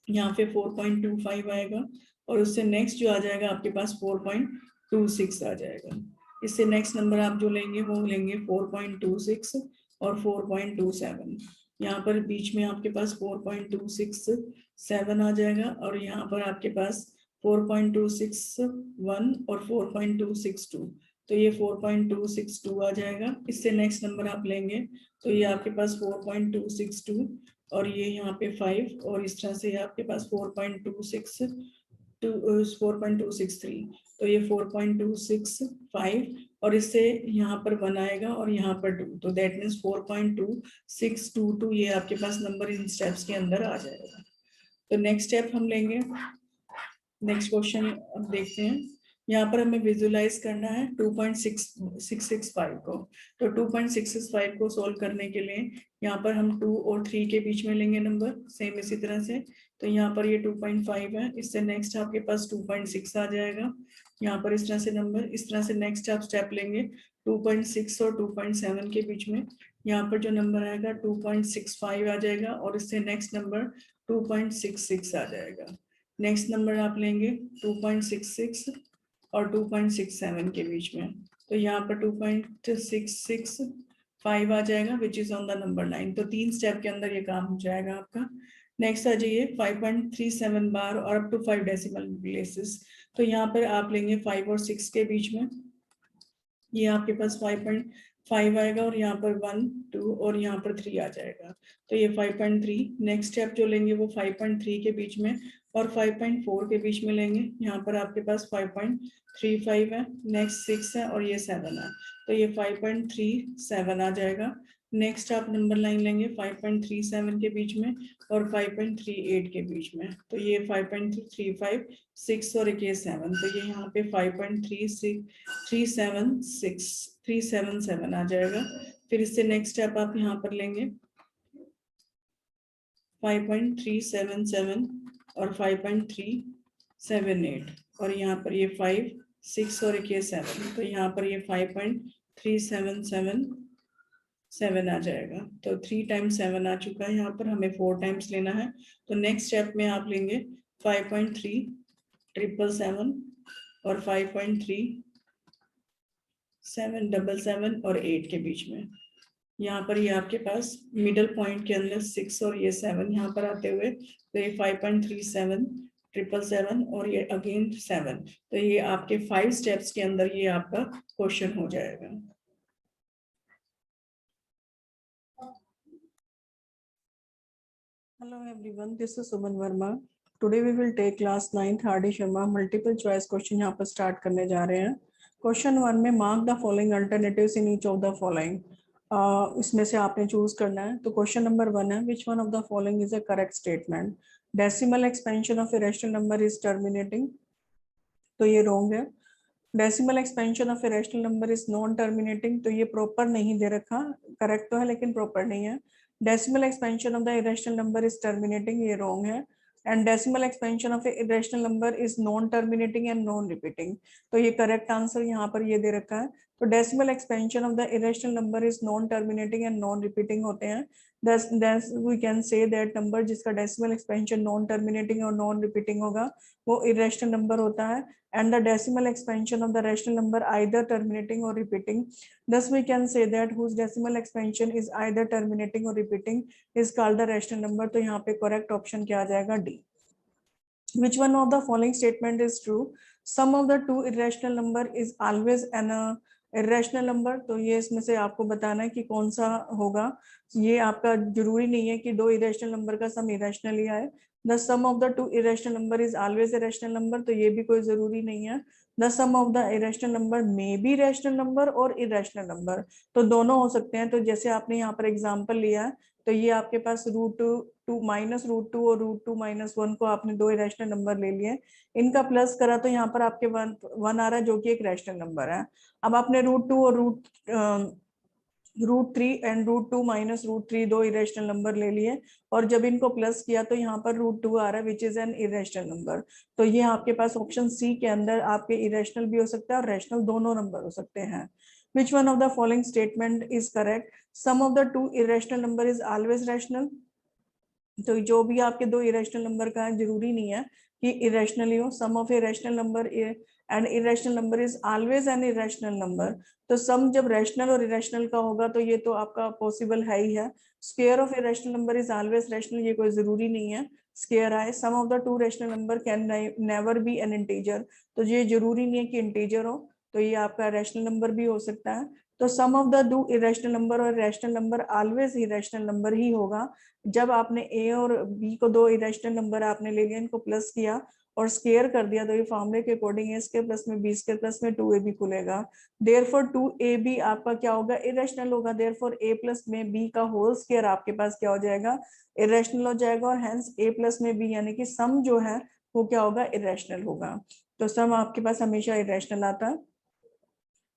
यहाँ पे 4.25 आएगा और उससे नेक्स्ट जो आ जाएगा आपके पास 4.26 आ जाएगा। इससे नेक्स्ट नंबर आप जो लेंगे वो लेंगे 4.26 और 4.27। यहाँ पर बीच में आपके पास 4.267 आ जाएगा और यहाँ पर आपके पास 4.261 और 4.262। तो ये 4.262 आ जाएगा। इससे नेक्स्ट नंबर आप लेंगे तो ये आपके पास 4.262 और ये यहाँ पे 5 और इस तरह से आपके पास 4.263। तो ये 4.265 और इससे यहाँ पर 1 आएगा और यहाँ पर 2, तो दैट मीन्स 4.2622 ये आपके पास नंबर इन स्टेप्स के अंदर आ जाएगा। तो नेक्स्ट स्टेप हम लेंगे, नेक्स्ट क्वेश्चन अब देखते हैं। यहाँ पर हमें विजुलाइज करना है 2.665 को। तो 2.665 को सोल्व करने के लिए यहाँ पर हम 2 और 3 के बीच में लेंगे नंबर, सेम इसी तरह से। तो यहाँ पर ये 2.5 है, इससे नेक्स्ट आपके पास 2.6 आ जाएगा। यहाँ पर इस तरह से नंबर, इस तरह से नेक्स्ट आप स्टेप लेंगे 2.6 और 2.7 के बीच में। यहाँ पर जो नंबर आएगा 2.65 आ जाएगा और इससे नेक्स्ट नंबर 2.66 आ जाएगा। नेक्स्ट नंबर आप लेंगे 2.66 और 2.67 के बीच में। तो यहाँ पर 2.665 आ जाएगा which is on the number 9। तो 3 स्टेप के अंदर ये काम हो जाएगा आपका। नेक्स्ट आ जाइए 5.37 बार और अप टू 5 डेसिमल प्लेसेस। तो यहाँ पर आप लेंगे 5 और 6 के बीच में, ये आपके पास 5.5 आएगा और यहाँ पर 1, 2 और यहाँ पर 3 आ जाएगा। तो ये 5.3। नेक्स्ट स्टेप जो लेंगे वो 5.3 के बीच में और 5.4 के बीच में लेंगे। यहाँ पर आपके पास 5.35 है, नेक्स्ट 6 है और ये 7 है। तो ये 5.37 आ जाएगा। नेक्स्ट आप नंबर लाइन लेंगे 5.37 के बीच में और 5.38 के बीच में। तो ये 5.35, 6 और 7। तो ये यहाँ पे 5.377 आ जाएगा। फिर इससे नेक्स्ट स्टेप आप यहाँ पर लेंगे 5.377 और 5.378 और यहाँ पर ये 5, 6 और 7। तो यहाँ पर ये 5.377, 7 आ जाएगा। तो 3 टाइम्स 7 आ चुका है, यहाँ पर हमें 4 टाइम्स लेना है। तो नेक्स्ट स्टेप में आप लेंगे 5.3 777 और 5.3 777 और 8 के बीच में। यहाँ पर ये आपके पास मिडल पॉइंट के अंदर 6 और ये 7 यहाँ पर आते हुए, तो ये 5.37 777 और ये अगेन 7। तो ये आपके 5 स्टेप्स के अंदर ये आपका क्वेश्चन हो जाएगा। Hello everyone, this is Suman Verma. Today we will take class 9th Hardy Sharma multiple choice question यहाँ पर स्टार्ट करने जा रहे हैं। क्वेश्चन 1 में mark the following alternatives in each of the following, इसमें से आपने चूज करना है। तो क्वेश्चन नंबर 1 है, विच one of the following is a correct statement? Decimal expansion of A rational number is terminating, तो ये रॉन्ग है। Decimal expansion of A rational number is non terminating, तो ये प्रॉपर नहीं दे रखा, करेक्ट तो है लेकिन प्रॉपर नहीं है। Decimal expansion of the irrational number is terminating, ये रॉन्ग है। And decimal expansion of A irrational number is non terminating and non repeating, तो ये करेक्ट आंसर यहाँ पर ये दे रखा है। तो decimal expansion of the irrational number is non terminating and non repeating होते हैं। thus we can say that number जिसका डेसिमल एक्सपेंशन नॉन टर्मिनेटिंग और नॉन रिपीटिंग होगा वो इरेशनल नंबर होता है। And the decimal expansion of the rational number either terminating or repeating. Thus we can say that whose decimal expansion is either terminating or repeating is called the rational number. तो यहाँ पे correct option क्या आ जाएगा? D. Which one of the following statement is true? Sum of the two irrational number is always an irrational number. तो ये इसमें से आपको बताना है कि कौन सा होगा। ये आपका जरूरी नहीं है कि दो irrational number का sum irrational ही आए। The sum of the two irrational number is always a rational number, तो ये भी कोई जरूरी नहीं है। The sum of the irrational number may be rational number और irrational number, तो दोनों हो सकते हैं। तो जैसे आपने यहाँ पर एग्जांपल लिया है, तो ये आपके पास √2 माइनस √2 और √2 माइनस 1 को आपने दो इरेशनल नंबर ले लिए, इनका प्लस करा तो यहाँ पर आपके 1 आ रहा है जो कि एक रैशनल नंबर है। अब आपने √2 और √3 एंड √2 माइनस √3 दो इरेशनल नंबर ले लिए, और जब इनको प्लस किया तो यहाँ पर √2 आ रहा है which is an irrational number. तो ये आपके पास ऑप्शन सी के अंदर आपके इरेशनल भी हो सकता है और रैशनल दोनों नंबर हो सकते हैं। Which one of the following statement is correct? Sum of the two irrational number is always rational. तो जो भी आपके दो इरेशनल नंबर का है जरूरी नहीं है कि इरेशनल ही हो। Sum of irrational number and irrational number is always an irrational number. तो सम जब रैशनल और इरेशनल का होगा तो ये तो आपका पॉसिबल है ही है। Square of irrational number is always rational, ये कोई जरूरी नहीं है स्क्वायर आए। Sum of the two rational number can never be an integer, तो ये जरूरी नहीं है कि इंटीजर हो, तो ये आपका रैशनल नंबर भी हो सकता है। तो सम ऑफ द दो इरेशनल नंबर और rational number always irrational number ही होगा। जब आपने ए और बी को दो इरेशनल नंबर आपने ले लिया, इनको प्लस किया और स्क्वायर कर दिया, तो ये फॉर्मूले के अकॉर्डिंग ए स्क्वायर प्लस में बी स्क्वायर प्लस में 2ab खुलेगा। देयरफॉर 2ab आपका क्या होगा? इरेशनल होगा। देयरफॉर a प्लस में b का होल स्क्वायर आपके पास क्या हो जाएगा? इरेशनल हो जाएगा, और हेंस a प्लस में b यानी कि सम जो है वो क्या होगा? इरेशनल होगा। तो सम आपके पास हमेशा इरेशनल आता है।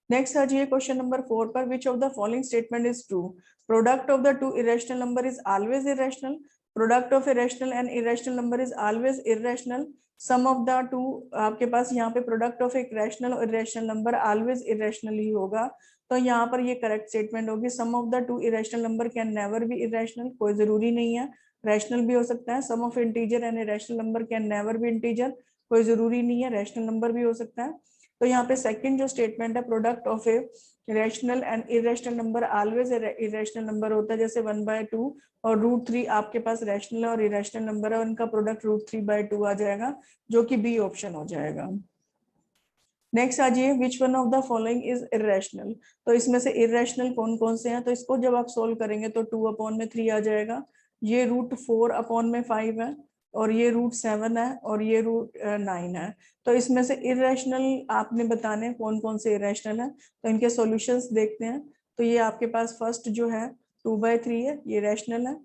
नेक्स्ट आ जाइए क्वेश्चन नंबर 4 पर, which of the following statement is true? Product of the two irrational number is always irrational, product of irrational and irrational number is always irrational, sum of the two आपके पास यहाँ पे प्रोडक्ट ऑफ एक रैशनल और इरेशनल नंबर ऑलवेज इरेशनल ही होगा। तो यहाँ पर ये करेक्ट स्टेटमेंट होगी। Sum of the two irrational number can never be irrational, कोई जरूरी नहीं है, रैशनल भी हो सकता है। Sum of integer and irrational number can never be integer, कोई जरूरी नहीं है, रैशनल नंबर भी हो सकता है। तो यहाँ पे सेकंड जो स्टेटमेंट है, product of a rational and irrational number always irrational number होता है। जैसे 1/2 और √3 आपके पास रैशनल और इरेशनल नंबर है, उनका प्रोडक्ट √3/2 आ जाएगा, जो कि बी ऑप्शन हो जाएगा। नेक्स्ट आ जाइए, विच one of the following is irrational? तो इसमें से इरेशनल कौन कौन से हैं? तो इसको जब आप सोल्व करेंगे तो 2/3 आ जाएगा, ये √4/5 है, और ये √7 है, और ये √9 है। तो इसमें से इरेशनल आपने बताने कौन कौन से इरेशनल है, तो इनके सॉल्यूशंस देखते हैं। तो ये आपके पास फर्स्ट जो है 2/3 है, ये रैशनल है।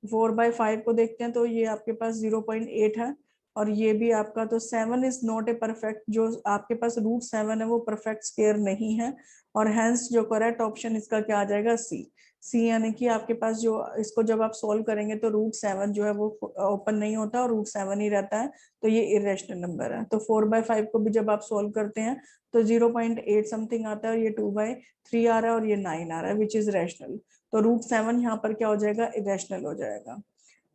4/5 को देखते हैं, तो ये आपके पास 0.8 है, और ये भी आपका, तो 7 इज नॉट ए परफेक्ट, जो आपके पास √7 है वो परफेक्ट स्क्वायर नहीं है, और हेंस जो करेक्ट ऑप्शन इसका क्या आ जाएगा? सी। सी यानी कि आपके पास जो इसको जब आप सोल्व करेंगे तो √7 जो है वो ओपन नहीं होता और √7 ही रहता है, तो ये इरेशनल नंबर है। तो 4/5 को भी जब आप सोल्व करते हैं तो 0.8 समथिंग आता है और ये 2/3 आ रहा है और ये 9 आ रहा है विच इज रैशनल। तो √7 यहाँ पर क्या हो जाएगा, इरेशनल हो जाएगा।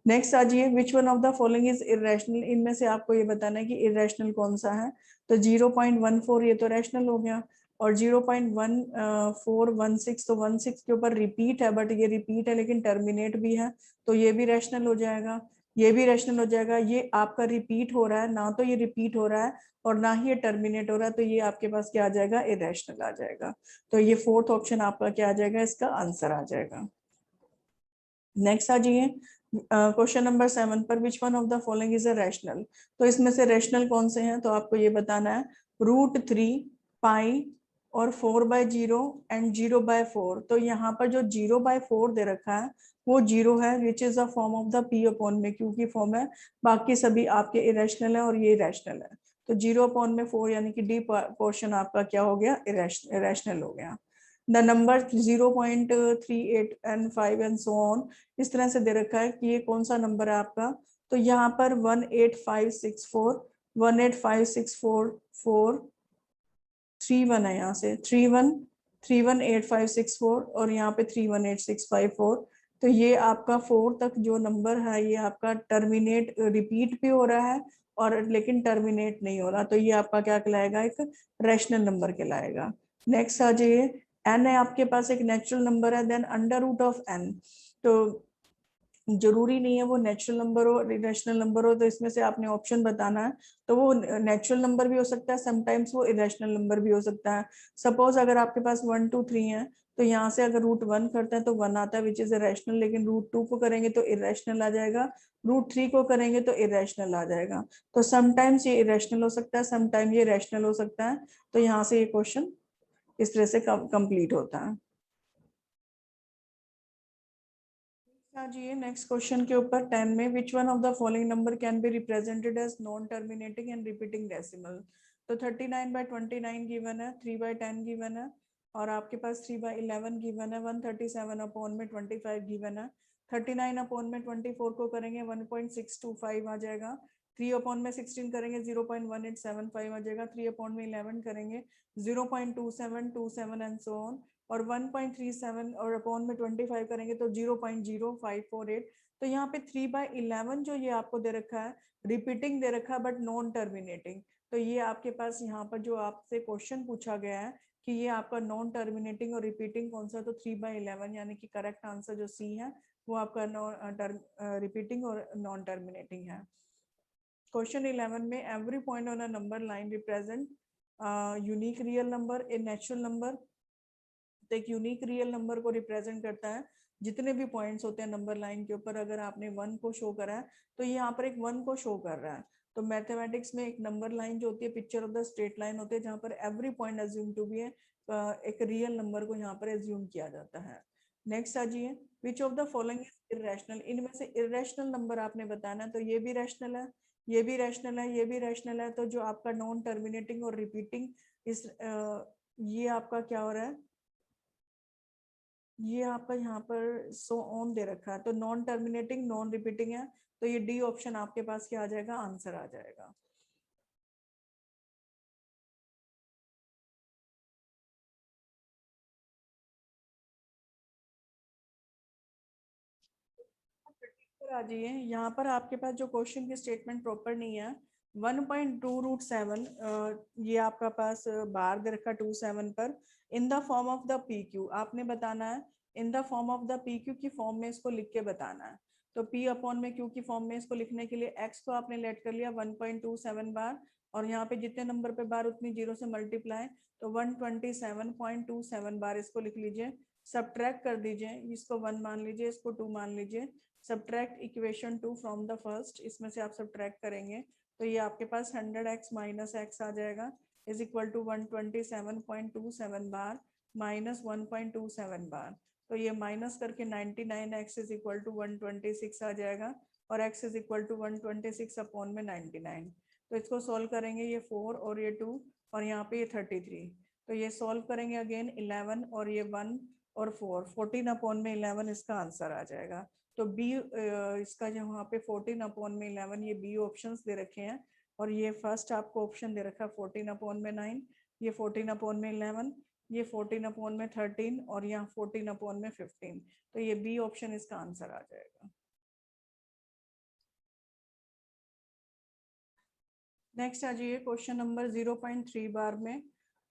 नेक्स्ट आ जाइए, विच one of the following is irrational, इनमें से आपको ये बताना है कि इरेशनल कौन सा है। तो 0.14 ये तो रैशनल हो गया, और 0.1416 तो 16 के ऊपर रिपीट है, बट ये रिपीट है लेकिन टर्मिनेट भी है, तो ये भी रैशनल हो जाएगा, ये भी रैशनल हो जाएगा। ये आपका रिपीट हो रहा है ना, तो ये रिपीट हो रहा है और ना ही ये टर्मिनेट हो रहा है, तो ये आपके पास क्या आ जाएगा, इरेशनल आ जाएगा। तो ये फोर्थ ऑप्शन आपका क्या आ जाएगा, इसका आंसर आ जाएगा। नेक्स्ट आ जाइए क्वेश्चन नंबर 7 पर, विच one of the following is a rational. तो इसमें से रैशनल कौन से हैं, तो आपको ये बताना है √3 पाई और 4/0 एंड 0/4। तो यहाँ पर जो 0/4 दे रखा है वो 0 है, which is a form of the p upon में, क्योंकि फॉर्म है, बाकी सभी आपके इरेशनल है और ये रैशनल है। तो 0/4 यानी कि डी पोर्शन आपका क्या हो गया, इरेशनल हो गया। The number 0.38 and 5 and so on, इस तरह से दे रखा है कि ये कौन सा नंबर है आपका। तो यहाँ पर 18564 18564 31 है, यहाँ से 318564 और यहाँ पे 318654। तो ये आपका 4 तक जो नंबर है ये आपका टर्मिनेट रिपीट भी हो रहा है और लेकिन टर्मिनेट नहीं हो रहा, तो ये आपका क्या कहलाएगा, एक रैशनल नंबर कहलाएगा। नेक्स्ट आ जाइए, n है आपके पास, एक नेचुरल नंबर है, देन √n। तो जरूरी नहीं है वो नेचुरल नंबर हो इरेशनल नंबर हो, तो इसमें से आपने ऑप्शन बताना है। तो वो नेचुरल नंबर भी हो सकता है, समटाइम्स वो इरेशनल नंबर भी हो सकता है। सपोज अगर आपके पास 1 2 3 है, तो यहाँ से अगर √1 करते हैं तो 1 आता है विच इज इरेशनल, लेकिन √2 को करेंगे तो इरेशनल आ जाएगा, √3 को करेंगे तो इरेशनल आ जाएगा। तो समटाइम्स ये इरेशनल हो सकता है, समटाइम ये रैशनल हो सकता है। तो यहाँ से ये क्वेश्चन इस तरह से कंप्लीट होता है। जी नेक्स्ट क्वेश्चन के ऊपर 10 में, which one of the following number can be represented as non terminating and repeating decimal. तो 39/29 गिवन है, 3/10 गिवन है और आपके पास 3/11 गिवन है, 137 अपॉन में 25 गिवन है। 39 अपॉन में 24 को करेंगे 1.625 आ जाएगा, 3 अपॉन में 16 करेंगे 0.1875 आ जाएगा, 3 अपॉन में 11 करेंगे 0.2727 एंड सो ऑन, और 1.37 और अपॉन में 25 करेंगे तो 0.0548। तो यहाँ पे 3/11 जो ये आपको दे रखा है, रिपीटिंग दे रखा है बट नॉन टर्मिनेटिंग। तो ये आपके पास यहाँ पर जो आपसे क्वेश्चन पूछा गया है कि ये आपका नॉन टर्मिनेटिंग और रिपीटिंग कौन सा, तो 3/11 यानी कि करेक्ट आंसर जो सी है वो आपका रिपीटिंग और नॉन टर्मिनेटिंग है। क्वेश्चन 11 में, every point on a number line represent unique real number, A natural number. तो एक यूनिक रियल नंबर को रिप्रेजेंट करता है, जितने भी पॉइंट्स होते हैं नंबर लाइन के ऊपर, अगर आपने 1 को शो करा है तो यहाँ पर एक 1 को शो कर रहा है। तो मैथमेटिक्स में एक नंबर लाइन जो होती है, picture of the straight line होती है, जहाँ पर every point assume to be एक रियल नंबर को यहाँ पर अज्यूम किया जाता है। नेक्स्ट आ जाइए, विच of the following is irrational, इनमें से इरेशनल नंबर आपने बताना है। तो ये भी रैशनल है, ये भी रैशनल है, ये भी रैशनल है। तो जो आपका नॉन टर्मिनेटिंग और रिपीटिंग इस ये आपका क्या हो रहा है, ये आपका यहाँ पर सो ऑन दे रखा है, तो नॉन टर्मिनेटिंग नॉन रिपीटिंग है। तो ये डी ऑप्शन आपके पास क्या आ जाएगा, आंसर आ जाएगा। आ जाइए, यहाँ पर आपके पास जो क्वेश्चन की स्टेटमेंट प्रॉपर नहीं है। 1.2√7 ये आपका पास बार दे रखा 27 पर, इन the form of the P Q आपने बताना है, इन the form of the P Q की फॉर्म में इसको लिख के बताना है। तो p अपॉन में q की फॉर्म में इसको लिखने के लिए x को आपने लेट कर लिया 1.27 बार, और यहाँ पे जितने नंबर पे बार उतनी जीरो से मल्टीप्लाई, तो 127.27 बार इसको लिख लीजिए। सब्ट्रैक्ट कर दीजिए, इसको 1 मान लीजिए, इसको 2 मान लीजिए। Subtract equation 2 from the first, इसमें से आप सब्ट्रैक्ट करेंगे तो ये आपके पास 100x माइनस x आ जाएगा, is equal to 127.27 bar minus 1.27 bar. तो ये माइनस करके 99x इज इक्वल टू 126 आ जाएगा, और x is equal to 126 upon में 99। तो इसको सॉल्व करेंगे, ये 4 और ये 2 और यहाँ पे ये 33। तो ये सॉल्व करेंगे अगेन 11 और ये 1 और 4, 14 अपॉन में 11 इसका आंसर आ जाएगा। तो बी इसका जो वहाँ पे 14 अपॉन में 11 ये बी ऑप्शंस दे रखे हैं, और ये फर्स्ट आपको ऑप्शन दे रखा है 14 अपॉन में 9, ये 14 अपॉन में 11, ये 14 अपॉन में 13 और यहाँ 14 अपॉन में 15। तो ये बी ऑप्शन इसका आंसर आ जाएगा। नेक्स्ट आ जाइए क्वेश्चन नंबर 0.3 बार में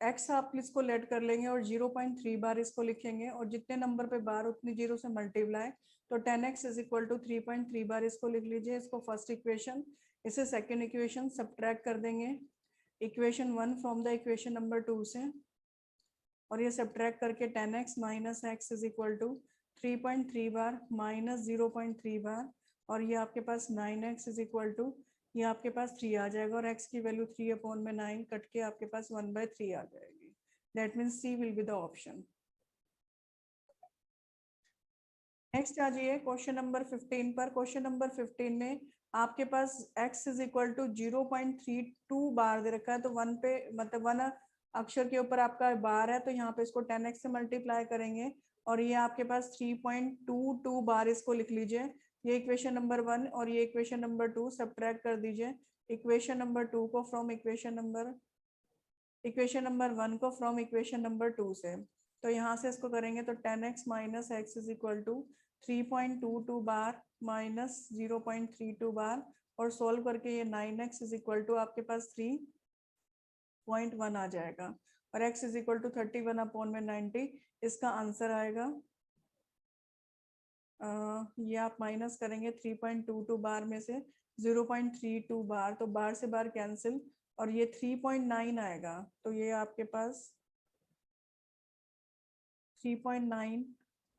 x आप इसको लेट कर लेंगे और 0.3 बार इसको लिखेंगे, और जितने नंबर पे बार उतनी जीरो से मल्टीप्लाई, तो 10x is equal to 3.3 bar इसको लिख लीजिए, इसको फर्स्ट इक्वेशन, इसे सेकंड इक्वेशन सब्ट्रैक्ट कर देंगे equation 1 from the equation number 2 से, और ये सब्ट्रैक्ट करके 10x minus x is equal to 3.3 bar minus 0.3 bar, और ये आपके पास 9x इज इक्वल टू, ये आपके पास 3 आ जाएगा, और x की वैल्यू 3 अपॉन में 9 कट के आपके पास 1/3 आ जाएगी। That means c will be the option. Next आ जाइए क्वेश्चन नंबर 15 पर। क्वेश्चन नंबर 15 में आपके पास x इज इक्वल टू 0.32 बार दे रखा है, तो 1 पे मतलब 1 अक्षर के ऊपर आपका बार है, तो यहाँ पे इसको 10x से मल्टीप्लाई करेंगे, और ये आपके पास 3.22 बार इसको लिख लीजिए, ये इक्वेशन नंबर 1 और ये इक्वेशन नंबर 2 सब्ट्रैक्ट कर दीजिए इक्वेशन नंबर 2 को फ्रॉम इक्वेशन नंबर 1 को फ्रॉम इक्वेशन नंबर 2 से। तो यहाँ से इसको करेंगे तो 10x minus x is equal to 3.22 bar minus 0.32 bar, और सोल्व करके ये 9x इज इक्वल टू आपके पास 3.1 आ जाएगा, और x is equal to 31 upon में 90 इसका आंसर आएगा। ये आप माइनस करेंगे 3.22 बार में से 0.32 बार, तो बार से बार कैंसिल, और ये 3.9 आएगा, तो ये आपके पास 3.9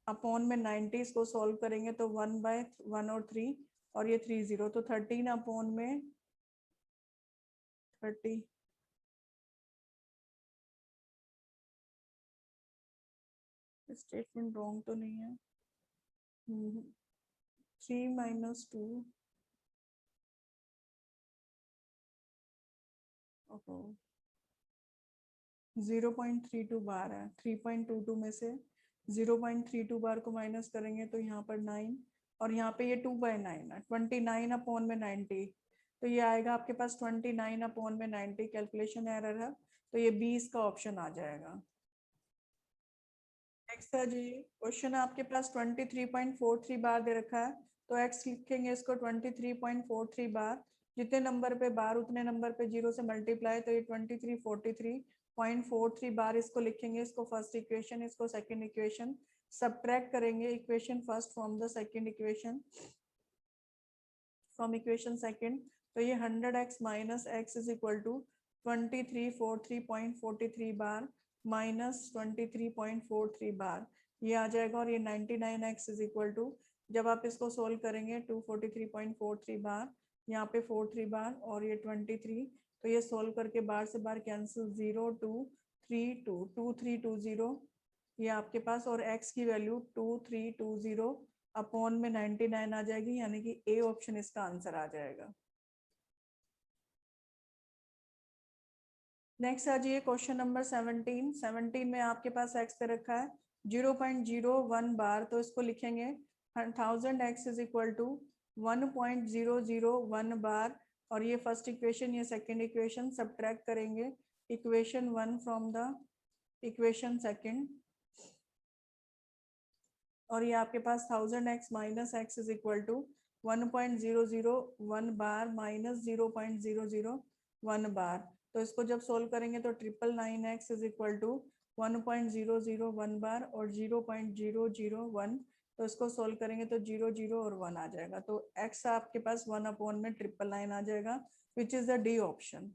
अपॉन में 90 इसको सॉल्व करेंगे तो 1/1 और 3, और ये 30, तो 13 अपॉन में 30, स्टेटमेंट रॉन्ग तो नहीं है, 3 माइनस 2, 0.32 बार है, 3.22 में से 0.32 बार को माइनस करेंगे तो यहाँ पर 9, और यहाँ पे ये 2/9 है, 29 अपॉन में 90, तो ये आएगा आपके पास 29 अपॉन में 90, कैलकुलेशन एरर है, तो ये बी इसका ऑप्शन आ जाएगा। नेक्स्ट है जी क्वेश्चन आपके पास 23.43 बार दे रखा है, तो x लिखेंगे इसको 23.43 बार, जितने नंबर पे बार उतने नंबर पे जीरो से मल्टीप्लाई, तो ये 2343.43 बार इसको लिखेंगे, इसको फर्स्ट इक्वेशन, इसको सेकंड इक्वेशन, सब्ट्रैक्ट करेंगे equation first from the second equation from equation second, तो ये 100x minus x is equal to 2343.43 bar minus 23.43 bar, ये आ जाएगा, और ये 99x इज इक्वल टू, जब आप इसको सोल्व करेंगे 243.43 बार, यहाँ पे 43 बार और ये 23, तो ये सोल्व करके बार से बार कैंसिल, 0 2 3 2 ये आपके पास, और x की वैल्यू 2320 अपॉन में 99 आ जाएगी, यानी कि ए ऑप्शन इसका आंसर आ जाएगा। नेक्स्ट आ जाइए क्वेश्चन नंबर 17 में आपके पास x दे रखा है 0.01 बार, तो इसको लिखेंगे 1000x is equal to 1.001 bar, और ये फर्स्ट इक्वेशन ये सेकंड इक्वेशन, सब्ट्रैक्ट करेंगे equation 1 from the equation second, और ये आपके पास 1000x minus x is equal to 1.001 bar minus 0.001 bar, तो इसको जब सोल्व करेंगे तो 999x is equal to 1.001 bar और 0.001, तो इसको सोल्व करेंगे तो 0 और 1 आ जाएगा, तो x आपके पास 1 अपॉन में 999 आ जाएगा, which is the d option.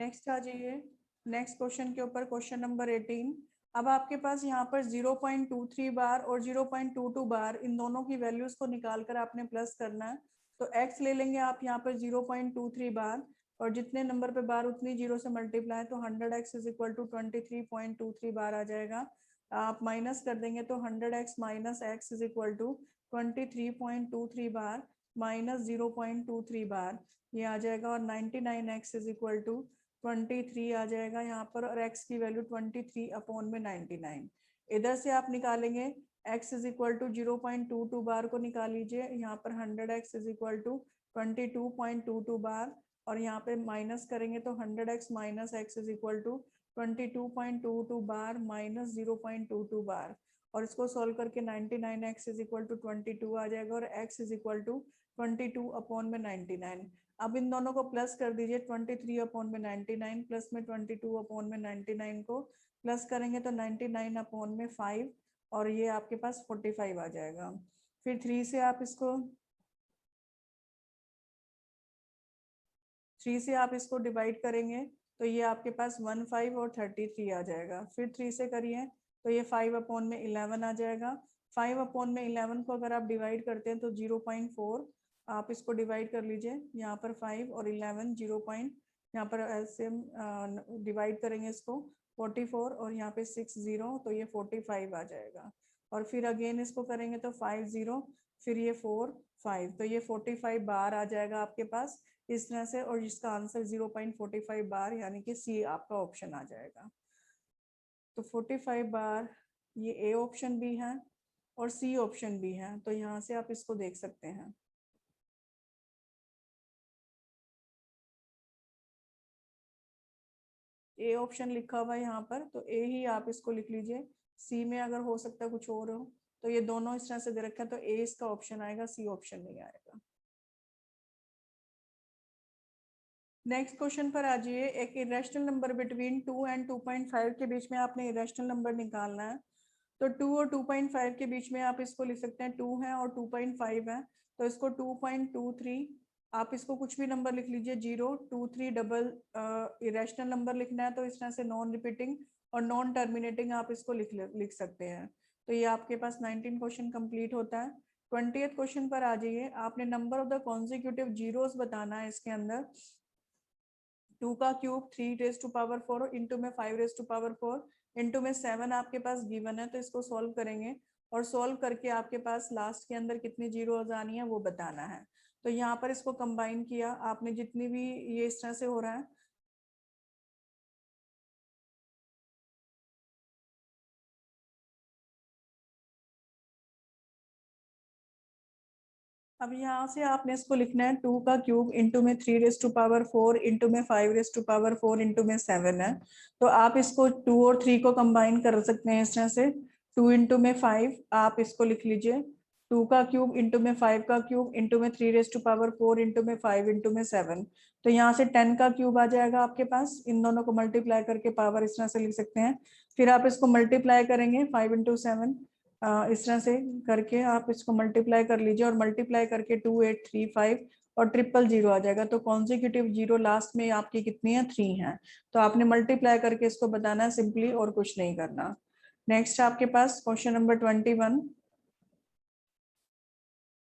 Next आ जाइए नेक्स्ट क्वेश्चन के ऊपर, क्वेश्चन नंबर 18। अब आपके पास यहाँ पर 0.23 बार और 0.22 बार, इन दोनों की वैल्यूज को निकाल कर आपने प्लस करना है, तो x ले लेंगे आप यहाँ पर 0.23 बार, और जितने नंबर पे बार उतनी जीरो से मल्टीप्लाई, तो 100x is equal to 23.23 bar आ जाएगा, आप माइनस कर देंगे तो 100x minus x is equal to 23.23 bar minus 0.23 bar, ये आ जाएगा, और 99x इज इक्वल टू 23 आ जाएगा यहाँ पर, और x की वैल्यू 23 अपॉन में 99। इधर से आप निकालेंगे x इज इक्वल टू 0.22 बार को निकाल लीजिए, यहाँ पर 100x इज इक्वल टू 22.22 बार, और यहाँ पे माइनस करेंगे तो 100x minus x is equal to 22.22 bar minus 0.22 bar, और इसको सॉल्व करके 99x इज इक्वल टू 22 आ जाएगा, और x is equal to 22 upon में 99। अब इन दोनों को प्लस कर दीजिए, 23 अपॉन में 99 प्लस में 22 अपॉन में 99 को प्लस करेंगे तो 99 अपॉन में 5, और ये आपके पास 45 आ जाएगा। फिर 3 से आप इसको डिवाइड करेंगे तो ये आपके पास 15 और 33 आ जाएगा। फिर 3 से करिए तो ये 5 अपॉन में 11 आ जाएगा। 5 अपॉन में 11 को अगर आप डिवाइड करते हैं तो 0.4 आप इसको डिवाइड कर लीजिए, यहाँ पर 5 और 11 यहाँ पर एलसीएम डिवाइड करेंगे इसको 44 और यहाँ पे 6 0, तो ये 45 आ जाएगा। और फिर अगेन इसको करेंगे तो 5 0, फिर ये 4 5, तो ये 45 बार आ जाएगा आपके पास इस तरह से, और इसका आंसर 0.45 बार यानी कि सी आपका ऑप्शन आ जाएगा। तो 45 बार ये ए ऑप्शन भी है और सी ऑप्शन भी है, तो यहाँ से आप इसको देख सकते हैं। ए ऑप्शन लिखा हुआ है यहाँ पर, तो ए ही आप इसको लिख लीजिए। सी में अगर हो सकता है कुछ और हो, तो ये दोनों इस तरह से दे रखा है, तो ए इसका ऑप्शन आएगा, सी ऑप्शन नहीं आएगा। नेक्स्ट क्वेश्चन पर आ जाइए। एक इरेशनल नंबर बिटवीन 2 एंड 2.5 के बीच में आपने इरेशनल नंबर निकालना है। तो 2 और 2.5 के बीच में आप इसको लिख सकते हैं 2 है और 2.5 है, तो इसको 2.23 आप इसको कुछ भी नंबर लिख लीजिए, 0 2 3 डबल इरेशनल नंबर लिखना है तो इस तरह से नॉन रिपीटिंग और नॉन टर्मिनेटिंग आप इसको लिख सकते हैं। तो ये आपके पास 19 क्वेश्चन कंप्लीट होता है। 20th क्वेश्चन पर आ जाइए। आपने number of the consecutive zeros बताना है इसके अंदर। 2 का cube 3 raise to power 4 into में 5 रेज टू पावर 4 इंटू में 7 आपके पास गिवन है, तो इसको सॉल्व करेंगे और सॉल्व करके आपके पास लास्ट के अंदर कितनी जीरो आनी है वो बताना है। तो यहाँ पर इसको कंबाइन किया आपने, जितनी भी ये इस तरह से हो रहा है। अब यहाँ से आपने इसको लिखना है 2 का क्यूब इंटू में 3 रेज टू पावर 4 इंटू में 5 रेज टू पावर 4 इंटू में 7 है। तो आप इसको 2 और 3 को कंबाइन कर सकते हैं इस तरह से, 2 इंटू में 5 आप इसको लिख लीजिए, 2 का क्यूब इंटू में 5 का क्यूब इंटू में 3 रेज टू पावर 4 इंटू में 5 इंटू में 7, तो यहाँ से 10 का क्यूब आ जाएगा आपके पास। इन दोनों को मल्टीप्लाई करके पावर इस तरह से लिख सकते हैं। फिर आप इसको मल्टीप्लाई करेंगे 5 इंटू 7, इस तरह से करके आप इसको मल्टीप्लाई कर लीजिए, और मल्टीप्लाई करके 2835 और 000 आ जाएगा। तो कॉन्जिक्यूटिव जीरो लास्ट में आपकी कितनी है, 3 है। तो आपने मल्टीप्लाई करके इसको बताना है सिंपली, और कुछ नहीं करना। नेक्स्ट आपके पास क्वेश्चन नंबर 21।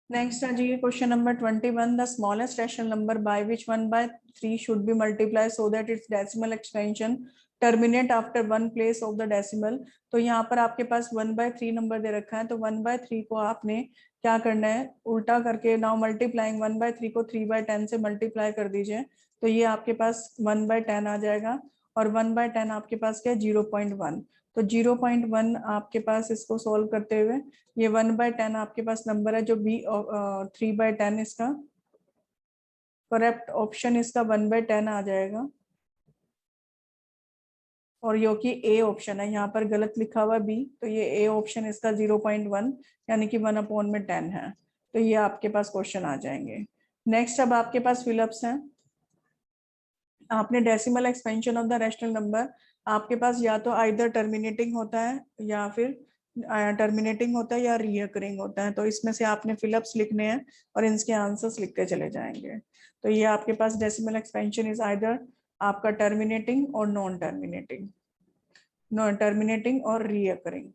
नेक्स्ट आ जाइए question number 21। The smallest rational number by which 1/3 should be multiply so that it's decimal expansion terminate after 1 place of the decimal. तो यहाँ पर आपके पास 1/3 नंबर दे रखा है, तो 1/3 को आपने क्या करना है, उल्टा करके नाउ मल्टीप्लाइंग 1/3 को 3/10 से मल्टीप्लाई कर दीजिए, तो ये आपके पास 1/10 आ जाएगा। और 1/10 आपके पास क्या है, 0.1। तो 0.1 आपके पास इसको सोल्व करते हुए ये 1/10 आपके पास नंबर है, जो बी 3/10 इसका करेक्ट ऑप्शन, इसका 1/10 आ जाएगा। और यो कि ए ऑप्शन है, यहाँ पर गलत लिखा हुआ बी, तो ये ए ऑप्शन इसका 0.1 यानी कि 1/10 है। तो ये आपके पास क्वेश्चन आ जाएंगे। नेक्स्ट अब आपके पास फिलअप्स हैं। आपने decimal expansion of the rational number, आपके पास या तो आइदर टर्मिनेटिंग होता है या फिर टर्मिनेटिंग होता है या रीअकरिंग होता है। तो इसमें से आपने फिलअप्स लिखने हैं और इनके आंसर्स लिखते चले जाएंगे। तो ये आपके पास डेसिमल एक्सपेंशन इज आइदर आपका टर्मिनेटिंग और नॉन टर्मिनेटिंग, नॉन टर्मिनेटिंग और रीअकरिंग।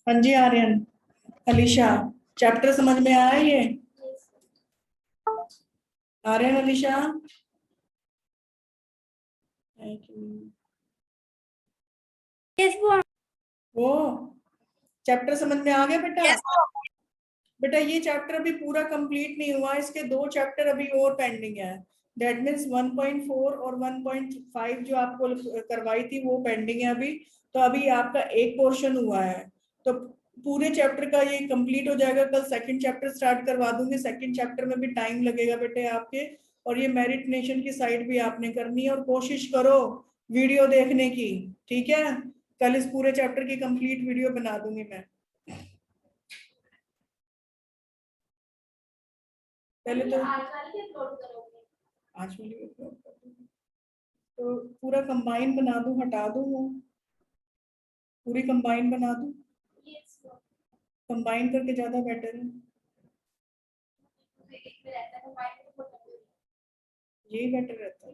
हाँ जी आर्यन, अलीशा, चैप्टर समझ में आया ये? Aryan, Alisha, thank you. ओ चैप्टर समझ में आ गया बेटा? Yes, बेटा ये चैप्टर अभी पूरा कंप्लीट नहीं हुआ, इसके 2 चैप्टर अभी और पेंडिंग है। दैट मीन्स 1.4 और 1.5 जो आपको करवाई थी वो पेंडिंग है अभी। तो अभी आपका एक पोर्शन हुआ है, तो पूरे चैप्टर का ये कंप्लीट हो जाएगा। कल सेकंड चैप्टर स्टार्ट करवा दूंगी। सेकंड चैप्टर में भी टाइम लगेगा बेटे आपके। और ये मेरिट नेशन की साइड भी आपने करनी है, और कोशिश करो वीडियो देखने की, ठीक है? कल इस पूरे चैप्टर की कंप्लीट वीडियो बना दूंगी मैं। पहले तो आज वाली अपलोड कर दूंगी। तो पूरा कंबाइन बना दूं, हटा दूं वो पूरी कंबाइन बना दूं? कंबाइन करके ज्यादा बेटर है, यही बेटर रहता है।